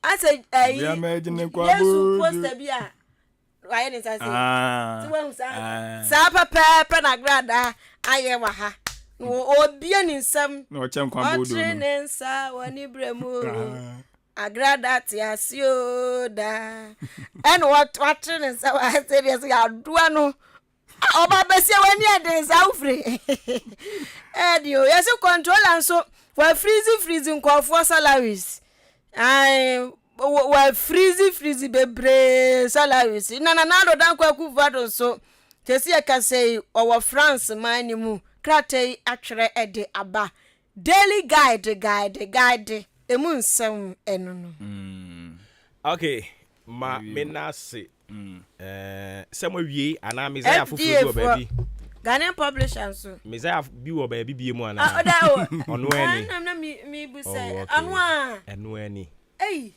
[SPEAKER 9] I said,
[SPEAKER 11] We imagine the
[SPEAKER 9] yes, supposed to be a. Why didn't I say? Sapa pepper na grada ayewaha. No obian in some.
[SPEAKER 11] No cham kwambo do.
[SPEAKER 9] Otrenen sa wani bremu. Agrada tiasio da. And what trenen sa I said yes ya duano. Oba besia wani ade sa ufre. Edio yes control and so we freezing call for salaries. Well, freezy bebre salaries. Na do dan kwaku vado so. Tesi I can say our France mani mu krate atwere ede aba. Daily guide. Emu nsem eno no.
[SPEAKER 1] Okay, menase. Some wie ana Messiah fufu do baby.
[SPEAKER 9] Ghanaian publishers so.
[SPEAKER 1] Messiah bi wo baby bi mu ana. Ono ani.
[SPEAKER 9] Na me bu say anwa.
[SPEAKER 1] Eno ani.
[SPEAKER 9] Hey.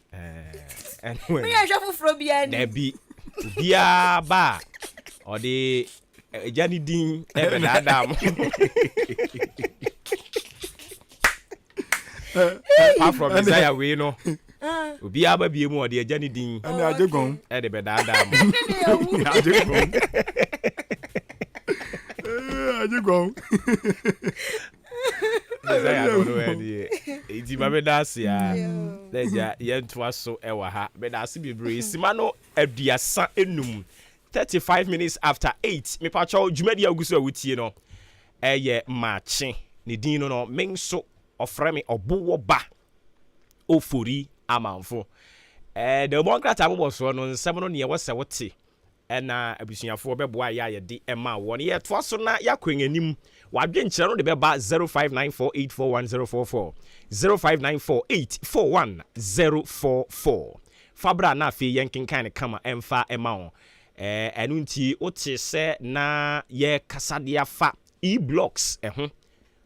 [SPEAKER 1] Anyway.
[SPEAKER 9] Me ya shafo fro bia ni.
[SPEAKER 1] Debi. Bia ba. O de ejani din e be da dam. Apart from Messiah we no. Obi aba bia mu o de ejani din.
[SPEAKER 11] Ani ajegon.
[SPEAKER 1] E de be da dam.
[SPEAKER 11] Ajegon. Ajegon.
[SPEAKER 1] Messiah no no e. Iti ba be da sia. Leja yentoa so ewa ha. Be da se bebre. Sima no aduasa enum. 35 minutes after 8. Me pa chaw dwumadi aguso awutie no. Eye Maakye. Ne din no menso ofre me Obuoba Ofori Amanfo. The monkrata mo so no nsem no ne ye wose wote. Na abusuafo beboa ya ye de ema wo ne ye toa so na yakwanyanim wadwe nkyere no de beba 0594841044 0594841044 fabra na afi yenkenkan ne kama emfa ema wo enu nti ote se na ye kasade afa e-blocks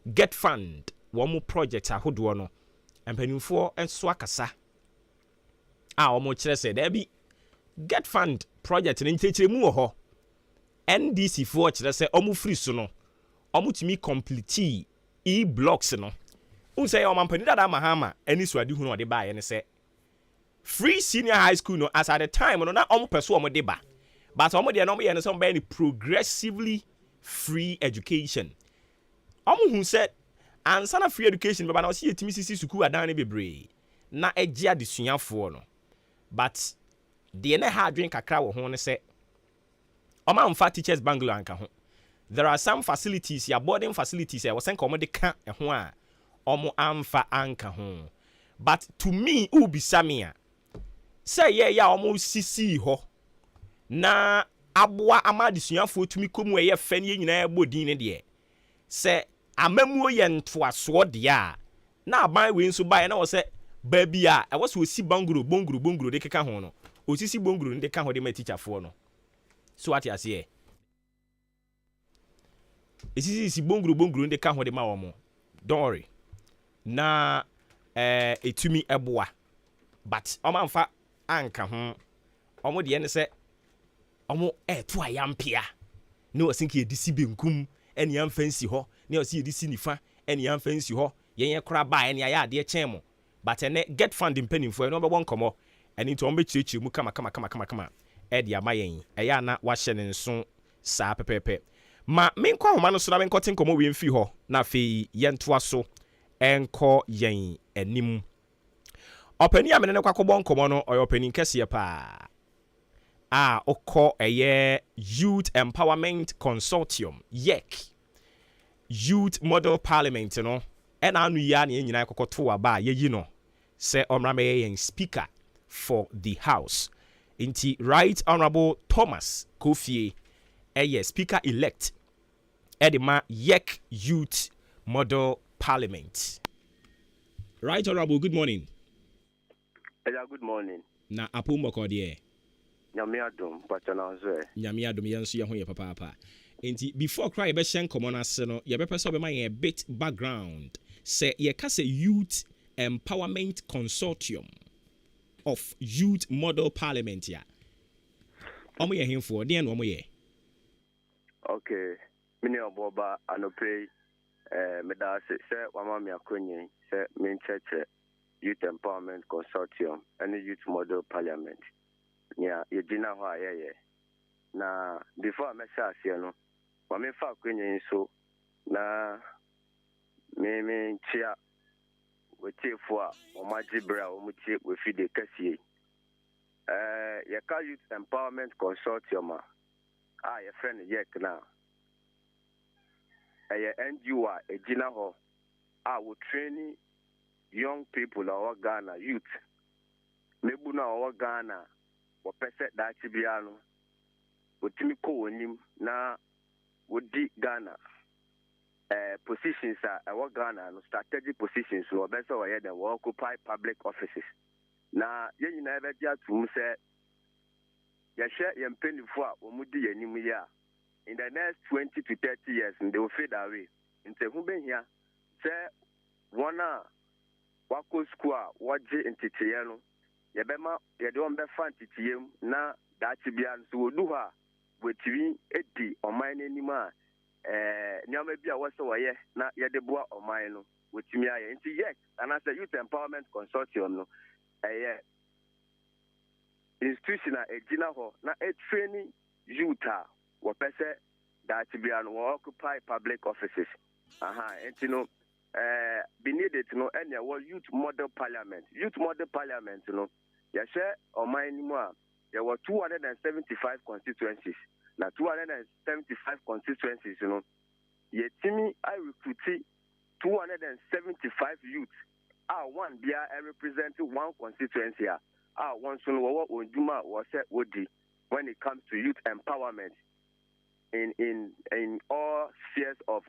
[SPEAKER 1] get fund wo mo project ahodo no empanimfo enso akasa wo mo kire se da bi get fund project ni nchechire mu ho NDC for kire se omu free so no omu timi complete e-blocks no unse ya omampani dada mahama eni so adi hunu ode ba ye ne se free senior high school no as at the time no na omu peso omu de ba but omu de no omu ye no so be ni progressively free education omu hu se ansa na free education be ba na o si etimi sisi school adan ne bebre na egia desuafo no but the ne ha drink kakra wo ho ne se omamfa teachers bungalow anka ho there are some facilities ya boarding facilities ya wosen ko mo de ka ho a omo amfa anka ho but to me ubisamia say ya omo sisi ho na aboa amadisuafo tumi komu ye fa ne nyina ebodin ne de se amamuo ye ntoaso de a na aban we nso bae na wo se ba bia e wo se osi bungalow de keka ho no osisi bonguru ndi ka ho de ma teacher fo no so ati ase esisi bonguru ndi ka ho de ma wo mo don't worry na etumi eboa but omamfa anka ho omo de ne se omo to ayampia ne osinki edisi benkum ene yam fancy ho ne osi edisi nifa ene yam fancy ho yen kora ba ene ya ade chen mo but ene get funding penifo no be won komo eni to ombe chichi mu kama edi amayen eya na wahye ne nso saa pepepe ma menkwa homa no so na menkote nkomo we mfi ho na fe yentoa so enko yen anim opani amene ne kwakobɔ nkomo no oyo opani kese pa okɔ eye Youth Empowerment Consortium Youth Model Parliament no ena anu ya na nyina kokoto aba yeyi no se omra me yen speaker for the House. Inti Right Honorable Thomas Kofi, Speaker elect, Edema Yek Youth Model Parliament. Right Honorable, good morning.
[SPEAKER 12] Yeah, good morning.
[SPEAKER 1] Na apumbo kodie.
[SPEAKER 12] Nyamiadum, Pachananze.
[SPEAKER 1] Nyamiadum yansu ya honye papa. Enti before cry be shen komo na se no ye be pese be ma ye bit background say ye ka say Youth Empowerment Consortium of Youth Model Parliament ya. Omo ye himfo de no omo ye.
[SPEAKER 12] Okay. Mini Obuoba anope meda se wama me akonye se me cheche Youth Empowerment Consortium and Youth Model Parliament. Yeah, ye gina ho ayeye. Na before me say ase no, wa me fa akonye so na me chia wetifo a omagibra omutie we fide kasie. Ye ka Youth Empowerment Consortium a ye friend yek na NGO a gina ho we training young people our Ghana youth. Mebu na our Ghana wo pese da chibia no wotimi ko wonim na wodi Ghana positions our Ghana no strategic positions no beso we dem occupy public offices. Na ye nyina ebe dia tum se ye hwe ye mpenifo a wo mudi yanim ya in the next 20 to 30 years they will fade away. Inte hu behia se wona wako school a waje ntitiye no yebema yede on be fan titiyem na dachi bia so odu ha wetiri edi oman nanim a nyama bia wose woye na yede boa oman no wetimi aye nti yes and as a Youth Empowerment Consortium no institutional ejina ho na training youth a wo pese dachi bia no occupy public offices enti no be needed no any Youth Model Parliament. Youth Model Parliament no ya share oman ni mu a there were 275 constituencies. Na 275 constituencies no yetimi I recruit 275 youth one bia represent one constituency one so no onduma was wodi when it comes to youth empowerment in all spheres of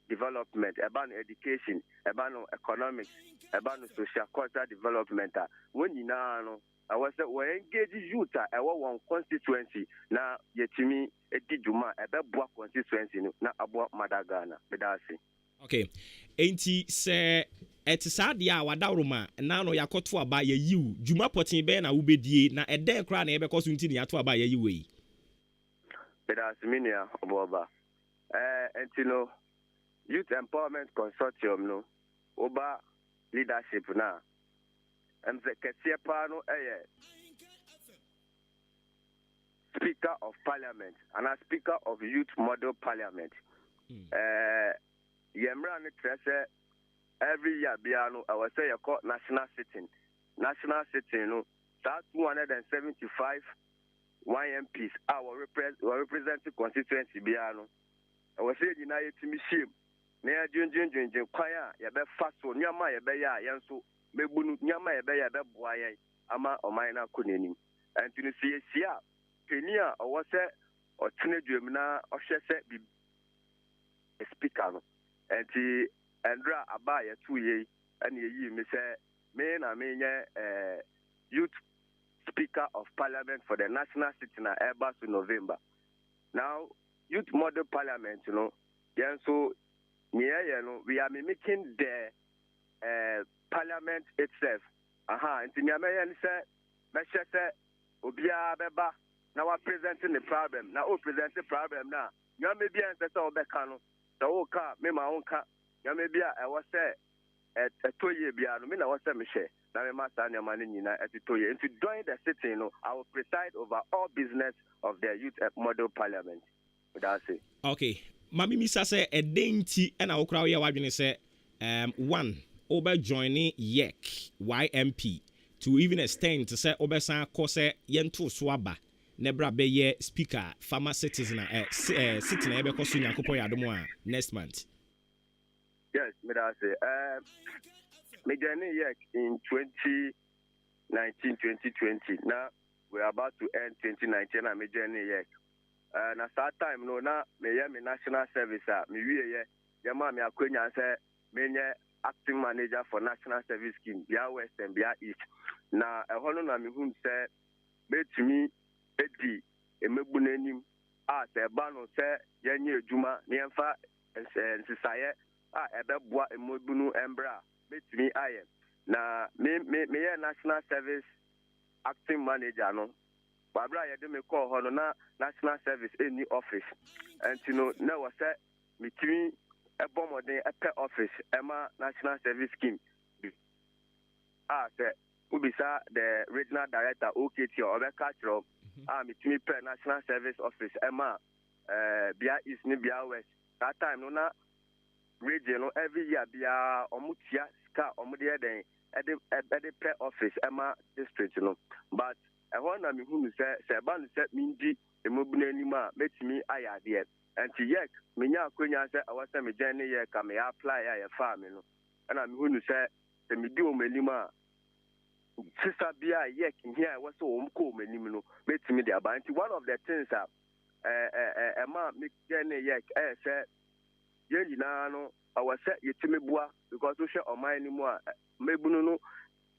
[SPEAKER 12] development, about education, about economics, about social cultural development. When you know, I was we engage youth at one constituency. Now, yetimi edijuma about boa constituency na about Madagana. Bedasi.
[SPEAKER 1] Okay, enti se etisa dia wadawroma na no yakoto aba ye yiw juma potin be na wubedie na eden kra na ebe koso nti ne yato aba ye yiw yi.
[SPEAKER 12] Bedasi minia Obuoba. Enti no Youth Empowerment Consortium no oba leadership na ketie pa no Speaker of Parliament and a Speaker of Youth Model Parliament. Yemra ne trese every year bia no I was say you call national sitting no that 275 YMPs our representing constituency bia no I was say you na yetimi shame na junjun kwaya ya be faso nyama ya be ya yenso megbunu nyama ya be boa yen ama oman na konenim antinu sia penia owo se otene dwem na ohwe se bi speaker no anti andra aba ya tuye ani yi me se me na me nye youth speaker of parliament for the national city na Airbus in November. Now youth model parliament yenso we are mimicking the parliament itself. Nti nyame say meshe say obia beba na we presenting the problem. Na o present the problem na nyame bia say obeka no. So o ka me ma onka nyame bia e wo say etoye bia no me na wo say me share. Na me ma sa nyama ni nyina etoye. Nti during the sitting I will preside over all business of the youth model parliament. That's it.
[SPEAKER 1] Okay. Mami misa say edenti na okra we wadwene say one over joining YMP to even extend to say obesan ko say yento so aba nebra be ye speaker farmer citizen citizen ebe ko so nyakopo yadomo a next month.
[SPEAKER 12] Yes, me that say me joining YEC in 2019-2020. Now we are about to end 2019 and me joining YEC. Na that time no na me national service me wie ye ma me akwanya say me nye acting manager for national service scheme bia west and bia east na ehonu na me hu say betimi edi emegbu nanim a sɛ ɛba no sɛ yɛnyɛ adwuma na yɛmfa nsesaeɛ a ɛbɛboa mmɔbunu mbra a mɛtumi ayɛ na meyɛ national service acting manager no babra a yɛde me kɔɔ hɔ no na national service ɛnni office ɛnti no na wɔ sɛ metumi ɛbɔ mmɔden ɛpɛ office ɛma national service scheme a sɛ wobisa the regional director OKT ɔbɛka kyerɛ a metumi pɛ national service office ɛma bia east ne bia west that time no na region no every year bia ɔmo tia sika ɔmo de yɛdɛn ɛde pɛ office ɛma district no but ɛhɔ na mehunu sɛ ɛba no sɛ mendi mmɔbunu anim a mɛtumi ayɛ adeɛ ɛnti yɛk menya akonya sɛ ɛwɔ sɛ megyan ne yɛ ka meyɛ apply a yɛfaa me no ɛna mehunu sɛ medi wɔn anim a sisa bia yɛk nhia a ɛwɔ sɛ wɔn kɔ wɔn anim no mɛtumi de aba nti one of the things a ɛma megyan ne yɛk ɛyɛ sɛ yɛn nyinaa no ɛwɔ sɛ yɛtumi boa because wohwɛ ɔman no mu a mmɛbunu no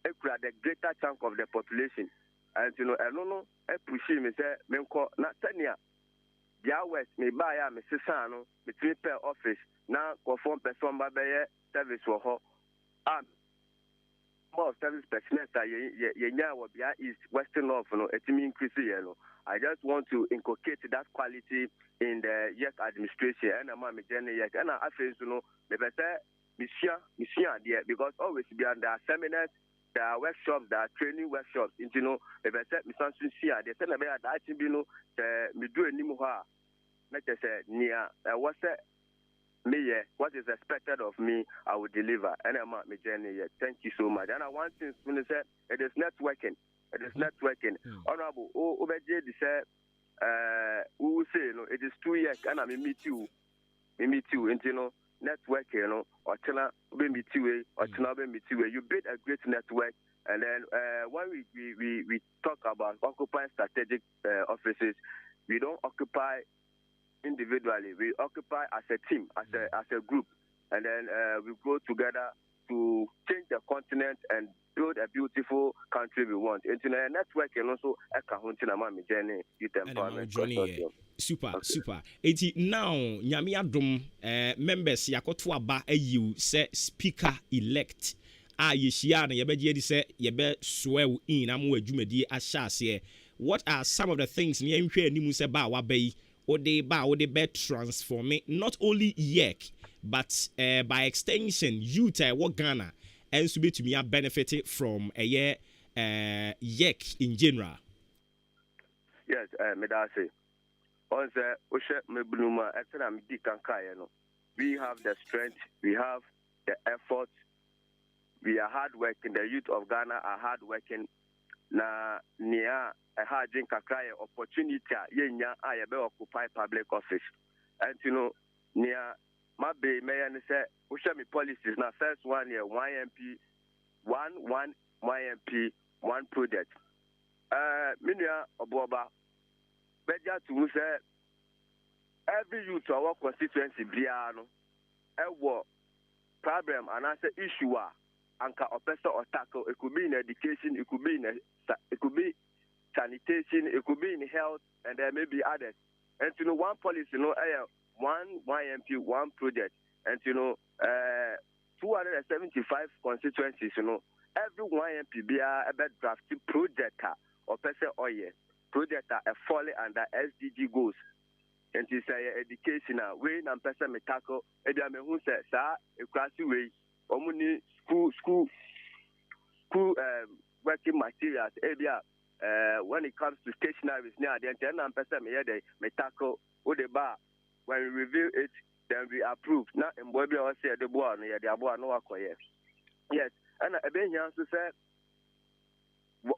[SPEAKER 12] ekura the greater chunk of the population and ɛno no ɛpushi me sɛ menkɔ na sɛnea bia west mebaeɛ a mesesa no metumi pɛ office na kɔfoɔ mpɛ sɛ ɔmba bɛyɛ service wɔ hɔ a more service personnel a yɛnya wɔ bia east western north no ɛtumi increase yɛ no I just want to inculcate that quality in the YEC administration and I'm a YEC and I feel no maybe say mission there because always there are seminars, there are workshops, there are training workshops. You know, maybe say mission sincere. They say maybe that you know me do any more. Let us say near what's that me what is expected of me I will deliver and I'm a YEC. Thank you so much. And I want to say it is networking. It is networking. Honorable, Obeje said, we will say, it is 2 years, and I meet you, and you know, networking, you know, or China, meet you, or China, meet you. You build a great network, and then when we talk about occupying strategic offices, we don't occupy individually. We occupy as a team, as a group, and then we go together to change the continent and build a beautiful country we want. Internet network and also a kahuntina mami journey youth empowerment.
[SPEAKER 1] Super. Eti now nyame adom members yakoto aba ayiu say speaker elect a yeshia na yebegye di say yebe swew in am adwumadi ahyase. What are some of the things ne nhwe animu say ba wa bai ode be transforming not only YEC but by extension youth what Ghana and to be to me benefited from a year YEC in general.
[SPEAKER 12] Yes, Medase. On the Osha Mebluma, we have the strength, we have the effort, we are hard working. The youth of Ghana are hard working. Na near a hard drink opportunity, yenya I occupy public office. And you know, near my bay mayor say we show me policies now first 1 year 1 MP 1 YMP 1 project Minia Obuoba beja to say every youth our constituency biano ewo problem and answer issue anka opesa or tackle. It could be in education, it could be sanitation, it could be in health, and there may be others. And you know one policy, you know, 1 YMP 1 project, and you know 275 constituencies, you know every YMP be a drafting project or person or project are falling under SDG goals. And it's educational way and person me tackle me who say sir a classy way omuni school working materials when it comes to stationery now the and person me tackle with the bar. When we review it, then we approve. Now, in Bobby, I say the boy, the boy, no, yes. And I've been here to say,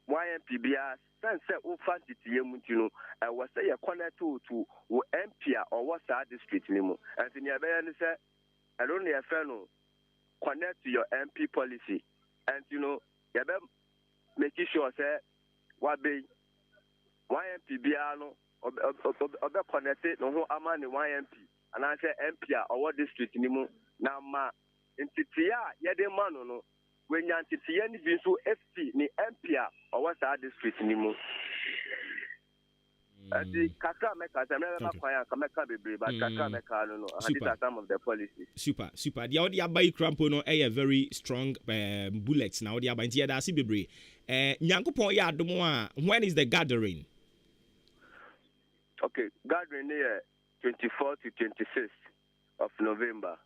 [SPEAKER 12] YMPBS, sunset, fancy to you, I was say a corner to MP or what's our district, Nemo. And in your bayan say, I don't need a fellow connect to your MP policy. And you know, you're making sure, say, what be YMPBS. Obe connected no ho amani YMP and I say MP or what district ni mu na ma ntitia ye de ma no when ya ntitia ni bi so FC ni MP or what district ni mu The Kaka Meka, I remember Kameka Baby, but Kaka Meka, no, these are some of the policies.
[SPEAKER 1] Super. The audio by Crampo no a very strong bullets now. The Abantia da Sibibre. Nyankopon ya domo when is the gathering?
[SPEAKER 12] Okay, gathering here 24 to 26th of November.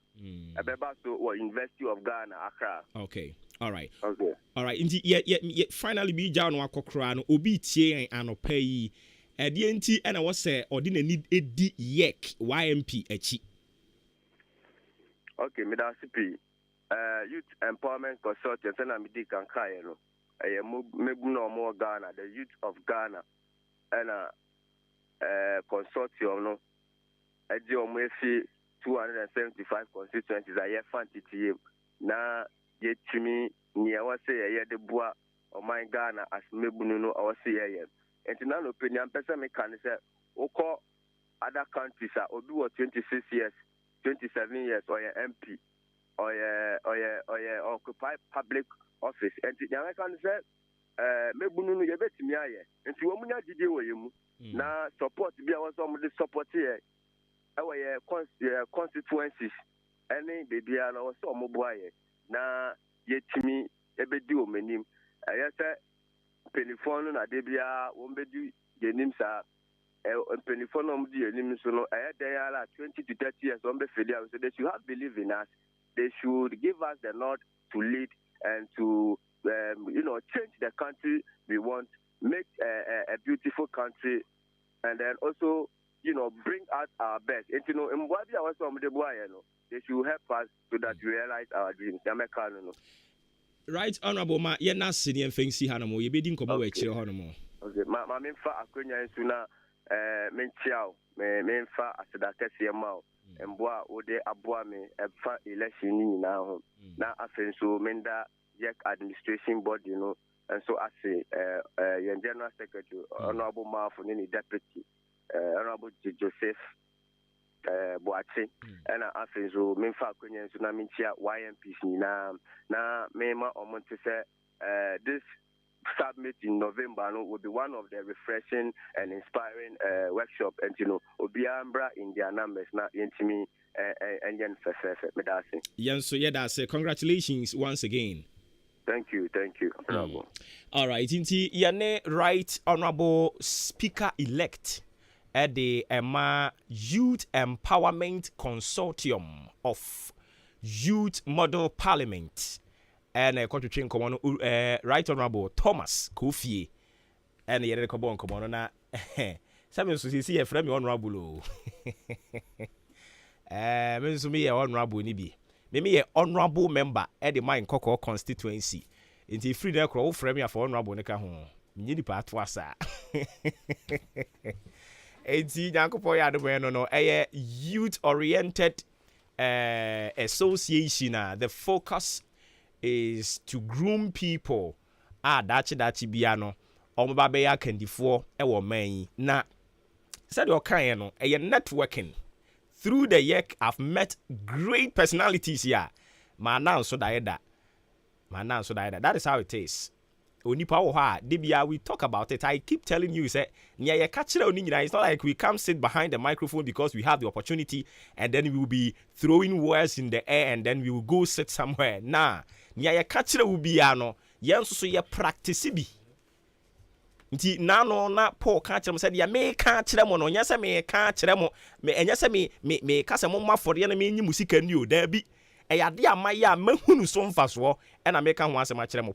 [SPEAKER 12] Abeba so University of Ghana, Accra.
[SPEAKER 1] Okay. All right.
[SPEAKER 12] Okay.
[SPEAKER 1] All right. Indeed, finally be down wakokra no obi tie anopai. DNT and I was say or didn't need a D yek YMP echi.
[SPEAKER 12] Okay, Midasipi. Youth Empowerment Consortium, and I'm Dick and Kayano. I am no more Ghana, the youth of Ghana, and consortium. No, I do 275 constituencies. I have fancy na yet to me near was say I had the bois or my Ghana as Mebuno or say I am. And in an opinion, person can say, Oko other countries are do 26 years, 27 years, or MP, or occupy public office. And in can say, Mebuno, you bet me, and to woman, I did you now support be our some of the support here. Our constituencies, any baby, and our some mobile. Now, yet to me, a bit do meaning. I said, Penifon na debia wombedu yenim sa penifon no mudi yenim so no they are 20 to 30 years on be failure so they should have believe in us. They should give us the nod to lead and to change the country we want, make a beautiful country, and then also bring out our best. And in what they are some the boy they should help us so that we realize our dreams.
[SPEAKER 1] Right, Honorable Ma, you're not sitting and fancy Hanamo, you're bidding come away, chill Hanamo.
[SPEAKER 12] Okay, my main fa Akunya sooner, Menchiao, main fa Asadakasi Mao, and Boa Ode Abuame, a fa election now. Now, I think so, Menda, Yak Administration Board, and so I say, your General Secretary, Honorable Ma for any deputy, Honorable Joseph. Boache and I think so. Me fa kwenye tsunami YMPC na mema omonte say this summit in November will be one of the refreshing and inspiring workshop and obiambra in their numbers na yentimi enyen fefefe medase.
[SPEAKER 1] Yanso yedase, congratulations once again.
[SPEAKER 12] Thank you, Honorable.
[SPEAKER 1] All right, inti yane right Honorable Speaker elect at the Youth Empowerment Consortium of Youth Model Parliament and a country chain common Right Honorable Thomas Kofi and the Yerekobon Common. Some see a friend honorable. Means me a honorable nibi. Maybe a honorable member at the Mine Coco constituency. Into free their crow frame for honorable Nekaho. Nini part was Eti Nyankopo ya do no a youth oriented association. The focus is to groom people. Dachi biano. Omo be ya kandifo e wo man na said your kind no networking. Through the year I've met great personalities here. Man so that is how it is. Onipa wo ha debia we talk about it. I keep telling you say nya ye catch it's not like we come sit behind the microphone because we have the opportunity and then we will be throwing words in the air and then we will go sit somewhere. Nah, nya ye catch will be ano yen so ye practice bi nti na no na Paul ka kire mo say ya me ka kire mo no nya say me ka kire mo me enya say me ka say mo mafore na me nyi musika ni o da bi e ya de amaya mahunu so mfaso e na me ka ho asema kire mo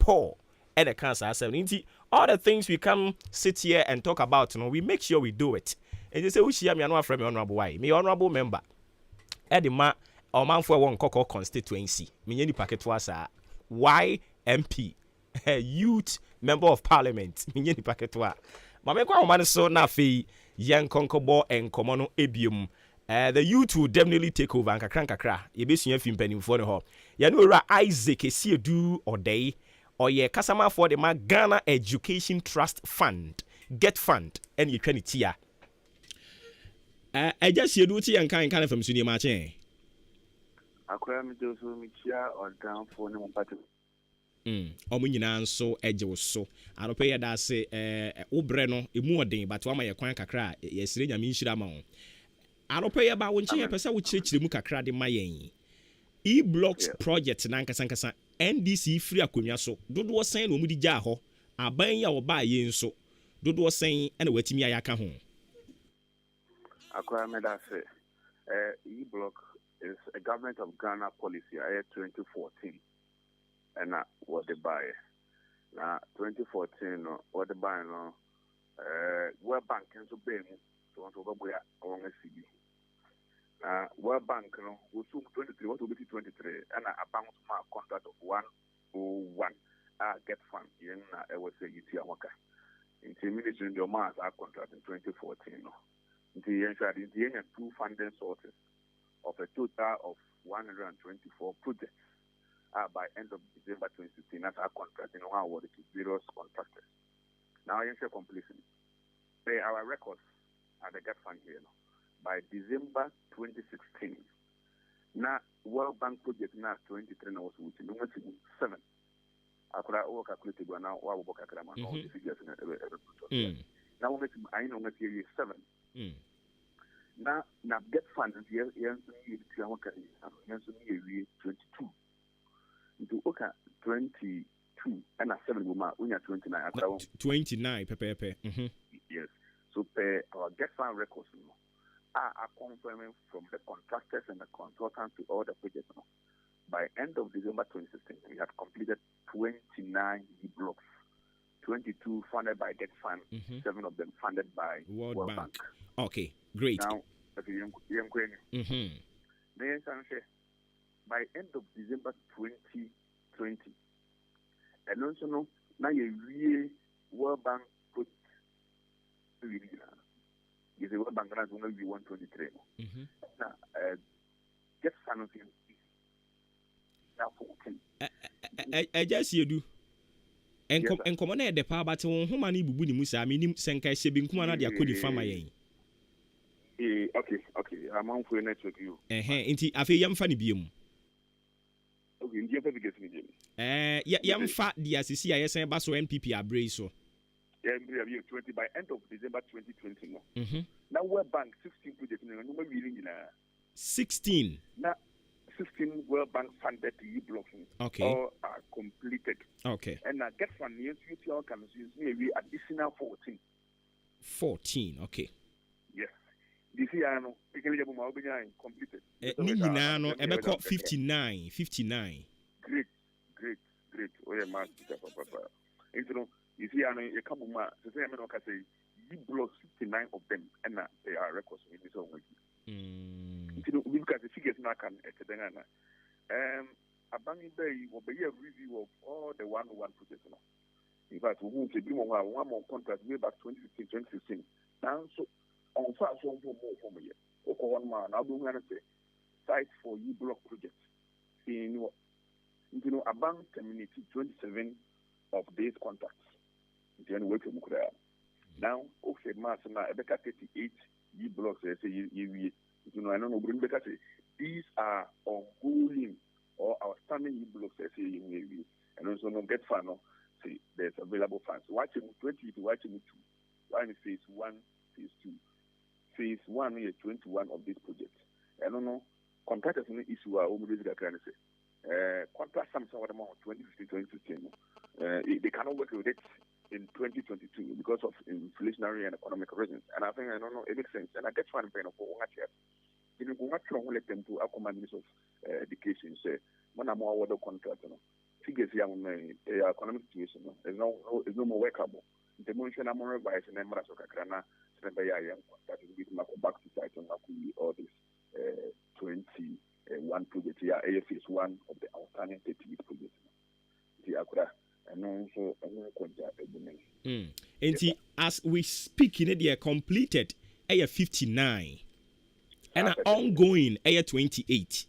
[SPEAKER 1] Paul and the cancer ourselves. All the things we come sit here and talk about, we make sure we do it. And you say, "Which year me no from honorable why? Me honorable member. Edima or man for one Coco constituency. Me any packet was YMP, youth member of parliament. Me any packet wa. Ma me kwa man so na fe young concobo and common ebium. The youth will definitely take over and kakra. You be seeing film penny for the hall. You know, Isaac is here do or day. Or ye customer for the Ghana Education Trust Fund, Get Fund, and you can it here. I just you do tea and kind from Sunny Maakye.
[SPEAKER 13] I cram those who meet here or down for no party.
[SPEAKER 1] ɔmo nyinaa nso agye wo so anɔpɛ yɛ da ase wobrɛ no emu ɔden but wama yɛ kwan kakra a yɛsrɛ nyame nhyira ma wo anɔpɛ yɛ ba wo nkyɛn yɛpɛ sɛ wokyerɛkyerɛ mu kakra de ma yɛn e-blocks project na nkasa NDC firi akonnwa so dodoɔ sɛn na ɔmo de gyaa hɔ aban yi a wɔbaa yɛn nso dodoɔ sɛn ɛna watumi ayɛ aka ho
[SPEAKER 13] akora medase e-block is a government of Ghana policy 2014 and what they buy now 2014 what they buy no World Bank and so being so on to go on a CD World Bank no will soon 23 what will be 23 and a bank contract of 101 get fund in I would say Waka intimidation in the mass our contract in 2014 no the two funding sources of a total of 124 projects by end of December 2016. That's our contract in our awarded to various contractors. Now, I ensure completion. Our records at the GAT fund here by December 2016. Now, World Bank project now 23 now was within 7. I could have all calculated now what we work at all the figures in every project. Now, I know that here is 7. Now get funds here, yes, 22. Into 22 and a 7 woman, we are 29.
[SPEAKER 1] 29, pepe.
[SPEAKER 13] Yes. So our get fund records are confirming from the contractors and the consultants to all the projects. By end of December 2016, we have completed 29 blocks. 22 funded by Get Fund, 7 of them funded by World Bank.
[SPEAKER 1] Okay, great.
[SPEAKER 13] Now, by end of December 2020, and also now you World Bank put is a World Bank grant only be 123. Now, Get Fund now 14.
[SPEAKER 1] I just you do. Nkɔmɔ na yɛde paa bate wɔn homa no bubu ne mu saa menim sɛ nka hyɛ bi nkuma no de akɔ nifa ma yɛn
[SPEAKER 13] okay amanfoɔ network you
[SPEAKER 1] nti afei yɛmfa ne bie mu
[SPEAKER 13] okay ndi yɛmfa bigas ne bie mu
[SPEAKER 1] yɛmfa de asisi a yɛsɛn ba so NPP abrɛ yi so
[SPEAKER 13] yɛmbrɛ 20 by end of December 2020 no na World Bank 16 project no no ma wiiri nyinaa
[SPEAKER 1] 16
[SPEAKER 13] na 16 World Bank funded e-blocks all are completed.
[SPEAKER 1] Okay.
[SPEAKER 13] And Get Fund yes, you can use maybe additional 14.
[SPEAKER 1] 14, okay.
[SPEAKER 13] Yes. This year, no, we can completed.
[SPEAKER 1] No, about 59.
[SPEAKER 13] Great. Oh, yeah, man, papa. You see, you come to say, I say, e-blocks 59 of them, and they are records in this own way. We look at the figures now can a banging bay will be a review of all the 101 projects. In fact, we will do one more contract way back 2015-2016. Now, so on fast one more from a year. Okay, 1 man. I'll do say site for e-block projects. In a bank terminated 27 of these contracts. Then wait to Mukura. Now, okay, mass now a 38 e-blocks. I say I don't know, because these are ongoing or outstanding e-blocks. I say and also no Get Fund. See, there's available funds. Watching 20 to watching 2. One is phase 1, phase 2. Phase 1 is 21 of this project. I don't know. Contractors in the issue are almost contract some amount 2015-2016. They cannot work with it in 2022 because of inflationary and economic reasons. And I think, I don't know, it makes sense. And I get one paying for one chef. If you want to let them to our commanders of education, say, when I'm more water contract, figures young men, economic situation, there's no more workable. The motion I'm more advised and I'm also Kakrana, Senebaya, that is with my back to site on all this 21 projects here, AF is one of the outstanding 38 projects. The Akura. And
[SPEAKER 1] as we speak, they are completed. 59 and are ongoing. 28.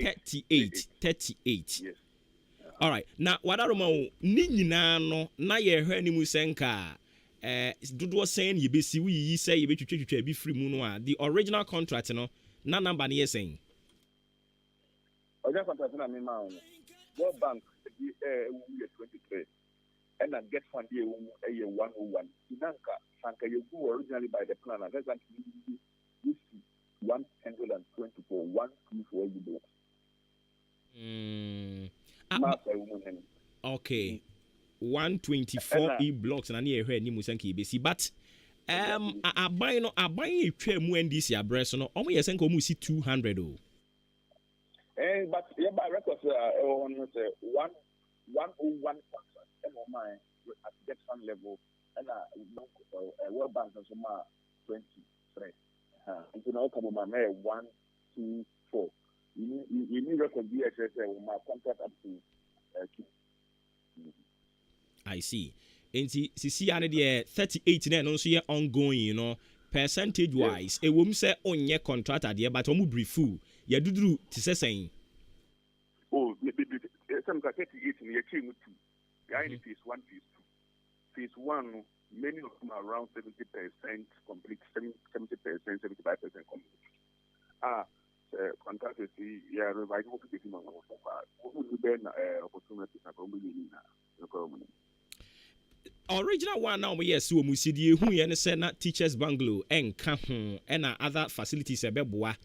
[SPEAKER 1] 38.
[SPEAKER 13] Yes.
[SPEAKER 1] All right. Now, what are you no na ye hwe ni musenka dodo saying you be see we say you be twetwe be free mu no the original contract no na number na saying.
[SPEAKER 13] Original contract na me ma World Bank year 23. And I get fund year 101. Sanka you go originally by the plan, and that's actually 124, 124 blocks.
[SPEAKER 1] Okay. 124 blocks na near here ni musanki besi but aban no aban etwa mu ndc address no omo yesen ko mu si 200 o
[SPEAKER 13] but yeah by records on say 101 contract and on my at that fund level and World Bank so ma 23 you know come on my 1 2 4 you need record BSS my contract up to
[SPEAKER 1] I see. Enti sisi ane de 38 na no so ye ongoing you know percentage wise e wom se onye contractor de but omu briefu ya duduru ti sesen
[SPEAKER 13] some 38 in your team too guy phase 1 phase 2 phase 1 many of them are around 70% complete 70% 75% complete contractors yeah revising what we do what we ben opportunity na ko mu na
[SPEAKER 1] original one now yes so mu sidie hu ye ne se na teachers bungalow enka ho na other facilities ebeboa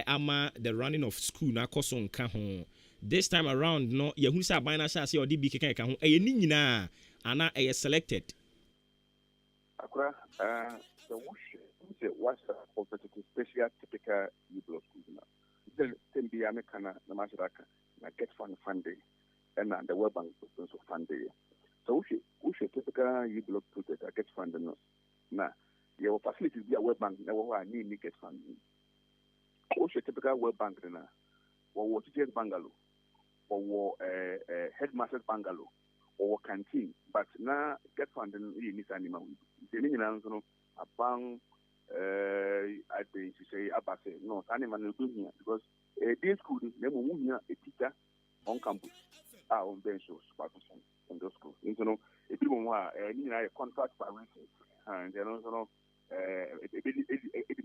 [SPEAKER 1] ama the running of school na koso nka ho this time around no ye hu se aban na sha se odi bi keka ka ho ni nyina ana selected
[SPEAKER 13] akura the what's the competitive special typical school na then be amekana na mashiraka na get funding and the World Bank also funding. So we should typical block project get funding. Now, your facilities be a World Bank never need get funding. We should typical World Bank na or teachers bungalow or headmasters bungalow or canteen. But now get funding you need animal. The need no a bank I think you say abase no animal no do here because day school never move here a teacher on campus on bench supervision in those schools. You know, if people want a contract by research and then also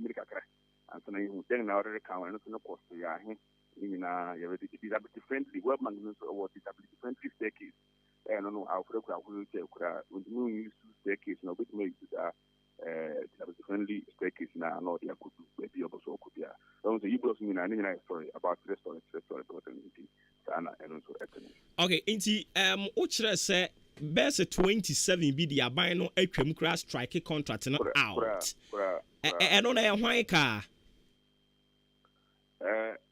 [SPEAKER 13] medical and so you then now already count and no cost yeah you know you disability friendly web magazines or disability friendly staircase I don't know how we use staircase no bit make disability friendly staircase now no they could maybe also could yeah don't say you both mean I story about restaurant
[SPEAKER 1] okay inti o kire se best 27 bi di aban no atwam kra strike contract no out no na hwan ka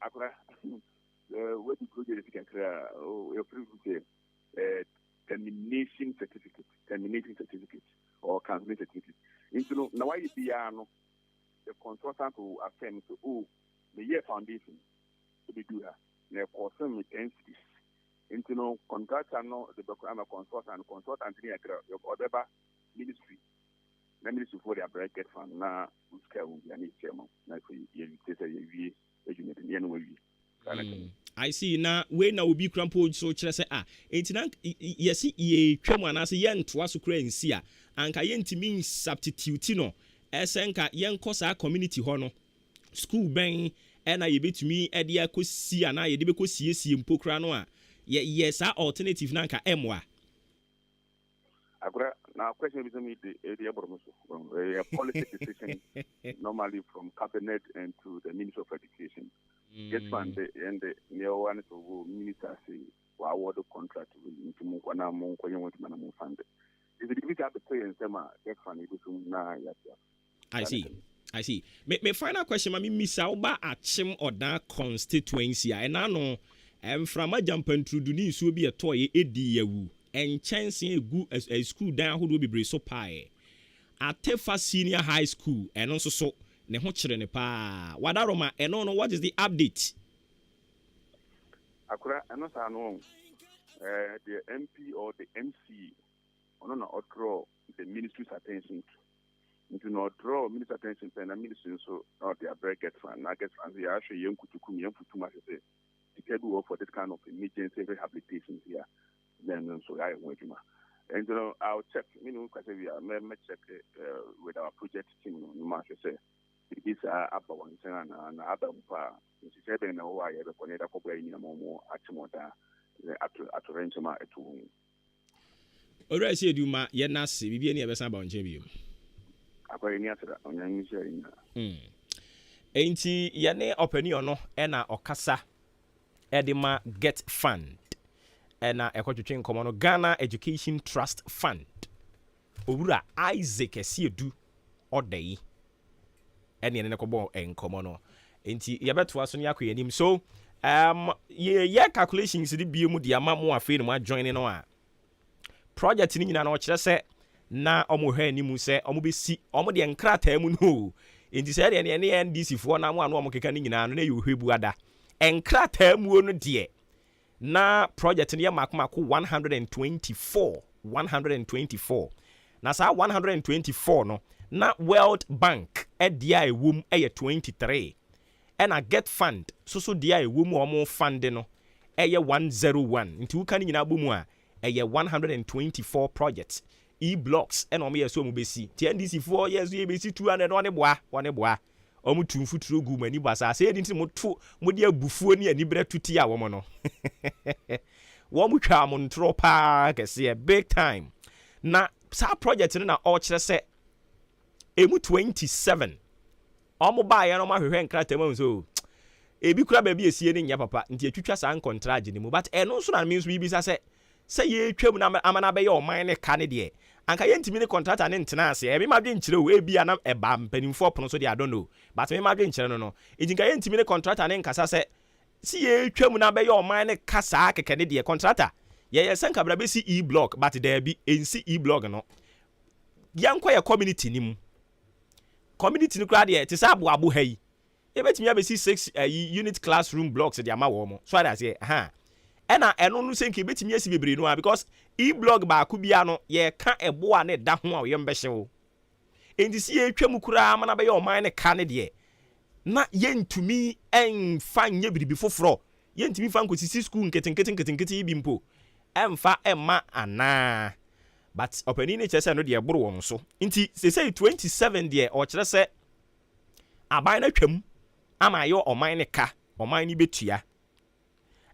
[SPEAKER 13] akura what the project can clear your previous termination certificate or cancellation certificate into now why be the consultant who affirm to the year foundation to be do that na concern with entities into no contractor no the I'm a consultant here your other ministry for their bracket fund na uska will be any chairman na for you say you unit in any way
[SPEAKER 1] I see na we na obi krampo so kire se entina yesi ye twam anase ye ntoa so kura nsi anka ye ntimi substitute no esenka ye nkosa community ho no school ben na ye betumi e de akosi ana ye de bekosiesie mpokra no yes alternative na nka emwa
[SPEAKER 13] agora na question be me the policy decision normally from cabinet and to the Ministry of Education get funded and the near one to minister say wa award contract into mo kwana mo kwenye want man mo fund is it big to say and sema get funded to na ya
[SPEAKER 1] I see. My final question, I mean, Miss Alba Achim or that constituency. And I know from a jump and through the so be a toy, a dear and chancing a good as a school down who will be so pie. At Tefa Senior High School and also so Nehochre pa. Wadaroma and no what is the update?
[SPEAKER 13] Akura, I know the MP or the MC on or draw the ministry's attention to. Do not draw minister attention to the ministry so not their bracket fund. I guess they are actually young to come young too much to get for this kind of emergency rehabilitation here. Then so I went to and I'll check, because we are check with our project team no matter say this upper one and other she said no why ever connect up more achimoda at Rentama at home.
[SPEAKER 1] Ora si eduma ye na se bibie ne yebesa ba onche biom.
[SPEAKER 13] Akwa ni atira onyan share ina.
[SPEAKER 1] Enti ye ne opani ono e na okasa edema get fund. E na ekotwetwe nkomo no Ghana Education Trust Fund. Owura Isaac Esiedu odai. Ene ne kobo enkomo no. Enti ye beto aso ne yakọ yanim. So ye calculations di biom di ama mo afi ne mo join no a project ni nyina na okire se na omo hwa animu se omo besi omo de nkrata mu no enti se de ne NDC fo na mo anu omo keka ni nyina no na ye ohwebu ada nkrata mu no de na project ni ya makomako 124 na sa 124 no na World Bank dia ewum eye 23 and get fund so dia ewum omo fund no eye 101 nti wuka ni nyina bomu a eye 124 projects e-blocks and omo yeso omo besi TNDC for years ye besi 200 one boa omo tumfuturo gu mani basa say edin ti mo de abufuo ni ani bre tuti a womo no wo mo twa mo ntro pa kese big time na sa project no na all kire se emu 27 omo ba ye no ma hwehwe nkrata mu so ebi kura ba bi esie ni nya papa nti etwitwa sa contract ni mu but eno so na means we bi say ye twam na amana be ye o man ne ka ne de anka ye ntimi ne contractor ne ntena ase e bi ma dwen kire o e bia na e ba mpanimfo pono so de I don't know but me ma dwen kire no ejinka ye ntimi ne contractor ne nkasa se si ye twam na be ye o man ne ka sa keke ne de contractor ye senka bra be si e-block but there be ensi e-block no yankwa ye community ni mu community ni kra de te sa abo hai e betimi abesi 6 unit classroom blocks de ama wo mo so that say ena eno no senke betimi asi bebre no because e-blog ba ku bia no ye ka ebo a ne da ho a ye mbehye wo endi si ye twam kura mana be ye o man ne ka ne de na ye ntumi enfa nye biribi foforo ye ntumi fa nkosisi school nketenkete bi mpo emfa emma ana but opani ne chese no de eboro won so nti say 27 de o kire se aban na twam ama yo o man ne ka o man ni betua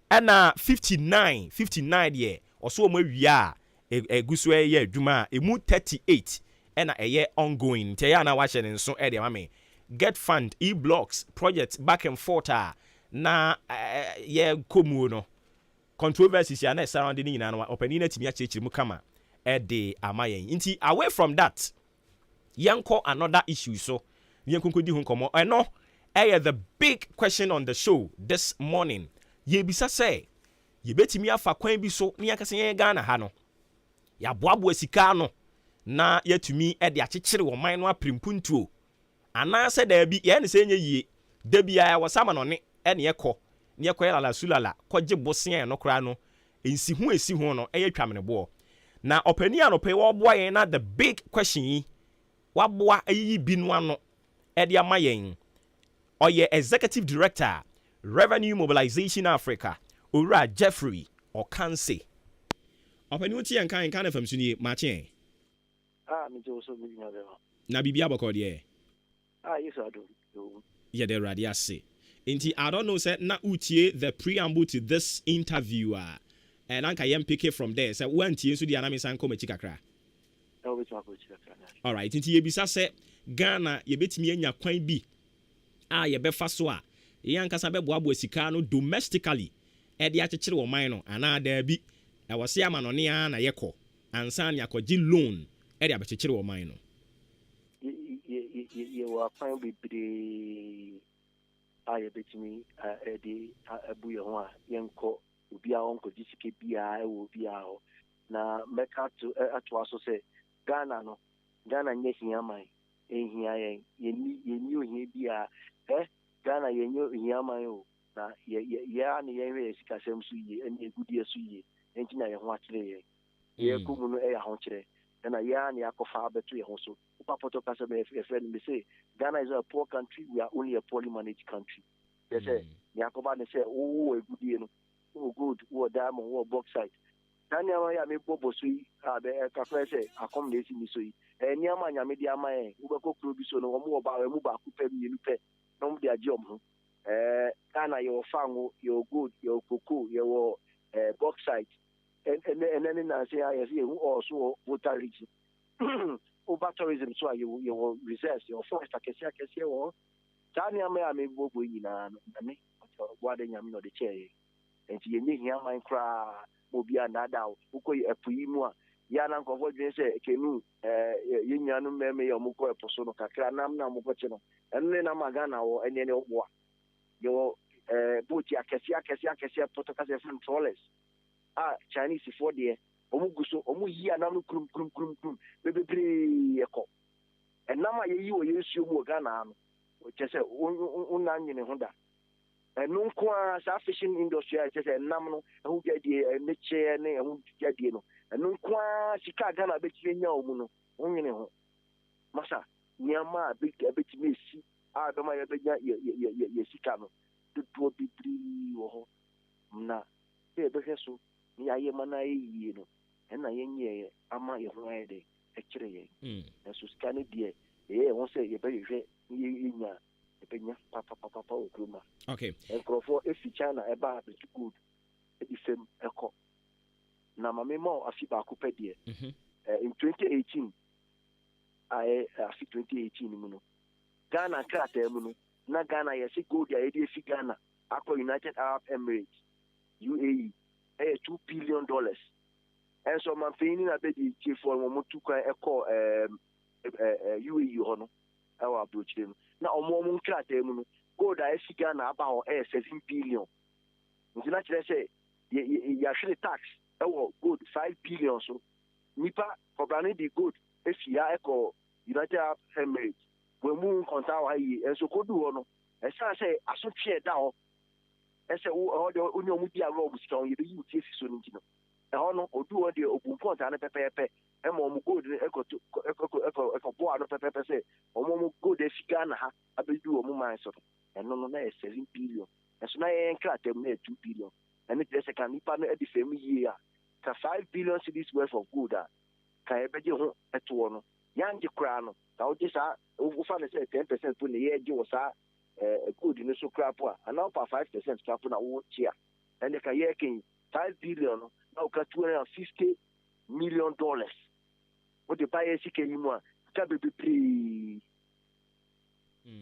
[SPEAKER 1] ena 59 de oso mo awia eguso ye adwuma emu 38 ena eye ongoing ntia ya na wa hye ne nso e de mame get fund e-blocks project back and forth na ye komu no controversies ya na surrounding ni nyina no opani na timi achechiri mu kama e de amayen nti away from that yanko another issue so yanko di hu komo eno the big question on the show this morning ye bisa say ye betimi afa kwan bi so ne yakase ye Ghana ha no ya boabo sika no na yatumi e de akekere wo man no aprimpuntuo ana se da bi ye ne se nye yie da bia ya wasama no ne ne yekọ yala sulala kọje bosen no kra no ensi hu no eye twamene bo na opani anope wo boa yen na the big question yi waboa ayi bi no ano e de amayen oye executive director Revenue Mobilization Africa Owura Jeffrey Okanse opani uti AHENKAN933FM suni Maakye
[SPEAKER 14] me jo so mi nya be
[SPEAKER 1] na bibia bokọ de
[SPEAKER 14] yes I do
[SPEAKER 1] yeah the radio say inti I don't know say na utie the preamble to this interview and anka yem pick it from there say when tie so di anami san come chikakra all right inti ye bisa say Ghana ye betimi anya kwan bi ye befa so a ye anka sa be boabo asika no domestically e de akekere wo man no ana da bi e wo se ama no ne na yekọ ansan ya kwaji loan e de abekekere wo man no
[SPEAKER 14] ye wa kwan bebre aye betimi edi abuye ho a yenko obi a onko disike bia e wo bia ho na meka to atwa so se Ghana nye hia man ehia yeni ohia bia Ghana yenye ohia man o na ye ani ye sika sem so ye eni egudie so ye enti na ye ho akire ye kumu no e ya ho kire na ye ani akofa abeto ye ho so upapoto kasa be friend me say Ghana is a poor country, we are only a poorly managed country. They say Yakoba they say oh a good no oh good oh diamond oh bauxite Daniel ya me bobo so yi be ka say accommodate me so yi niama nya me dia man ubeko kro bi so no mo ba mu ba ku pe mi nu pe no mo dia je om ho Ghana your fango your good your cocoa your bauxite and then I say I see also water rich over tourism so you will reserve your forest akese or tani ame bobo nyina me what the nyam no the chair and you need here my cra mobia nada ukoyi epuyi mu a ya na nkofo dwen se kenu yenyanu meme yo muko eposo no kakra nam na mukoche no enne na magana wo enne ne oboa yo buti akese protocol from trollers Chinese for there omuguso omuyi anam krum bebebre eko enama yeyi wo yesu mu Ghana no chese unanyine honda no kwa sa fishing industry chese enam no hu gadie meche ne hu gadie no no kwa sika Ghana bechi nya omu no onyine ho masa nyama bechi mesi adoma ye benya ye sika no do bibri wo ho na e behwe so ni aye mana yi no na yenye ama ye ho ayede ekire ye na so sika ne die won say ye behwe ni nya epenya papa okruma
[SPEAKER 1] okay
[SPEAKER 14] enkrofo efi China eba be good edifem eko na mame mo afi ba ko pedie in 2018 afi 2018 mu no Ghana krata mu no na Ghana ye si gold ya edi fi Ghana akọ United Arab Emirates UAE $2 billion and so man fini na be di che for mo tukwa eko UAE ho no awa approach them na omo krata mu no gold a fi Ghana aba ho $7 billion ntina kire say ya shiri tax gold 5 billion so nipa kobrani di gold ya eko United Arab Emirates we mu konta wa yi enso kodu ho no esa say asotwe da ho ese o de onye omu di agro obusika on yebe yi tie fiso nti no e ho no odu ho de obu konta na pepepe e mo mu gold eko bo ano pepepe say omo gold e fika na ha abedu omu man so no na $7 billion eso na yen kratem na $2 billion and it is a can nipa no e di fam year ka $5 billion cities worth of gold ka e beje ho eto no yanje kra no ka o disa o fa na say 10% to ne ye je wo sa gold no so crap and now for 5% crap na wo chia and ka ye kin $5 billion no now ka $250 million what the buy sike ni mu a ka be pre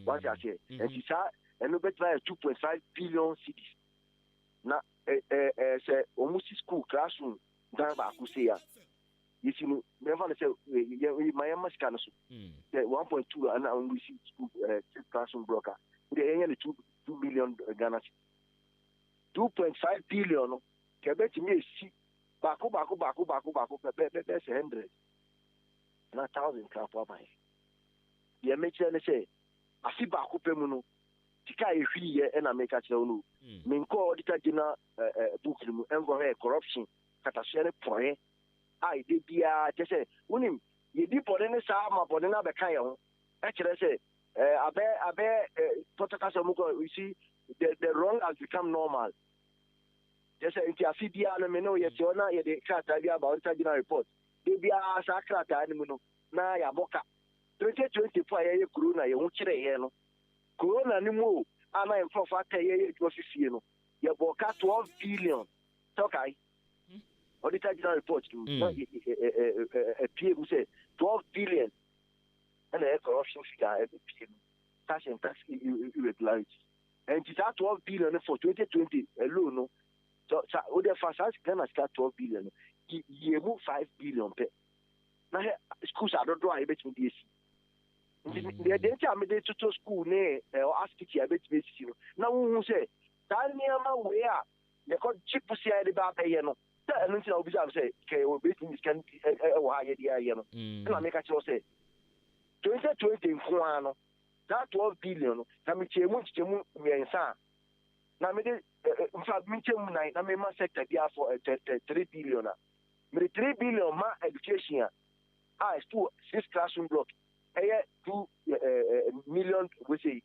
[SPEAKER 14] what I say and she sa and no better 2.5 billion cities na say almost school classroom dan ba ku say ya you see never say my mascano so 1.2 and we see school classroom broker they any 2 million Ghana 2.5 billion ke bet me see bako be 100 na 1000 crap by ye make sure say afi bako pe mu no tika ehwiye e na make sure no me nko auditor general book mu engo corruption katasere point ai de bia je say unim ye di pore ne sa ma pore na be kan ye ho e kire say abe protocol so muko we see the wrong has become normal just say afi bia no me no ye ti ona ye de krata bia about general report de bia sa krata ni mu no na ya boka 2024 ye corona ye hu kire ye no corona ni mu ana en profa ta ye do fifie no ye boka 12 billion tokai auditor general report to say 12 billion and the corruption figure tax and tax irregularity and it's at 12 billion for 2020 alone no so the first Ghana start 12 billion you move 5 billion per now schools are not drawing between this the data me dey to school ne ask teacher between this now who say that near where they call cheap see the ba pay no and until I'll be say okay we between this can why you know and make sure say 2020 no that 12 billion na me chemu miensa na me de in fact me chemu nine na me ma sector dia for 3 billion na me 3 billion ma education is to 6 classroom block 2 million we say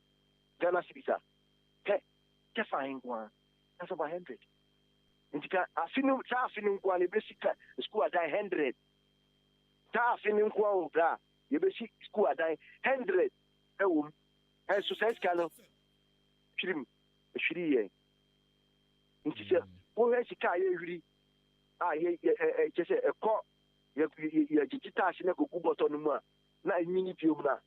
[SPEAKER 14] Ghana cedis ke fine one that's about 100 Intika afinu kwa le besika school adai 100 ta afinu kwa obra ye besi school adai 100 ewum so sense kanu shiri ye intise wo he sika ye hwiri ye chese ekọ ye digital shi na kogu bottom no mu a na nyini piom na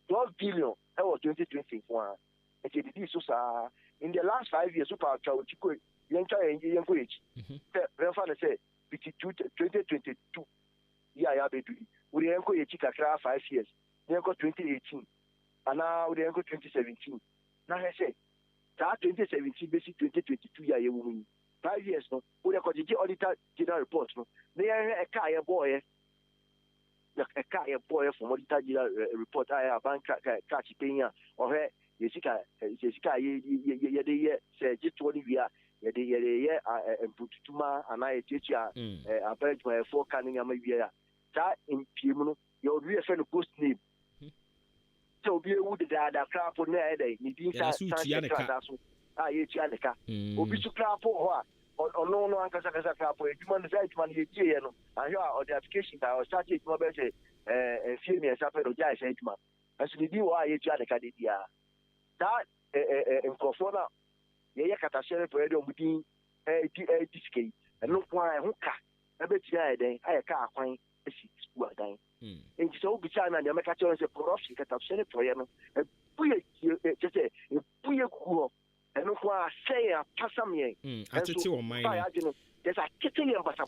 [SPEAKER 14] 12 billion e was 2021 and it is so in the last 5 years super chao chiko yencha yenko echi refa na say 2022 ya bedu we yenko echi kakra 5 years yenko 2018 ana we yenko 2017 na he say that 2017 basic 2022 ya ye wo 5 years no we record the auditor general report no na ye ka ye boy a car from auditor general report I bank catch paying or he yesika ye say just 20 year ye and put tuma and I teach ya a bench my 4 canning a maybe that in Pimuno your real friend post name so be wood that crap on there ni din sa ye chianeka obi su crap for no ankasa crap for human right man ye tie no and here or the application that was started no be say few me sape do jai say man as ni di wa ye chianeka de dia that nkofona ye katashere for radio mudin diskei no kwan ho ka e be tia den aye ka akwan esi school dan and so be china na me ka chon say corruption katashere for ye no buye just say buye ku and no kwa say a pasam ye
[SPEAKER 1] atete o mine
[SPEAKER 14] there's a kitchen basa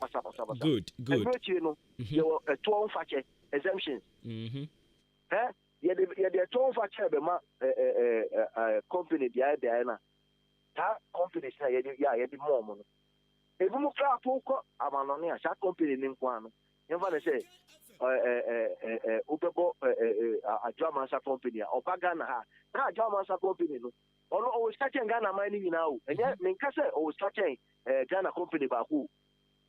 [SPEAKER 1] good
[SPEAKER 14] and you know you a 12 fache exemptions ye the 12 fache be ma company dia na ta company na ye the more no e bu mu kra poko amano ne a company ni nkwa no ye fa say ubebo a German company obaga na ha na German company no ono always catching Ghana mining now and yet men kase always catching Ghana company ba ku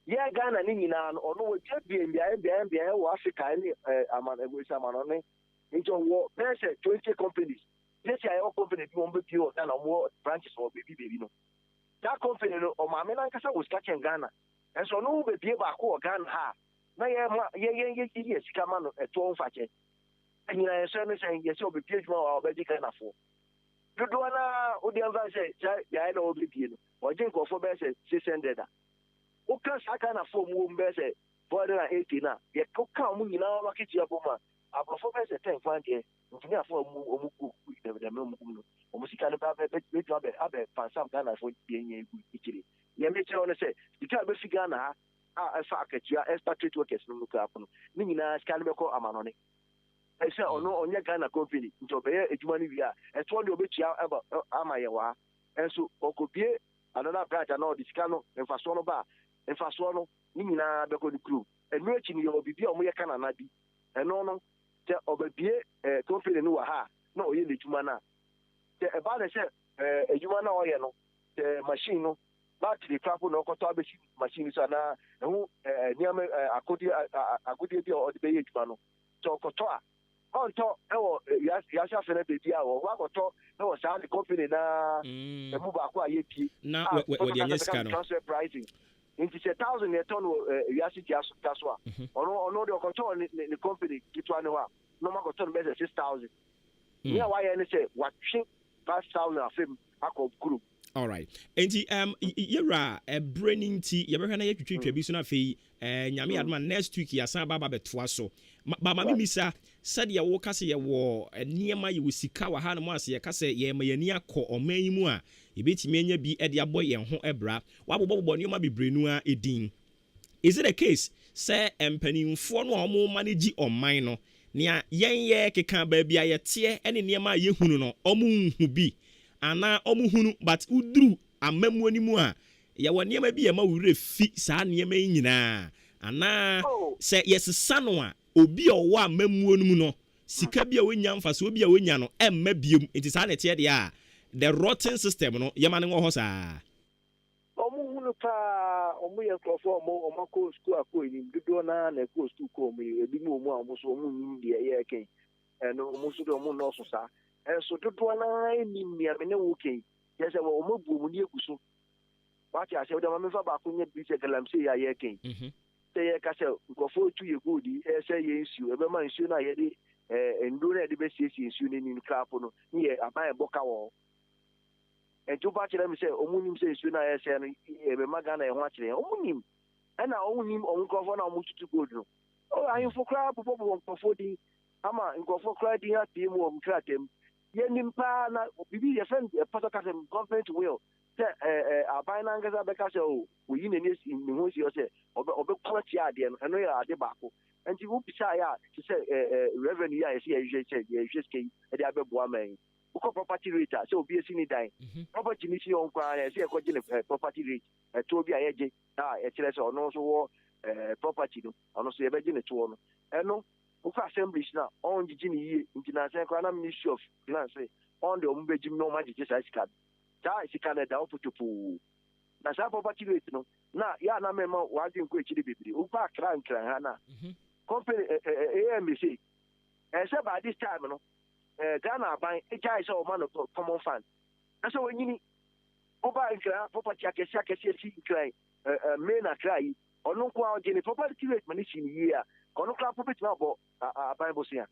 [SPEAKER 14] yeah Ghana ni na ono we get BNB wo Africa ni amano ne into wo there's 20 companies this year your company do be pure and more branches or baby no that company no o ma me na kase was catching Ghana and so no be ba ku Ghana ha na ye sika ma no eto mfache and you say no say yes obi page ma o be Ghana for dodo na o de anfa say ya na obi pie no o jin ko for be say 600 o kan saka na for mu be say 480 na ye ko kan mu nyina wa kichi aboma abofo be say 10 fan de ntini afọ mu ku de me mu no o mu sika no ba be abe pansam Ghana for de nya egu ikiri ye me tell no say sika be figa na fa akatua expatriate workers no look up no ni nyina sika no be ko amano ne I say onye Ghana company nto be edwuma ni bia eto de obetia eba amaye wa enso okobie another branch na o disika no emfaso no ba emfaso no ni nyina be ko di crew enu echi ni obibia o mo ye kana na bi eno no te obibie company no wa ha na oye edwuma na te eba na say edwuma na oye no te machine no battery crap no ko to abesi machine so na ehu niam akodi bi o de be edwuma no to ko to a onto ewo yasha fene be dia wo wakoto ewo sa the company na emu ba ko ayepie
[SPEAKER 1] na we de nyesika no
[SPEAKER 14] transfer pricing into 1000 a ton yasha ti aso taso a ono de okoto ni company kitwa ne wa no makoto be 6000 yeah why any say what 5000 afem akọ group.
[SPEAKER 1] All right. Enti yera braining tea yebehwe na yetwitwa bi so na fei nyame adoma next week ya san baba betoa so ba ma mimisa sade wo kase ye wo niema ye wosika wa ha no ase ye kase ye ma yani akọ oman yi mu a yebetimi anya bi e de aboy ye ho ebra wabobobbo niema bebrenu a edin. Is it a case say empanimfo no omo manage oman no nia yen ye keka ba bia ye te ene niema ye hunu no omo hu bi ana omuhunu but udru amamu animu a ya woniema bi ya ma wure fi saa niema nyina ana se yesesa no a obi owo amamu animu no sika bi a wonya mfaso obi a wonya no emma biom enti saa ne tie de a the rotten system no yema ne wo saa
[SPEAKER 14] omuhunu pa omu ye krofo omo ko school akọ ni dodo na ko school ko mu ebi mu omu a omo so omu ni de ye ken eno omu so de omu no so saa so dodo na ni mia me ne woke yese wo mo bu mu ni ekuso wati ase de ma me fa ba ko nye bi se galamse ya ye ken te ye ka se nkofo tu ye godi se ye nsu e be ma nsu na ye de ndo na de be sie nsu ni ni krapo no ni ye aban boka wo and to batch them say, Omunim says, you know, I say, Magana and watching Omunim. And I own him on governor to go through. Oh, I am for crab, for 40. Ama, and go for cry, dear, team, or crack him. Yenimpa, be a friend, a Patacatum government will. Our finances are because we in this in the Hosia say, or the quality idea, and we are the Baco. And you will be shy to say, revenue, I see, you said, you just came at the other woman. Property rate, so be a senior dying. Property mission on cry, I see a question of property rate, a Toby Edge, a or no so property, and also a virgin at one. And no, assembly now on the Jimmy International Ministry of Finance on the Umbejim no magic as card. That is Canada up to pool. That's our property rate. No, now, Yana Memo was in Quitchy Bibi, Upa Crank, Hannah. Company AMBC. And so by this time, no. Ghana buying a guy or man of common fund. And so when you need Oba property, I can see cry, men are crying, or no quality property rate money in year, or no club property now, Bible here.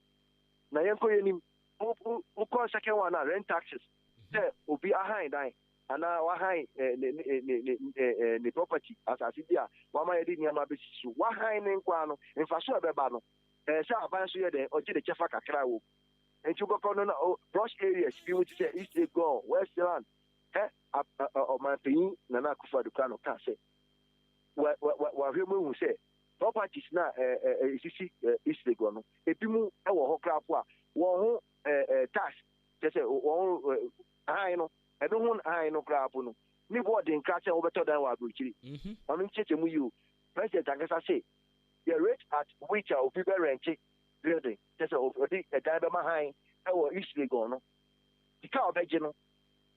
[SPEAKER 14] Now, I'm calling him, who calls second one, rent taxes. There will be a high die, and now a high the property as I see there. One my idea, my business, one high name, Quano, and for sure, Babano, and so I answer there, or did a Jeffaka crowd. And you go on brush areas, you would say East Go, West Land, my opinion, Nana Kufa Ducano can't say. What Himu will say, properties now, East Go, a Pimu, our Hokrapua, one tax, just I know, I don't want I know Crapuno. Me what in catch over to that one, I'm in Chichimu, you, President, I guess I say, the rate at which I will be very rented. Building, there's a diabetes behind our easily gone. The car Belgium.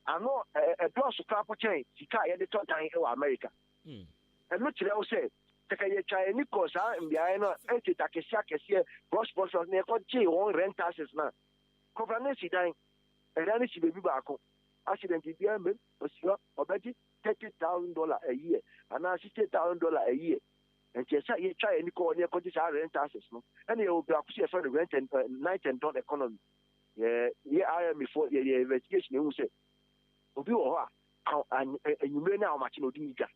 [SPEAKER 14] I know a plus of crap chain, the car at the top time in America. And look to them say, take a Chinese course, I'm behind anti Takashaka here, cross sponsors near G on rent taxes now. Covenancy dying, and then she will be back. Accident in the end, or budget $30,000 a year, and now $60,000 a year. And just you try and call near countries are rent taxes, no? And you will be a friend of rent and night and dawn economy. Yeah, I am before the investigation. You say, Obuoba, and you may now much no diga.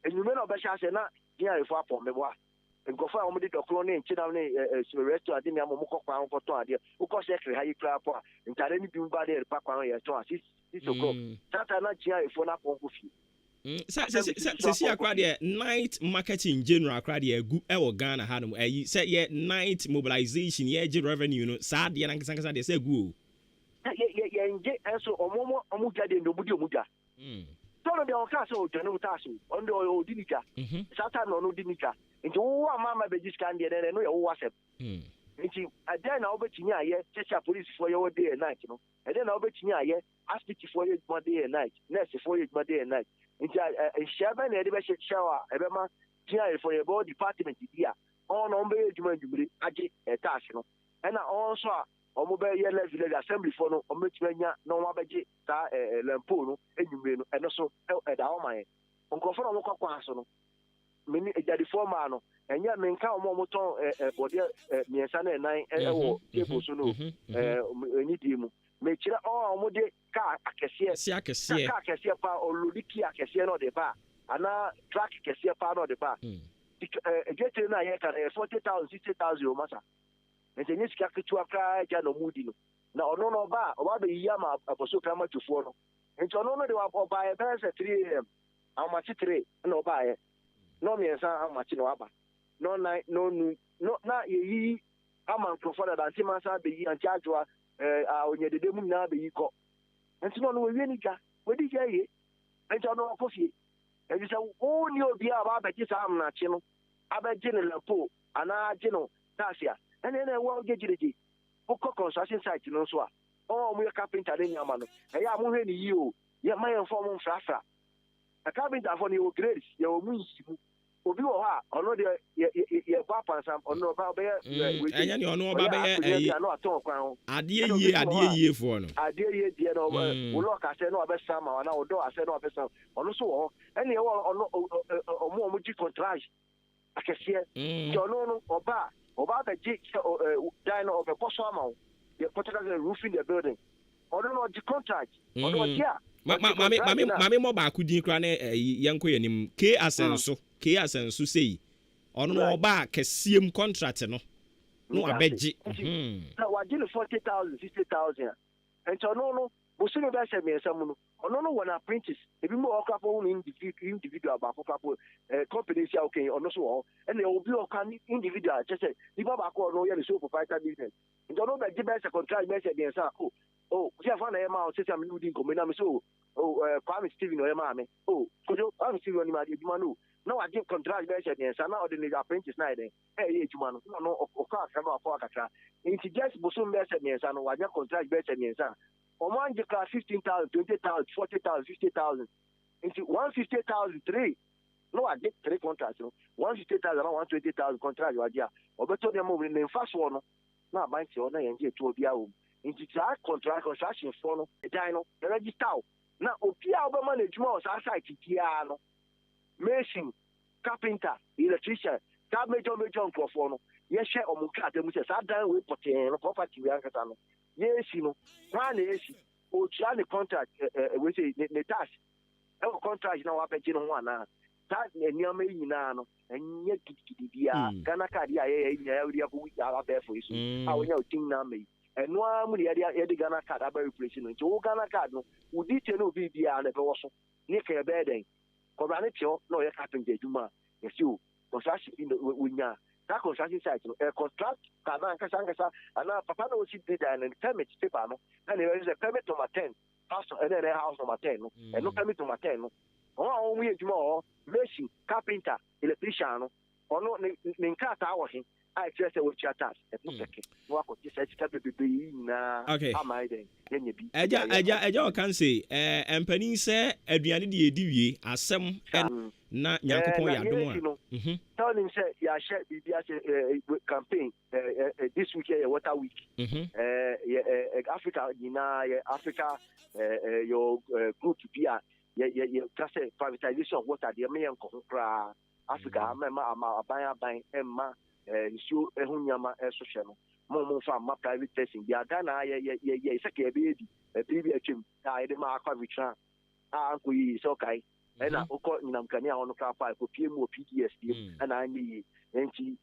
[SPEAKER 14] And you may not be sure not here if I form the war. And go for a minute of cloning, Chidamne, restaurant, I didn't have a mock for 2 ideas. Who cost how you clap and tell any people by the back on your toss. It's a go. That's not here if we're not for you.
[SPEAKER 1] See, a night market in general, good Ghana had say, yeah, night mobilization, yeah, revenue, no, sad, and they say, good.
[SPEAKER 14] And so, Omuga, nobody Muga. Some of the castle, General Tasso, on the old Dinica, Satan or no Dinica, into one mamma be discarded and no was it. And then I'll bet you, yeah, just a police for your day and night, you know, and then I'll bet you, yeah, ask it for you my day and night, next for you my day and night. Shaban and the shower, Ebema, for your board department here. On Jubilee, a task, and also a mobile level assembly for no Omechmania, no Wabaji, Lampono, and also at our mind. On Confirm Mocapasono, many a formano, and yet men count Momoton, Miasana and I, Tabosuno, Nidimu. Make it all mode car, Cassia, or Ludikia, Cassia, or the bar, and now track Cassia, part of the bar. Get in a 40,000, 60,000 matter. And then you to a cry, Jano Moodino. Now, no bar, or the Yama, a Posukama to follow. And so, no, they will buy a pass at 3 a.m. How much it rate? No buy it. No, me and how much in Waba. No night, no noon, not ye. I'm on Profana than Timasa be and Jadua. When the demo now be equal. And so on, we really got what did you hear? And so no coffee. And you say, oh, you'll be about this arm, not channel. I bet General Po, and I general Tasia, and then I won't get you. Who cook construction site, you know, so. Oh, we're carpenter in your man. I am moving you. You're my informal frafra. A carpenter for your grades, your moons. Obuoba, or no, your papa, or no,
[SPEAKER 1] and you know about a dear for no. A dear, look, I said no, best summer, and our door, I said no, best summer, or so, and you are more much contrast. I can see no, or bar, or bar the jigs, dino of a post summer, the particular roof in the building, or no, the contract, or no, yeah. Mame mo ba akudin kra na yenko yanim K asenso sei ono no ba kesiem contract no abeji
[SPEAKER 14] na wajile 40,000 60,000 and so no busumi ba se me samu no ono no wana apprentice ebi mo okapo no individual ba okapo company sia okay ono so ho and e obi okan individual just say di baba ko no ye so proprietor business and ono ba give us a contract be se bien sa si afa na ema o se am nudi nkomo na me so Kwame Steven o ema me kojo Kwame Steven ni ma di ma no na wa give contract be se bien sa na ordinary apprentice na den ejuma no oka ka ba afọ akatra nti just busumi be se bien sa no wa give contract be se bien sa Oman jika 15,000, 20,000, 40,000, 50,000. Into 150,000, no, I get 3 contracts. 150,000, 120,000 contracts. You are there. Or better than moving in fast one. Now, bank your name and to be out. Into that contract construction for no, a dino, the register. Now, Opia management outside Tiano, mason, carpenter, electrician, that major for no. Yes, share or Muka, the Mrs. Adam with property. Yes, you know, one is or Charlie contract, we say the task. Our contract now up at one. That near me, and yet Ghana card, area we are there for you. How we know thing now me. And no money, the Ghana card, I very appreciate. So Ghana card, no, who did you know BBR and also Nick a bedding. Coranitio, no, you're happening to Juma. Yes, you, construction in the winner. That construction site, a contract, Kankasa, and now Papa no see did and permit paper, and there is a permit to attend, house and then a house to attend, and no permit to attend. Oh, we more, mason, carpenter, electrician, or no, Ninkata washing. I just with your task.
[SPEAKER 1] Okay. Eja can say empany say aduane de ediwie asem na Nyankopon ya domo a.
[SPEAKER 14] Tell him say ya share bibia campaign this week here water week. Africa Africa your group to be privatization of water the me enko kra Africa ama aban emma issue ehunyama social no mo fa ma private person dia Ghana ye seke be bi atwem ta de ma akwa vitran anko yi so kai na uko nyinam kane a ono ka pa ko pie mu PDS na anyi enti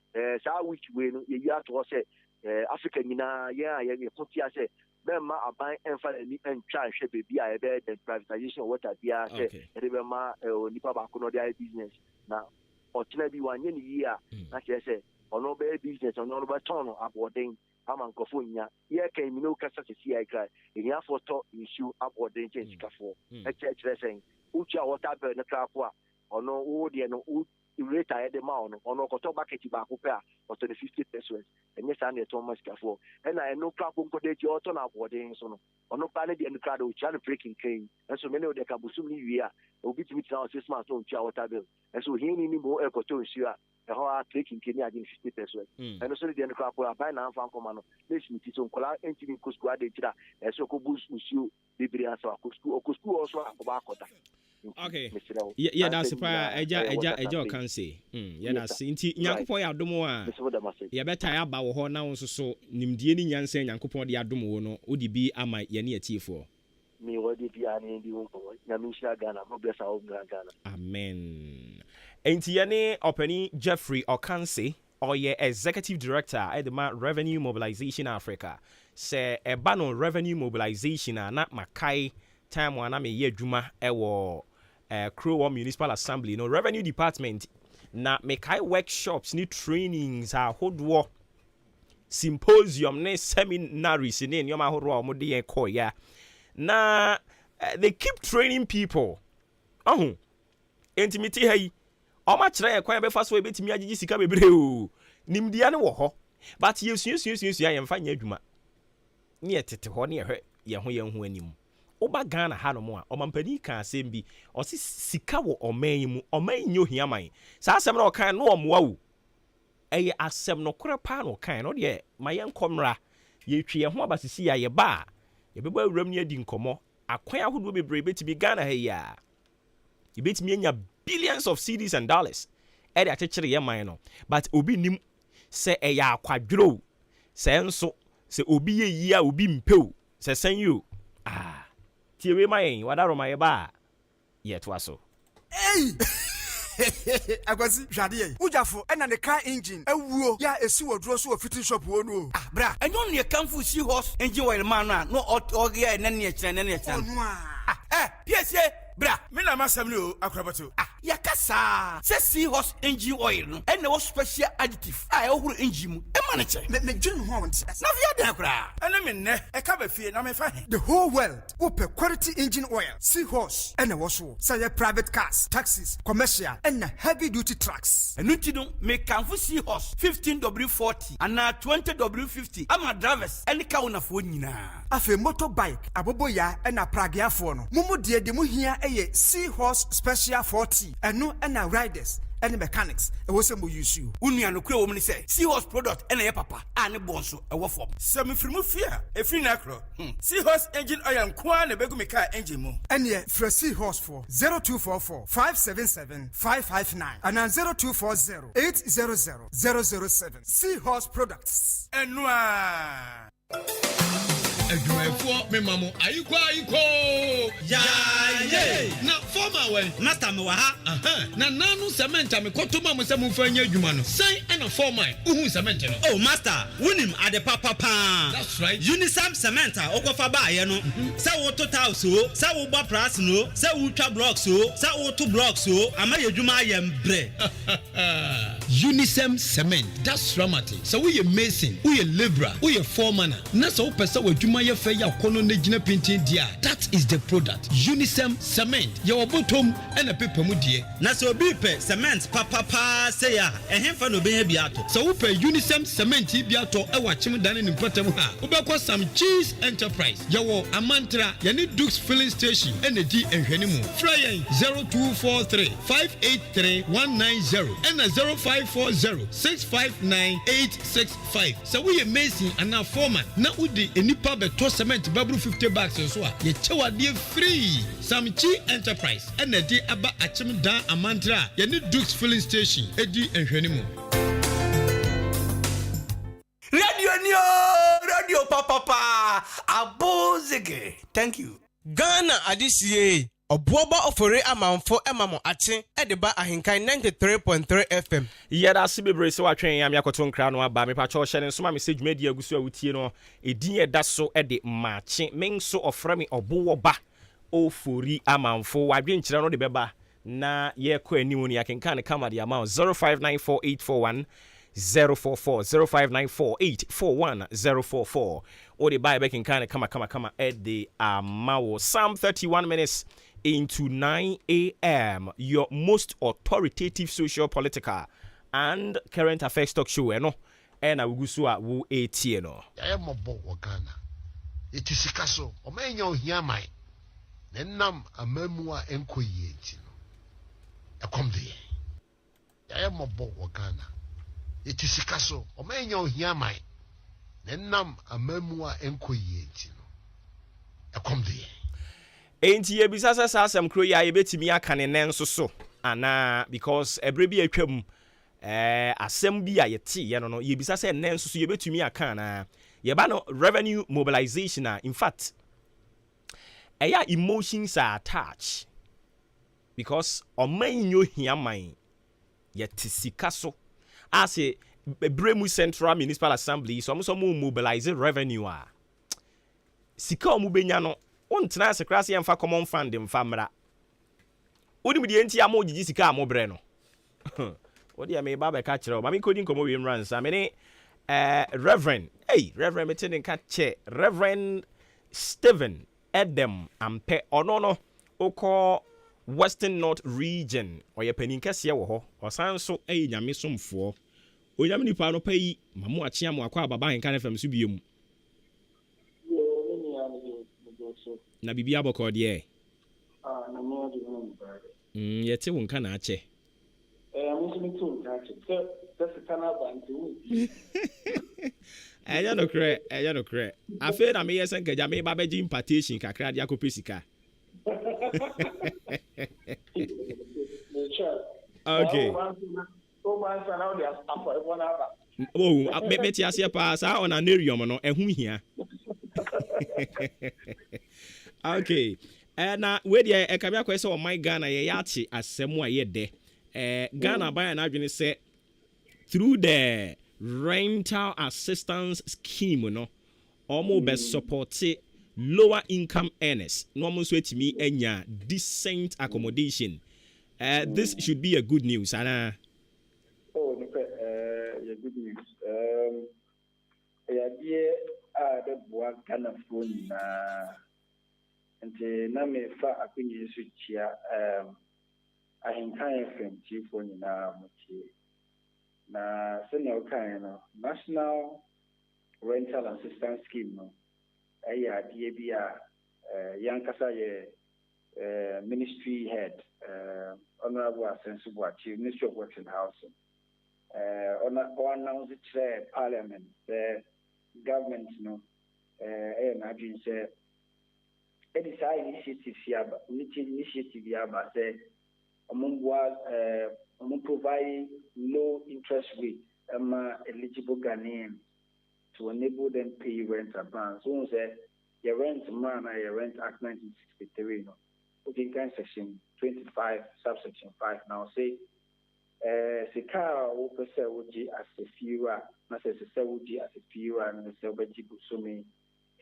[SPEAKER 14] sa which way no ye ya to say Africa nyina ye potia say ma aban emfa ni entwa hwe bebi a be the privatization water bia say e be ma nipa ba ko no dia business na otina bi wanye ni yi a na say ono be business ono be turn aboarding amankofo nya ye kan mi no kasa se CI cry enya foto issue aboarding change kafo e chere sen ucha water bill na krapo a ono wo de no rate aye de ma ono koto bucket ba ko pe a oto the 50 pesos enye sa na to mas kafo e na no krapo ko de ti oto na aboarding so no ono pa ne de no krado ucha no breaking cane and so many of the kabusum ni wi a obi timi tna 6 months on ucha water bill and so here ni mo e koto issue a how are taking Kenya in 50 pesos. And also the end crap by now from Commano. Nation is on Cola entering Cusco Aditra, as so boost you, Bibria, Cusco also about.
[SPEAKER 1] Okay. Yeah, that's why Eja can say. Yeah, that's inti Nyankopon ya domo a. Ya beta ya ba wo ho na won so nimdie ni nyanse Nyankopon de adomo wo no odi bi ama ye ne atifo.
[SPEAKER 14] Me wodi bi ani ndi won ko. Nyamisha Ghana, mo bless our Ghana.
[SPEAKER 1] Amen. Enti yene Openi Jeffrey Okanse or ye executive director at the Revenue Mobilization Africa. Say eba no revenue mobilization na Maakye time wana me ye adwuma ewo Krowa Municipal Assembly no revenue department na Maakye workshops ni trainings hodwo symposium ne seminaries ne nyoma hodwo mo de ye call ya na they keep training people intimity hey Oma kire kwan be fa so ebetimi agigi sika bebre o nimdia ne wo ho but yesu ye mfa nya adwuma ne yetete ho ne ye ho anim oba Ghana ha no mo a omampani ka asem bi o si sika wo oman mu oman nyo hia man sa asem na o kan no omoa wo eye asem no kore pa no kan no de ma ye nkomra ye twe ye ho abasisi ya ye ba ye beba awuram ne adi nkomo akwan ahodo bebre betimi Ghana ha ya ye betimi anya billions of cedis and dollars. Ede achechere ye man no. But obi nim se eya akwadworo. Se enso se obi ye yi a obi mpeo. Se sen you. tie we mayen wada roma ye ba ye to aso
[SPEAKER 3] Hey! Akwasi hwade ujafo na ne car engine awuo ya esi wodro so fitting shop wo no
[SPEAKER 15] ah bra enyo ne kanfu si horse engine oil man no oge na ne kire PSA bra me na masam ni o akrabato yakasa se seahorse engine oil no and no special additive ohuru engine mu e ma ne che
[SPEAKER 3] me dwun ho wonte
[SPEAKER 15] na via den kra ene me ne e ka ba fie na me fa he
[SPEAKER 3] the whole world open quality engine oil seahorse and wo so say private cars taxis commercial and heavy duty trucks
[SPEAKER 15] enu ti no me kanfo seahorse 15W40 and 20W50 ama drivers any ka wona fo nyina
[SPEAKER 3] afi motorbike aboboya and pragiafo no mumu de mu hia eye seahorse special 40 enu and riders and mechanics e wo say mo use you
[SPEAKER 15] unua no kure wo me say seahorse product and ye papa ani bonso e wo fom semi frimu fia e free na kro seahorse engine oil nko na begu me car engine mu
[SPEAKER 3] and ye for seahorse for 0244 577 559 and 0240 800 007 seahorse products
[SPEAKER 15] enua
[SPEAKER 16] adwumayɛfoɔ me ma mo ayikɔ yaaye na former wɛ master me wɔ ha na nanu cement a mekɔtɔ ma mo sɛ momfa nyɛ adwuma no sɛn ɛna former wohu cement no
[SPEAKER 17] oh master wonim ade papa paa
[SPEAKER 16] that's right
[SPEAKER 17] unisam cement a wokɔfa baayɛ no sɛ woto tiles o sɛ wobɔ pras no sɛ wotwa blocks o sɛ woto blocks o ama yɛ adwuma ayɛ mbrɛ
[SPEAKER 16] unisam cement that's ramate sɛ woyɛ mason woyɛ labourer woyɛ foreman na sɛ wopɛ sɛ w'adwuma yɛ fɛ yɛ akɔnɔ na gyina pintin dia that is the product unisam cement yɛwɔ bɔtɔm ɛna pepa mu deɛ
[SPEAKER 17] na sɛ obi pɛ cement papapaa sɛ ya ɛhemfa na obɛnya bi ato
[SPEAKER 16] sɛ wopɛ unisam cement yi bi atɔ ɛwɔ akyem dane ne mpatam ha wobɛkɔ some cheese enterprise yɛwɔ amantra yɛne dukes filling station ɛna di nhwɛne mu frɛ yɛn 0243 583 190 ɛna 0540 659 865 sɛ woyɛ mason anaa foreman na wode enipa bɛtɔ cement baburu 50 bags so a yɛkyɛwadeɛ free samchi enterprise ɛna di aba akyem dan amantra yɛne dukes filling station ɛdi nhwɛne mu
[SPEAKER 15] radio papa abozege thank you
[SPEAKER 7] Ghana adisiye Obuoba Ofori Amanfo emamo ache edeba ahenkan 93.3 FM
[SPEAKER 1] yeda sibebre se watwen yam yakoto nkra no aba me pa cho hye ne so ma message media agusu awutie no edin eda so ede Maakye menso ofra me Obuoba Ofori Amanfo wadwe nkyira no de beba na ye ko animu ni akenkan ne kama de amount 0594841044 0594841044 or the buy back in kind of kama at the Mao Psalm 31 minutes into 9 a.m. your most authoritative social, political and current affairs talk show no and I will go so wo ATN no
[SPEAKER 18] I am a bo Ghana it is kaso o menyo hia mai nenam amamua enkoyi enti no e kom de I am a bo Ghana it is kaso o menyo hia mai nenam amamua enkoyi enti no e kom de
[SPEAKER 1] enti ye bisasa sasam kro ya ye betimi aka ne nenso so ana because ebre bi atwam asem bi a yete ye no ye bisasa nenso so ye betumi aka na ye ba no revenue mobilization in fact eya emotions are attached because oman nyo hiaman yete sika so as a Bremu Central Municipal Assembly so mo mobilize revenue a sika o mu benya no ontena sekrase yemfa common fund mfamra onim de enti amo gigi sika amo bre no odi ya me baba ka kire o mami kodi nkomo wi mransa me ne reverend meten nka che Reverend Stephen Edem ampe ono no oko Western North region oye panin kase wo ho osan so nyame somfo onyame nipa no payi mamu achia mo akwa baba AHENKAN933FM so biemu na bibia boko de
[SPEAKER 19] na mo de no mbare
[SPEAKER 1] yete won kana ache
[SPEAKER 19] mo se to nka ache se kana ba ntu
[SPEAKER 1] eya no kre afi na me yesen kaja me ba beji impartation kakra dia kopesika okay me ti ase pa sa on anarium no ehu hia Okay. Na we dey e kabia kwese o my Ghana ye yachi asemu a ye de. Ghana by na adwene say through the rental assistance scheme no almost be supported lower income earners no almost wait me enya decent accommodation. This should be a good news, Anna.
[SPEAKER 19] Oh, no, yeah, good news. Yeah, dear, the boy can afford and na me fa akunye switchia AHENKAN933FM chief on na mutie na senior kind no national rental assistance scheme no aya die bia yankasa ye ministry head honorable Asensubu chief ministry of works and housing on announced it parliament the government no na dream say it is high initiative yaba say provide low interest rate eligible Ghanaians to enable them pay rent advance. So say your rent man your rent act 1963 no. Okay, kind section 25 subsection 5 now say car wo pese woji as a fiwa na say woji as a fiwa na say obaji busumi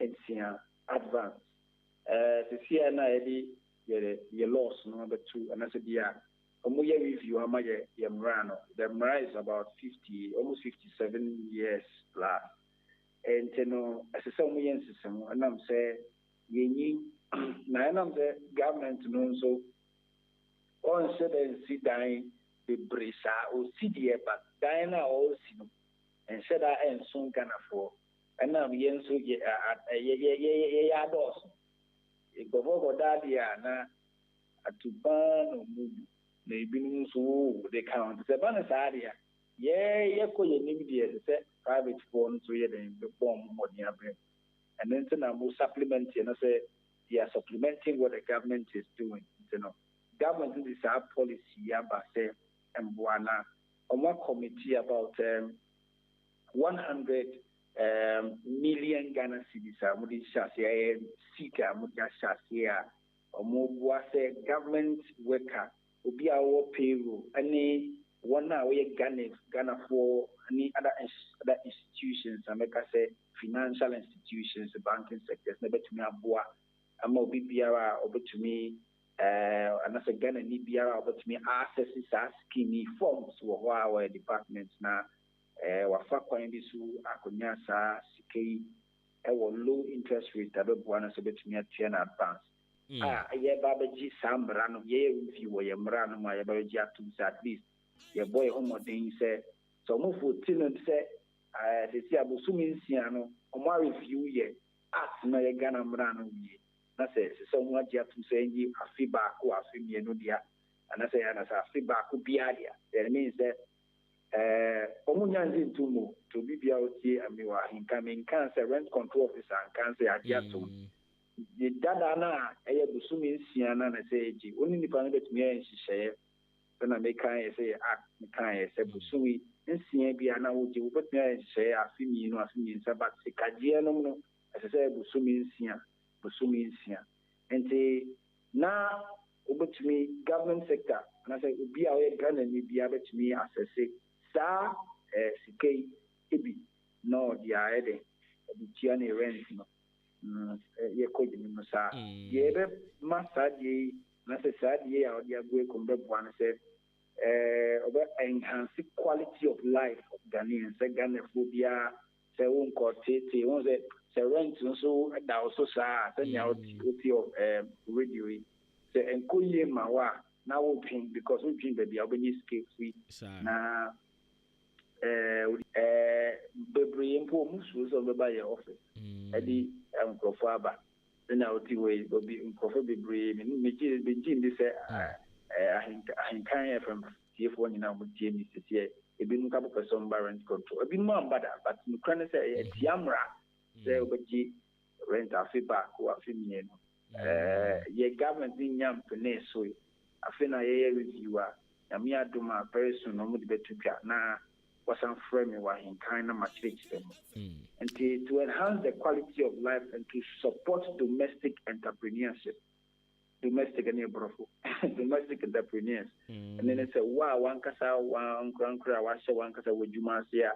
[SPEAKER 19] ensia advance the CNI the loss number 2 and I said yeah omuye review ama ye mrano the mra is about 50 almost 57 years plus and no as a some years and I'm say yenyi na I'm the government no so on said and sit down the brisa or CDA but dina all sino and said I and soon can afford and now yen so ye dos Govogo Dadia na Atuban maybe so they count the Banasadia. Yeah, ye nimidi private phone so ye the bomb money and then more supplementing and I say they are supplementing what the government is doing. You know, government is our policy about say and Buana on one committee about 100 million Ghana cedis amudi shasia sika amudi shasia omubuase government worker obi awo payroll any one now we Ghana for any other institutions ameka say financial institutions banking sectors na betumi aboa ama obi biara obetumi anase Ghana ni biara obetumi access sa scheme forms wo our departments na wafa kwan bi so akonya sa sikei low interest rate abeboa na so betumi atua na advance ye ba beji sambra no ye review ye mra no ma ye ba beji atum sa at least ye boy homodin say so mo 14 say they see abusumi nsia no omo review ye at na ye Ghana mra no wie na say so mo agi atum say ngi afi ba ko afi mie no dia ana say ana sa afi ba ko bia dia that means that omunyanzi ntumo to bibia otie amiwa AHENKAN say rent control officer and can say adiato the dada na eye busumi nsia na say eji oni nipa na betumi enhihye na mekan say kan say busumi nsia bia na woji wo betumi enhihye afimi no afimi nsa but sikaje no say busumi nsia enti na obetumi government sector na say obi a we Ghana ni bia betumi assess sa sikei ebi no dia ede ebutia na rent no ye ko di no sa ye be masa di na se sa di ya odi agwe ko be bo na se oba enhance quality of life of Ghanaians se Ghana phobia se won ko tete won se rent so da so sa se nya oti of radio se enkoye mawa na wo pin because we pin baby obeni scale free na bebre mpo musu so be buy office edi nkrofo aba na oti we obi nkrofo bebre me ji ndi se AHENKAN933FM TF1 nyina mo tie mi sese ebi nu ka person rent control ebi mu ambada but nu kran se tiamra se obeji rent afiba ko afimie no ye government nyam pene so afina ye reviewer na mi aduma very soon no mo de betupia na some framing why in kind of matrix them. And to enhance the quality of life and to support domestic entrepreneurship. Domestic and domestic entrepreneurs. And then it's a wow, one kasa, one kasa, one kasa, with Jumasia.